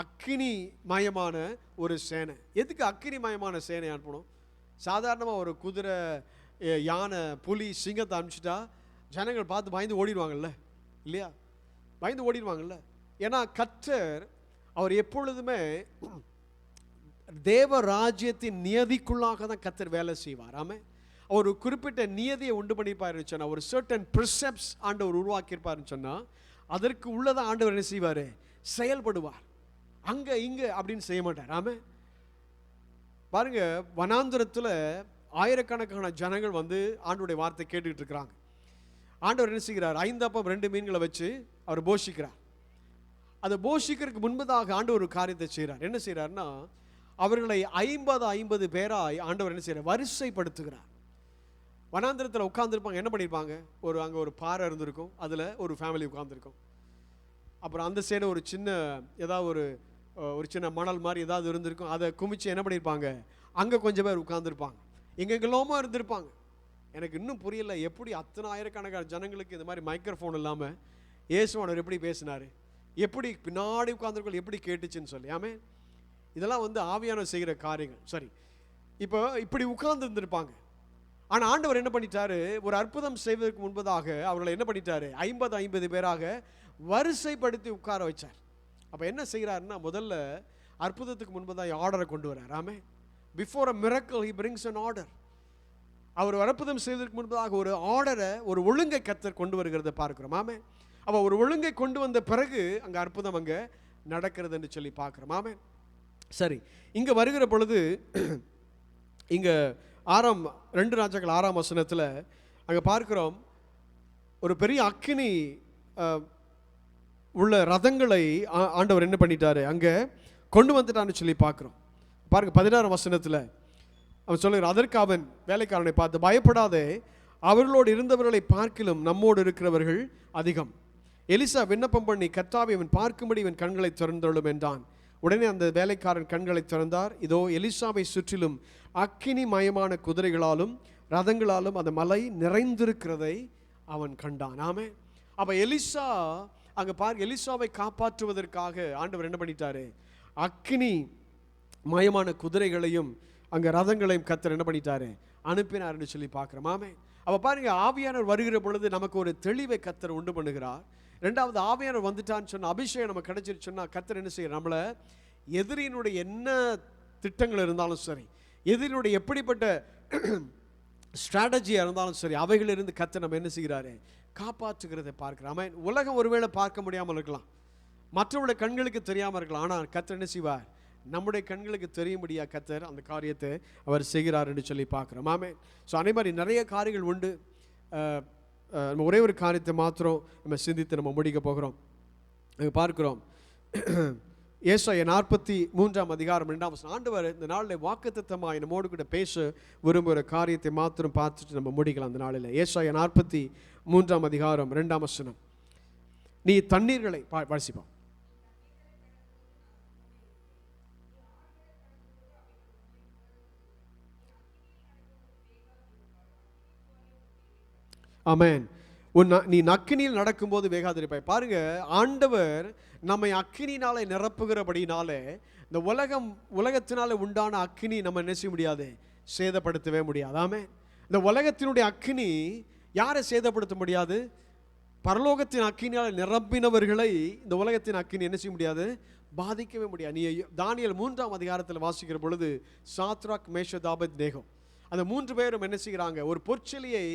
அக்கினி மயமான ஒரு சேனை. எதுக்கு அக்கினி மயமான சேனை அனுப்பணும்? சாதாரணமாக ஒரு குதிரை, யானை, புலி, சிங்கத்தை அனுப்பிச்சிட்டா ஜனங்கள் பார்த்து பயந்து ஓடிடுவாங்கல்ல, இல்லையா? பயந்து ஓடிடுவாங்கல்ல. ஏன்னா கர்த்தர் அவர் எப்பொழுதுமே தேவ ராஜ்யத்தின் நியதிக்குள்ளாக தான் கர்த்தர் வேலை செய்வார். ஆமாம். அவர் குறிப்பிட்ட நியதியை உண்டு பண்ணியிருப்பாருன்னு சொன்னால், ஒரு சர்டன் ப்ரிசெப்ட்ஸ் ஆண்டவர் உருவாக்கியிருப்பாருன்னு சொன்னால், அதற்கு உள்ளதான் ஆண்டவர் என்ன செய்வார், செயல்படுவார். அங்கே இங்கே அப்படின்னு செய்ய மாட்டார். ஆமாம். பாருங்க, வனாந்திரத்தில் ஆயிரக்கணக்கான ஜனங்கள் வந்து ஆண்டவருடைய வார்த்தை கேட்டுக்கிட்டு இருக்கிறாங்க. ஆண்டவர் என்ன செய்கிறார், 5 அப்பம் 2 மீன்களை வச்சு அவர் போஷிக்கிறார். அதை போஷிக்கிறதுக்கு முன்பதாக ஆண்டவர் ஒரு காரியத்தை செய்கிறார். என்ன செய்கிறார்னா, அவர்களை 50 பேராய் ஆண்டவர் என்ன செய்கிறார், வரிசைப்படுத்துகிறார். வனாந்திரத்தில் உட்கார்ந்துருப்பாங்க. என்ன பண்ணியிருப்பாங்க, அங்கே ஒரு பாறை இருந்திருக்கும், அதில் ஒரு ஃபேமிலி உட்கார்ந்துருக்கும். அப்புறம் அந்த சைடு ஒரு சின்ன ஏதாவது ஒரு சின்ன மணல் மாதிரி ஏதாவது இருந்திருக்கும், அதை குமிச்சு என்ன பண்ணியிருப்பாங்க, அங்கே கொஞ்சம் பேர் உட்கார்ந்துருப்பாங்க, எங்கெங்கெல்லாமோ இருந்திருப்பாங்க. எனக்கு இன்னும் புரியல, எப்படி அத்தனை ஆயிரக்கணக்கான ஜனங்களுக்கு இந்த மாதிரி மைக்ரோஃபோன் இல்லாமல் இயேசுவானவர் எப்படி பேசினார், எப்படி பின்னாடி உட்கார்ந்துருக்கோம் எப்படி கேட்டுச்சுன்னு சொல்லி. ஆமே, இதெல்லாம் வந்து ஆவியானவர் செய்கிற காரியங்கள். சரி, இப்போ இப்படி உட்கார்ந்து இருந்திருப்பாங்க. ஆனால் ஆண்டவர் என்ன பண்ணிட்டாரு, ஒரு அற்புதம் செய்வதற்கு முன்பதாக அவர்களை என்ன பண்ணிட்டாரு, 50 பேராக வரிசைப்படுத்தி உட்கார வச்சார். அப்போ என்ன செய்கிறாருன்னா, முதல்ல அற்புதத்துக்கு முன்பதாக ஆர்டரை கொண்டு வரார். Amen, before a miracle he brings in order. அவர் அற்புதம் செய்வதற்கு முன்பதாக ஒரு ஆர்டரை, ஒரு ஒழுங்கை கர்த்தர் கொண்டு வருகிறத பார்க்கிறோம். ஆமே, அப்போ ஒரு ஒழுங்கை கொண்டு வந்த பிறகு அங்கே அற்புதம் அங்கே நடக்கிறது என்று சொல்லி பார்க்குறோம். ஆமே, சரி, இங்கே வருகிற பொழுது இங்கே 2 ராஜாக்கள் 6ஆம் வசனத்தில் அங்கே பார்க்கிறோம், ஒரு பெரிய அக்கினி உள்ள ரதங்களை ஆண்டவர் என்ன பண்ணிட்டாரு, அங்கே கொண்டு வந்துட்டான்னு சொல்லி பார்க்குறோம். பாருங்க 16ஆம் வசனத்தில் அவன் சொல்லுகிறான், அதற்கு அவன் வேலைக்காரனை பார்த்து, பயப்படாதே, அவர்களோடு இருந்தவர்களை பார்க்கிலும் நம்மோடு இருக்கிறவர்கள் அதிகம். எலிசா விண்ணப்பம் பண்ணி, கர்த்தாவே இவன் பார்க்கும்படி இவன் கண்களை திறந்தருளும் என்றான். உடனே அந்த வேலைக்காரன் கண்களை திறந்தார். இதோ எலிசாவை சுற்றிலும் அக்கினி மயமான குதிரைகளாலும் ரதங்களாலும் அந்த மலை நிறைந்திருக்கிறதை அவன் கண்டான். ஆமே, அப்போ எலிசா அங்கே எலிசாவை காப்பாற்றுவதற்காக ஆண்டவர் என்ன பண்ணிட்டாரு, அக்கினி மயமான குதிரைகளையும் அங்கே ரதங்களையும் கர்த்தர் என்ன பண்ணிட்டாரு, அனுப்பினார்னு சொல்லி பார்க்குறோம். ஆமே, அப்போ பாருங்க, ஆவியானவர் வருகிற பொழுது நமக்கு ஒரு தெளிவை கர்த்தர் உண்டு பண்ணுகிறார். ரெண்டாவது, ஆவியானவர் வந்துட்டான்னு சொன்னால், அபிஷேகம் நமக்கு கிடைச்சிருச்சு சொன்னால், கர்த்தர் என்ன செய்யற, நம்மளை எதிரியினுடைய என்ன திட்டங்கள் இருந்தாலும் சரி, எதிரினுடைய எப்படிப்பட்ட ஸ்ட்ராட்டஜியாக இருந்தாலும் சரி, அவைகளிலிருந்து கர்த்தர் நம்ம என்ன செய்கிறாரு, காப்பாற்றுகிறதை பார்க்கிறோம். ஆமென். உலகம் ஒருவேளை பார்க்க முடியாமல் இருக்கலாம், மற்றவருடைய கண்களுக்கு தெரியாமல் இருக்கலாம், ஆனால் கர்த்தர் என்ன செய்வார், நம்முடைய கண்களுக்கு தெரியும்படியா கர்த்தர் அந்த காரியத்தை அவர் செய்கிறார் என்று சொல்லி பார்க்குறோம். ஆமென். ஸோ அதே மாதிரி நிறைய காரியங்கள் உண்டு. நம்ம ஒரே ஒரு காரியத்தை மாத்திரம் நம்ம சிந்தித்து நம்ம முடிக்க போகிறோம். பார்க்கிறோம், ஏசாயா 43ஆம் அதிகாரம் 2ஆம் வசனம். ஆண்டவர் இந்த நாளில் வாக்குத்தத்தமாய் நம்மோடு கூட பேச விரும்புகிற காரியத்தை மாத்திரம் பார்த்துட்டு நம்ம முடிக்கலாம். அந்த நாளில் ஏசாயா 43ஆம் அதிகாரம் 2ஆம் வசனம். நீ தண்ணீர்களை வாசிப்போம். ஆமென். நீ நக்கினியில் நடக்கும்போது வேகாதிருப்பாய். பாருங்க, ஆண்டவர் நம்மை அக்கினினாலே நிரப்புகிறபடினாலே இந்த உலகத்தினால உண்டான அக்கினி நம்ம என்ன செய்ய முடியாது, சேதப்படுத்தவே முடியாது. ஆமென். இந்த உலகத்தினுடைய அக்கினி யாரை சேதப்படுத்த முடியாது, பரலோகத்தின் அக்கினியால் நிரப்பினவர்களை இந்த உலகத்தின் அக்கினி என்ன செய்ய முடியாது, பாதிக்கவே முடியாது. நீ தானியேல் 3ஆம் அதிகாரத்தில் வாசிக்கிற பொழுது சாத்ராக் மேஷக் ஆபேத்நேகோ அந்த 3 பேரும் என்ன செய்கிறாங்க, ஒரு பொற்சிலையை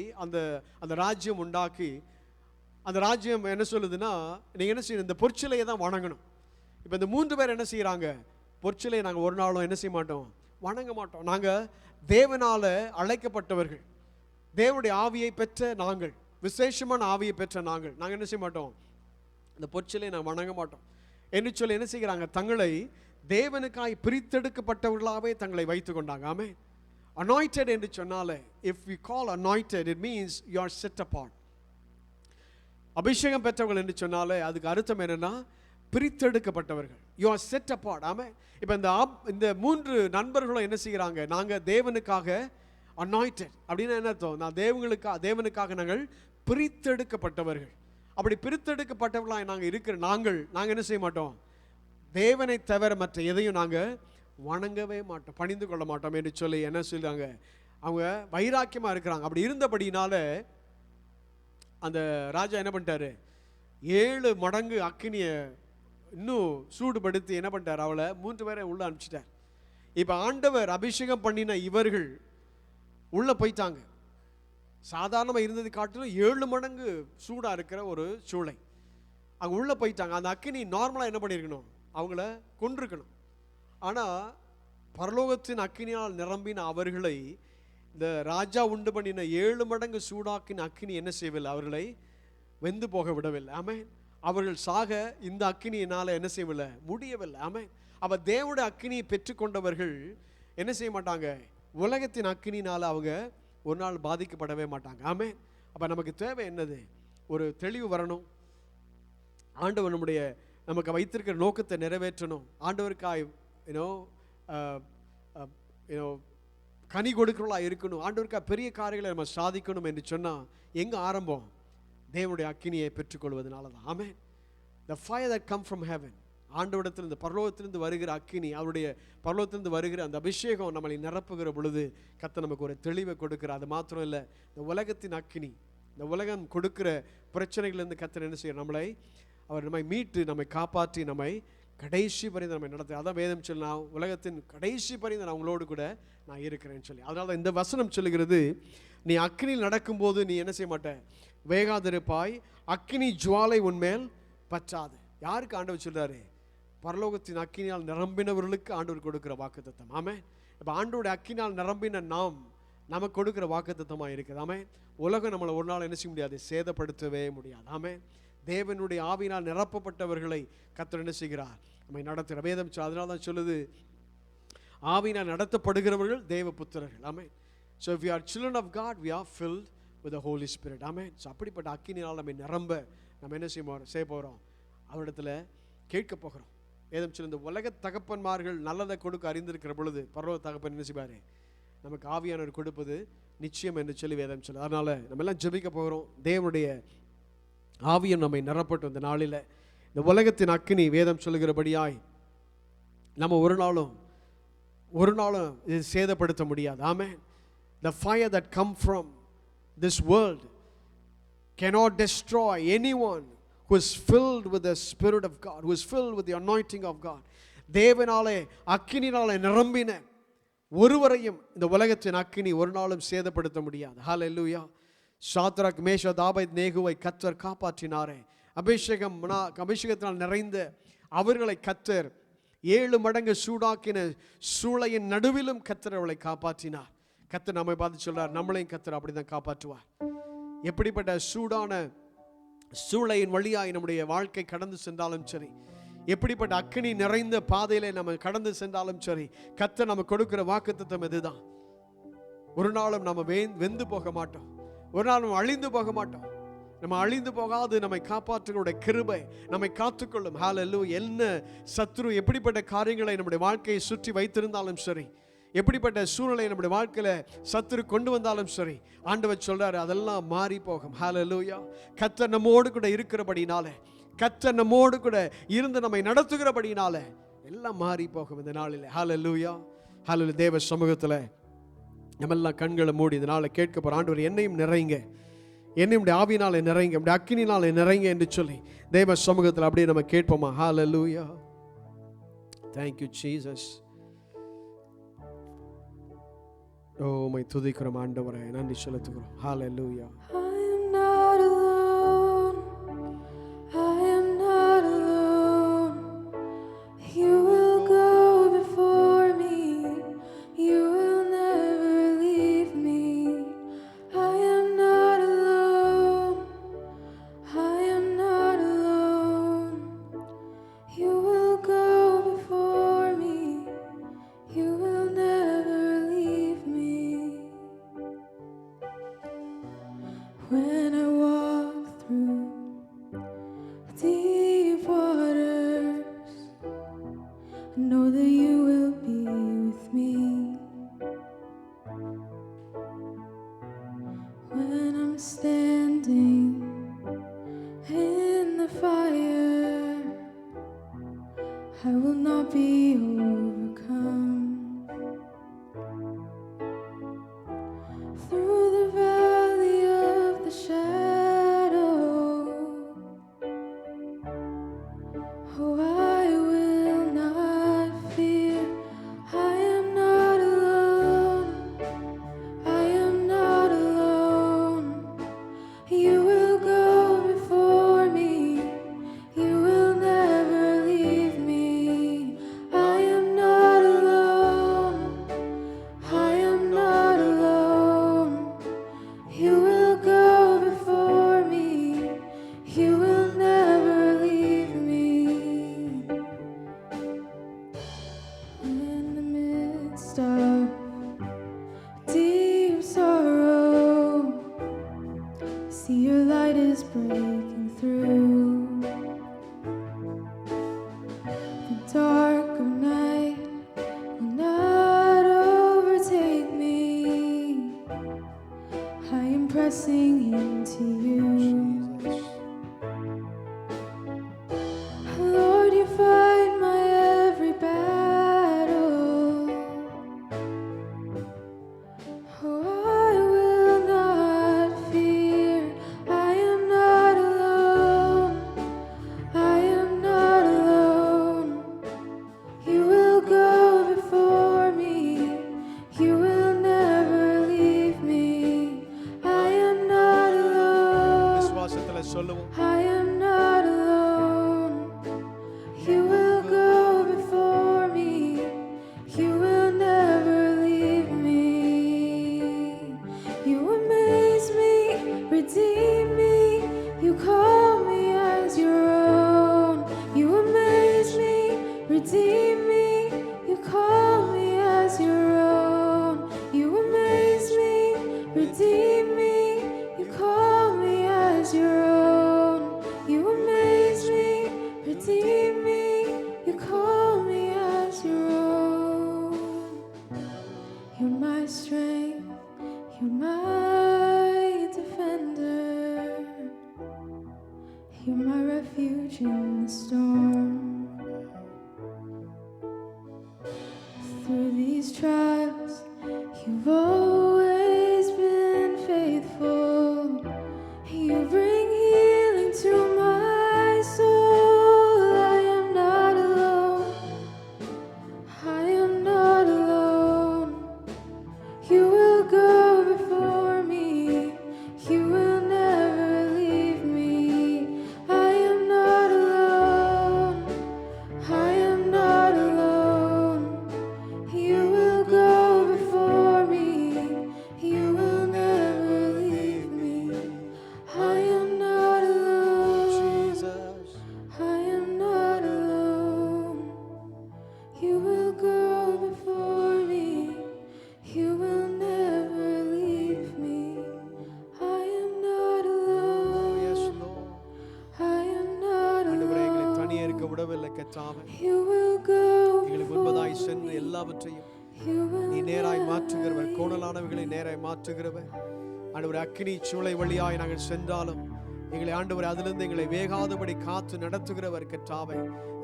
அந்த ராஜ்யம் உண்டாக்கி, அந்த ராஜ்யம் என்ன சொல்லுதுன்னா, நீங்கள் என்ன செய்யணும், இந்த பொற்சிலையை தான் வணங்கணும். இப்போ இந்த 3 பேர் என்ன செய்கிறாங்க, பொற்சிலையை நாங்கள் ஒரு நாளும் என்ன செய்ய மாட்டோம், வணங்க மாட்டோம். நாங்கள் தேவனால் அழைக்கப்பட்டவர்கள், தேவனுடைய ஆவியை பெற்ற நாங்கள், விசேஷமான ஆவியை பெற்ற நாங்கள் என்ன செய்ய மாட்டோம், இந்த பொற்சிலையை நாங்கள் வணங்க மாட்டோம் என்று சொல்லி என்ன செய்கிறாங்க, தங்களை தேவனுக்காய் பிரித்தெடுக்கப்பட்டவர்களாகவே தங்களை வைத்து கொண்டாங்க. ஆமே. Anointed என்று சொன்னாலே, if we call anointed, it means you are set apart. அபிஷேகம் பெற்றவர்கள் என்று சொன்னாலே அதுக்கு அர்த்தம் என்னன்னா, பிரித்தெடுக்கப்பட்டவர்கள், you are set apart. ஆமே. இப்போ இந்த 3 நண்பர்களும் என்ன செய்கிறாங்க, நாங்கள் தேவனுக்காக anointed அப்படின்னா என்ன அர்த்தம், தேவனுக்காக நாங்கள் பிரித்தெடுக்கப்பட்டவர்கள். அப்படி பிரித்தெடுக்கப்பட்டவர்களாக நாங்கள் இருக்கிற நாங்கள் என்ன செய்ய மாட்டோம், தேவனை தவிர மற்ற எதையும் நாங்கள் வணங்கவே மாட்டோம், பணிந்து கொள்ள மாட்டோம் என்று சொல்லி என்ன சொல்றாங்க, அவங்க வைராக்கியமாக இருக்கிறாங்க. அப்படி இருந்தபடினால அந்த ராஜா என்ன பண்ணிட்டாரு, 7 மடங்கு அக்கினியை இன்னும் சூடுபடுத்தி என்ன பண்ணிட்டார், அவளை 3 பேரை உள்ள அனுப்பிச்சிட்டார். இப்போ ஆண்டவர் அபிஷேகம் பண்ணின இவர்கள் உள்ள போயிட்டாங்க. சாதாரணமாக இருந்தது காட்டிலும் 7 மடங்கு சூடாக இருக்கிற ஒரு சூளை அங்கே உள்ளே போயிட்டாங்க. அந்த அக்கினி நார்மலாக என்ன பண்ணியிருக்கணும், அவங்கள கொன்றிருக்கணும். ஆனால் பரலோகத்தின் அக்கினியால் நிரம்பின அவர்களை இந்த ராஜா உண்டு பண்ணின 7 மடங்கு சூடாக்கின அக்கினி என்ன செய்யவில்லை, அவர்களை வெந்து போக விடவில்லை. ஆமென். அவர்கள் சாக இந்த அக்கினியினால் என்ன செய்யவில்லை, முடியவில்லை. ஆமென். அப்போ தேவனுடைய அக்கினியை பெற்றுக்கொண்டவர்கள் என்ன செய்ய மாட்டாங்க, உலகத்தின் அக்கினினால் அவங்க ஒரு நாள் பாதிக்கப்படவே மாட்டாங்க. ஆமென். அப்போ நமக்கு தேவை என்னது, ஒரு தெளிவு வரணும். ஆண்டவர் நம்முடைய நமக்கு வைத்திருக்கிற நோக்கத்தை நிறைவேற்றணும், ஆண்டவருக்காய் யூனோ யூனோ கனி கொடுக்கிறவளா இருக்கணும், ஆண்டவருக்காக பெரிய காரியங்களை நம்ம சாதிக்கணும் என்று சொன்னால் எங்கே ஆரம்பம்? தேவனுடைய அக்கினியை பெற்றுக்கொள்வதனால தான். ஆமென். The fire that come from heaven, ஆண்டவரிடத்திலிருந்து பரலோகத்திலிருந்து வருகிற அக்கினி, அவருடைய பரலோகத்திலிருந்து வருகிற அந்த அபிஷேகம் நம்மளை நிரப்புகிற பொழுது கர்த்தர் நமக்கு ஒரு தெளிவை கொடுக்கிறார். அது மாத்திரம் இல்லை, இந்த உலகத்தின் அக்கினி, இந்த உலகம் கொடுக்கிற பிரச்சனைகளிலிருந்து கர்த்தர் என்ன செய்ய, அவர் நம்மை மீட்டு நம்மை காப்பாற்றி நம்மை கடைசி பரிந்து நம்மை நடத்து. அதான் வேதம் சொல்லி, நான் உலகத்தின் கடைசி பரிந்து நான் உங்களோடு கூட நான் இருக்கிறேன்னு சொல்லி. அதனால தான் இந்த வசனம் சொல்லுகிறது, நீ அக்கினியில் நடக்கும்போது நீ என்ன செய்ய மாட்ட, வேகாதிருப்பாய், அக்கினி ஜுவாலை உன்மேல் பற்றாது. யாருக்கு ஆண்டவர் சொல்றாரு? பரலோகத்தின் அக்கினியால் நிரம்பினவர்களுக்கு ஆண்டவர் கொடுக்கிற வாக்குத்தத்தம். ஆமென். இப்போ ஆண்டோட அக்கினியால் நிரம்பின நமக்கு கொடுக்கிற வாக்குத்தத்தமாக இருக்குது. ஆமென். உலகம் நம்மளை ஒரு நாள் என்ன செய்ய முடியாது, சேதப்படுத்தவே முடியாது. ஆமென். தேவனுடைய ஆவியினால் நிரப்பப்பட்டவர்களை கர்த்தர் என்ன செய்கிறார், நம்மை நடத்துகிற வேதம். அதனால தான் சொல்லுது, ஆவியினால் நடத்தப்படுகிறவர்கள் தேவ புத்திரர்கள். ஆமென். So if we are children of God, we are filled with the Holy Spirit. Amen. So அப்படிப்பட்ட அக்கினியால் நம்மை நிரம்ப நம்ம என்ன செய்ய போகிறோம், அவரிடத்துல கேட்க போகிறோம். வேதம் சொல்லுது, உலக தகப்பன்மார்கள் நல்லதை கொடுக்க அறிந்திருக்கிற பொழுது பரலோக தகப்பன் என்ன செய்வார், நமக்கு ஆவியானவர் கொடுப்பது நிச்சயம் என்று சொல்லி வேதம் சொல்லுது. அதனால் நம்ம எல்லாம் ஜெபிக்க போகிறோம். தேவனுடைய ஆவியம் நம்மை நிரப்பட்டும். இந்த நாளில் இந்த உலகத்தின் அக்கினி வேதம் சொல்லுகிறபடியாய் நம்ம ஒரு நாளும் இது சேதப்படுத்த முடியாது. ஆமென். The fire that come from this world cannot destroy anyone who is filled with the Spirit of God, who is filled with the anointing of God. தேவனாலே அக்கினினாலே நிரம்பின ஒருவரையும் இந்த உலகத்தின் அக்கினி ஒரு நாளும் சேதப்படுத்த முடியாது. ஹல்லேலூயா. சாத்ராக் மேஷாக் ஆபேத்நேகோவை கர்த்தர் காப்பாற்றினாரே. அபிஷேகத்தினால் நிறைந்த அவர்களை கர்த்தர் 7 மடங்கு சூடாக்கின சூளையின் நடுவிலும் கர்த்தர் அவளை காப்பாற்றினார். கர்த்தர் நம்மை பார்த்து சொல்றார், நம்மளையும் கர்த்தர் அப்படிதான் காப்பாற்றுவார். எப்படிப்பட்ட சூடான சூளையின் வழியாய் நம்முடைய வாழ்க்கை கடந்து சென்றாலும் சரி, எப்படிப்பட்ட அக்கினி நிறைந்த பாதையிலே நம்ம கடந்து சென்றாலும் சரி, கர்த்தர் நமக்கு கொடுக்கிற வாக்குத்தத்தம் இதுதான். ஒரு நாளும் நம்ம வெந்து போக மாட்டோம், ஒரு நாள் நம்ம அழிந்து போக மாட்டோம். நம்ம அழிந்து போகாது நம்மை காப்பாற்றுகளுடைய கிருபை நம்மை காத்துக்கொள்ளும். ஹல்லேலூயா. என்ன சத்ரு எப்படிப்பட்ட காரியங்களை நம்முடைய வாழ்க்கையை சுற்றி வைத்திருந்தாலும் சரி, எப்படிப்பட்ட சூழ்நிலை நம்முடைய வாழ்க்கையில சத்துரு கொண்டு வந்தாலும் சரி, ஆண்டவர் சொல்றாரு அதெல்லாம் மாறி போகும். ஹல்லேலூயா. கர்த்தர் நம்மோடு கூட இருக்கிறபடினாலே, கர்த்தர் நம்மோடு கூட இருந்து நம்மை நடத்துகிறபடினாலே எல்லாம் மாறி போகும் இந்த நாளில். ஹல்லேலூயா. ஹல்லேலூயா. தேவ சமூகத்தில் நம்மெல்லாம் கண்களை மூடி இந்த நாளை கேட்க போகிற ஆண்டவர் என்னையும் நிறைங்க, என்னையும் ஆவியினாலே நிறைங்க, நம்முடைய அக்கினினாலே நிறைங்க என்று சொல்லி தேவ சமூகத்தில் அப்படியே நம்ம கேட்போமா? ஹல்லேலூயா. Thank you Jesus. Oh my துதிக்கிறோம் ஆண்டவரே, நன்றி செலுத்துகிறோம். ஹல்லேலூயா. I am not alone. I am not alone. You will go before me. You will never leave me. I am not alone. I am not alone. You will go before me. You will never leave me. When I walk through deep waters, I know that you will be with me. When I'm standing in the fire, I will not be overcome. Through the valley of the shadow, oh, I will not fear. I am not alone. I am not alone. You will go before me. You will never leave me. I am not alone. singing to you. Lord, you fight my every battle. Oh, I will not fear. I am not alone. I am not alone. You will go before me. You will never leave me. I am not alone. விசுவாசத்துல சொல்லுவோம். I am not alone. You will go before me. You will never leave me. You amaze me, redeem me. You call me as your own. You amaze me, redeem me. You call me as your own. You amaze me, redeem me. You call me as your own. You amaze me, redeem me. You call me as your own. You're my strength. You're my defender. You're my refuge in the storm. Through these trials, you've always been faithful. You bring healing to my soul. I am not alone. I am not alone. You will go before me. You will never leave me. I am not alone. I am not alone. You will go before me. You will never leave me. I am not alone. Jesus. I am not alone. You will go before me. You will never leave me. I am not Yes, alone. Lord. I am not ஆண்டவரே, எங்களை alone. தனியே இருக்க விடவில்லை கர்த்தாவே. You will go எங்களுக்கு முன்பதாய் சென்று எல்லாவற்றையும் You will நீ நேராய் மாற்றுகிறவர், கோணலானவைகளை நேராய் மாற்றுகிறவர். ஆண்டவரே, அக்கினி சூளை வழியாய் நாங்கள் சென்றாலும் எங்களை ஆண்டவரே அதிலிருந்து எங்களை வேகாதபடி காத்து நடத்துகிறவர் கர்த்தாவே.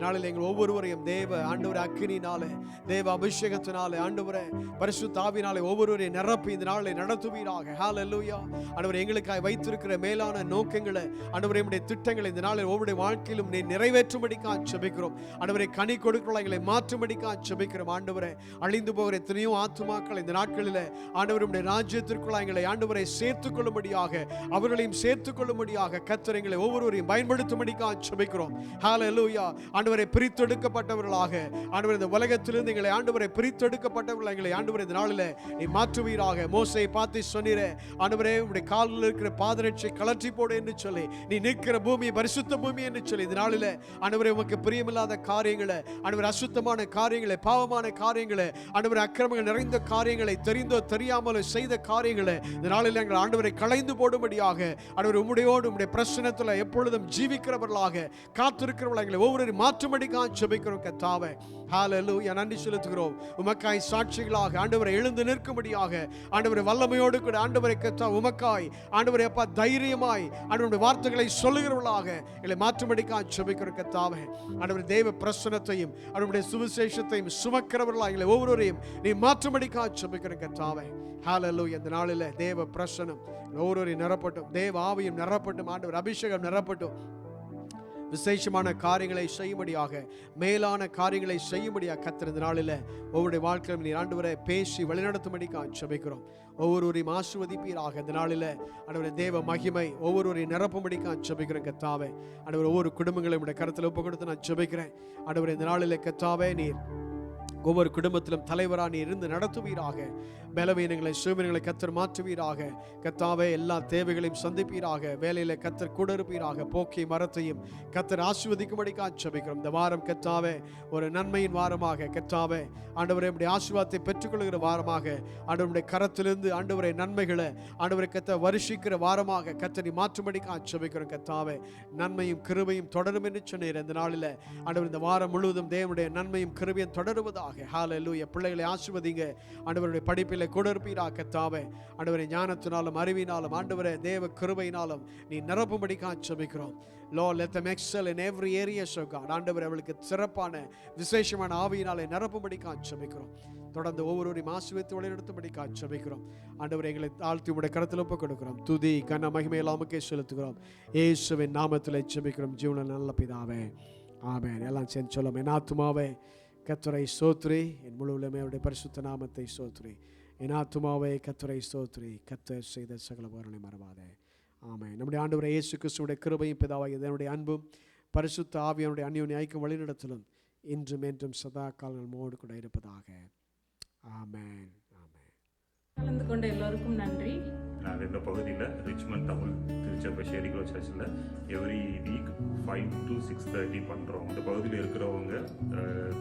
நாளில் எங்கள் ஒவ்வொருவரையும் தேவ ஆண்டவரே அக்கினினாலே, தேவ அபிஷேகத்தினாலே, ஆண்டவரே பரிசுத்த ஆவியினாலே ஒவ்வொருவரையும் நிரப்பி இந்த நாளை நடத்துவீராக. ஹல்லேலூயா. ஆண்டவரே, எங்களுக்காய் வைத்திருக்கிற மேலான நோக்கங்களை, ஆண்டவரே உம்முடைய திட்டங்களை இந்த நாளில் ஒவ்வொரு வாழ்க்கையிலும் நீ நிறைவேற்றும்படிக்காக ஜெபிக்கிறோம். ஆண்டவரே, கனி கொடுக்கிறவர்களை எங்களை மாற்றும்படிக்காக ஜெபிக்கிறோம். ஆண்டவரே, அழிந்து போகிற எத்தனையோ ஆத்துமாக்கள் இந்த நாட்களில் ஆண்டவரே உம்முடைய ராஜ்யத்திற்குள்ள எங்களை ஆண்டவரை சேர்த்துக் கொள்ளும்படியாக, அவர்களையும் சேர்த்துக் கொள்ளும்படியாக கர்த்தர் எங்களை ஒவ்வொருவரையும் பயன்படுத்தும்படிக்காக ஜெபிக்கிறோம். ஹல்லேலூயா. ஆண்டவரை பிரித்தெடுக்கப்பட்டவர்களாக, ஆண்டவரே இந்த உலகத்திலிருந்து எங்களை ஆண்டவரை பிரித்தெடுக்கப்பட்டவர்கள் எங்களை ஆண்டவரே இந்த நாளில் நீ மாற்றுவீராக. மோசேயை பார்த்து சொன்னீரே, ஆண்டவரே உம்முடைய காலில் இருக்கிற பாதரட்சை கலற்றி போடு என்று சொல்லி, நீ நிற்கிற பூமி பரிசுத்த பூமி என்று சொல்லி இந்த நாளில் ஆண்டவரே உமக்கு பிரியமில்லாத காரியங்களை, ஆண்டவரே அசுத்தமான காரியங்களை, பாவமான காரியங்களை, ஆண்டவரே அக்கிரமங்கள் நிறைந்த காரியங்களை, தெரிந்தோ தெரியாமலோ செய்த காரியங்களை இந்த நாளில் எங்கள் ஆண்டவரை களைந்து போடும்படியாக, ஆண்டவரே உம்முடையோடு உம்முடைய பிரசன்னத்தில் எப்பொழுதும் ஜீவிக்கிறவர்களாக காத்திருக்கிறவர்கள் எங்களை ஒவ்வொரு மாற்றும்படிக்காக ஜெபிக்கிறோம் கர்த்தாவே. ஹல்லேலூயா. நன்றி செலுத்துகிறோம். உமக்காய் சாட்சிகளாக ஆண்டவரை எழுந்து நிற்கும்படியாக, ஆண்டவரை வல்லமையோடு கூட ஆண்டவரை கர்த்தா உமக்காய் ஆண்டவரை அப்பா தைரியமாய் ஆண்டவருடைய வார்த்தைகளை சொல்லுகிறவர்களாக எங்களை மாற்றும்படிக்காக ஜெபிக்கிறோம் கர்த்தாவே. ஆண்டவரை தேவ பிரசன்னத்தையும் அவருடைய சுவிசேஷத்தையும் சுமக்கிறவர்களாக எங்களை ஒவ்வொருவரையும் நீ மாற்றும்படிக்காக ஜெபிக்கிறோம் கர்த்தாவே. ஹல்லேலூயா. இந்த நாளில் தேவ பிரசன்னம் ஒவ்வொருவரையும் நிரப்பட்டும், தேவ ஆவியும் நிரப்பட்டும், ஆண்டவர் அபிஷேகம் நிரப்பட்டும். விசேஷமான காரியங்களை செய்யும்படியாக, மேலான காரியங்களை செய்யும்படியாக கர்த்தர் இந்த நாளில் ஒவ்வொருடைய வாழ்க்கையிலும் நீர் ஆண்டவரை பேசி வழிநடத்தும்படிக்காக ஜெபிக்கிறோம். ஒவ்வொருவரையும் ஆசீர்வதிப்பீராக. இந்த நாளில் ஆண்டவரே தேவ மகிமை ஒவ்வொருவரையும் நிரப்பும்படிக்காக ஜெபிக்கிறேன் கர்த்தாவே. ஆண்டவர் ஒவ்வொரு குடும்பங்களையும் உடைய கருத்தில் ஒப்பு கொடுத்து நான் ஜெபிக்கிறேன். ஆண்டவரே இந்த நாளில் கர்த்தாவே நீர் ஒவ்வொரு குடும்பத்திலும் தலைவராக நீ இருந்து நடத்துவீராக. பலவீனங்களை சுபீனங்களை கர்த்தர் மாற்றுவீராக. கர்த்தாவே எல்லா தேவைகளையும் சந்திப்பீராக. வேலையில கர்த்தர் கூட இருப்பீராக. போக்கை மரத்தையும் கர்த்தர் ஆசீர்வதிக்கும்படிக்காக ஜெபிக்கிறோம். இந்த வாரம் கர்த்தாவே ஒரு நன்மையின் வாரமாக, கர்த்தாவே ஆண்டவரே உம்முடைய ஆசீர்வாதத்தை பெற்றுக்கொள்கிற வாரமாக, ஆண்டவருடைய கரத்திலிருந்து ஆண்டவரே நன்மைகளை ஆண்டவரை கர்த்தர் வருஷிக்கிற வாரமாக கர்த்தர் நீ மாற்றும்படிக்காக ஜெபிக்கிறோம். கர்த்தாவே நன்மையும் கிருபையும் தொடரும் என்று சொன்னீர். இந்த நாளில் ஆண்டவர் இந்த வாரம் முழுவதும் தேவனுடைய நன்மையும் கிருபையும் தொடருவதாக இருப்பதாக. ஹalleluya. பிள்ளைகளை ஆசீர்வதிங்க ஆண்டவருடைய படிப்பிலே கொடுப்பீராக கர்த்தாவே. ஆண்டவரே ஞானத்தினாலும் அறிவினாலும் ஆண்டவரே தேவ கிருபையினாலும் நீ நிரப்பும்படி ஜெபிக்கிறோம். Lord, let them excel in every area, so God. ஆண்டவரே அவளுக்கு சிறப்பான விசேஷமான ஆவியினாலே நிரப்பும்படி ஜெபிக்கிறோம். தொடர்ந்து ஒவ்வொருவரையும் ஆசீர்வதித்து வழிநடத்தும்படி ஜெபிக்கிறோம். ஆண்டவரே எங்களை தாழ்த்தி உம்முடைய கரத்தில் ஒப்புக் கொடுக்கிறோம். துதி கன மகிமை எல்லாமுக்கே செலுத்துகிறோம். இயேசுவின் நாமத்தில் ஜெபிக்கிறோம் ஜீவனுள்ள நல்ல பிதாவே, ஆமென். எல்லாம் சேர்ந்து சொல்லும். என் ஆத்துமாவே கர்த்தரை ஸ்தோத்திரி, என் முழு உள்ளமே அவருடைய பரிசுத்த நாமத்தை ஸ்தோத்திரி. என் ஆத்துமாவே கர்த்தரை ஸ்தோத்திரி, கர்த்தர் செய்த சகல உபகாரங்களை மறவாதே. ஆமென். நம்முடைய ஆண்டவரே இயேசு கிறிஸ்துவுடைய கிருபையும் பிதாவாகிய தேவனுடைய அன்பும் பரிசுத்த ஆவியானுடைய அந்யோன்ய ஐக்கியம் வழிநடத்தலும் இன்றும் என்றும் சதா காலம் நம்மோடு கூட இருப்பதாக. ஆமென். ஆமென். கலந்து கொண்ட எல்லோருக்கும் நன்றி. நாங்கள் இந்த பகுதியில் ரிச்மண்ட் தமிழ் திருச்சபை ஷேரிக்லோ சர்ச்சில் எவ்ரி வீக் 5 to 6:30 பண்ணுறோம். இந்த பகுதியில் இருக்கிறவங்க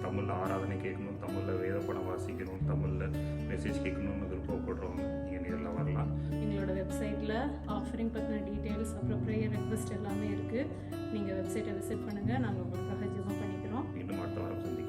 தமிழில் ஆராதனை கேட்கணும், தமிழில் வேத படம் வாசிக்கணும், தமிழில் மெசேஜ் கேட்கணும்னு விருப்பப்படுறவங்க நீங்கள் நேரில் வரலாம். எங்களோட வெப்சைட்டில் ஆஃபரிங் பற்றின டீட்டெயில்ஸ் அப்புறம் ப்ரேயர் ரெக்வெஸ்ட் எல்லாமே இருக்குது. நீங்கள் வெப்சைட்டை விசிட் பண்ணுங்கள். நாங்கள் உங்களுக்காக ஜெபம் பண்ணிக்கிறோம். இன்னும் அடுத்த வாரம் சந்திக்கிறோம்.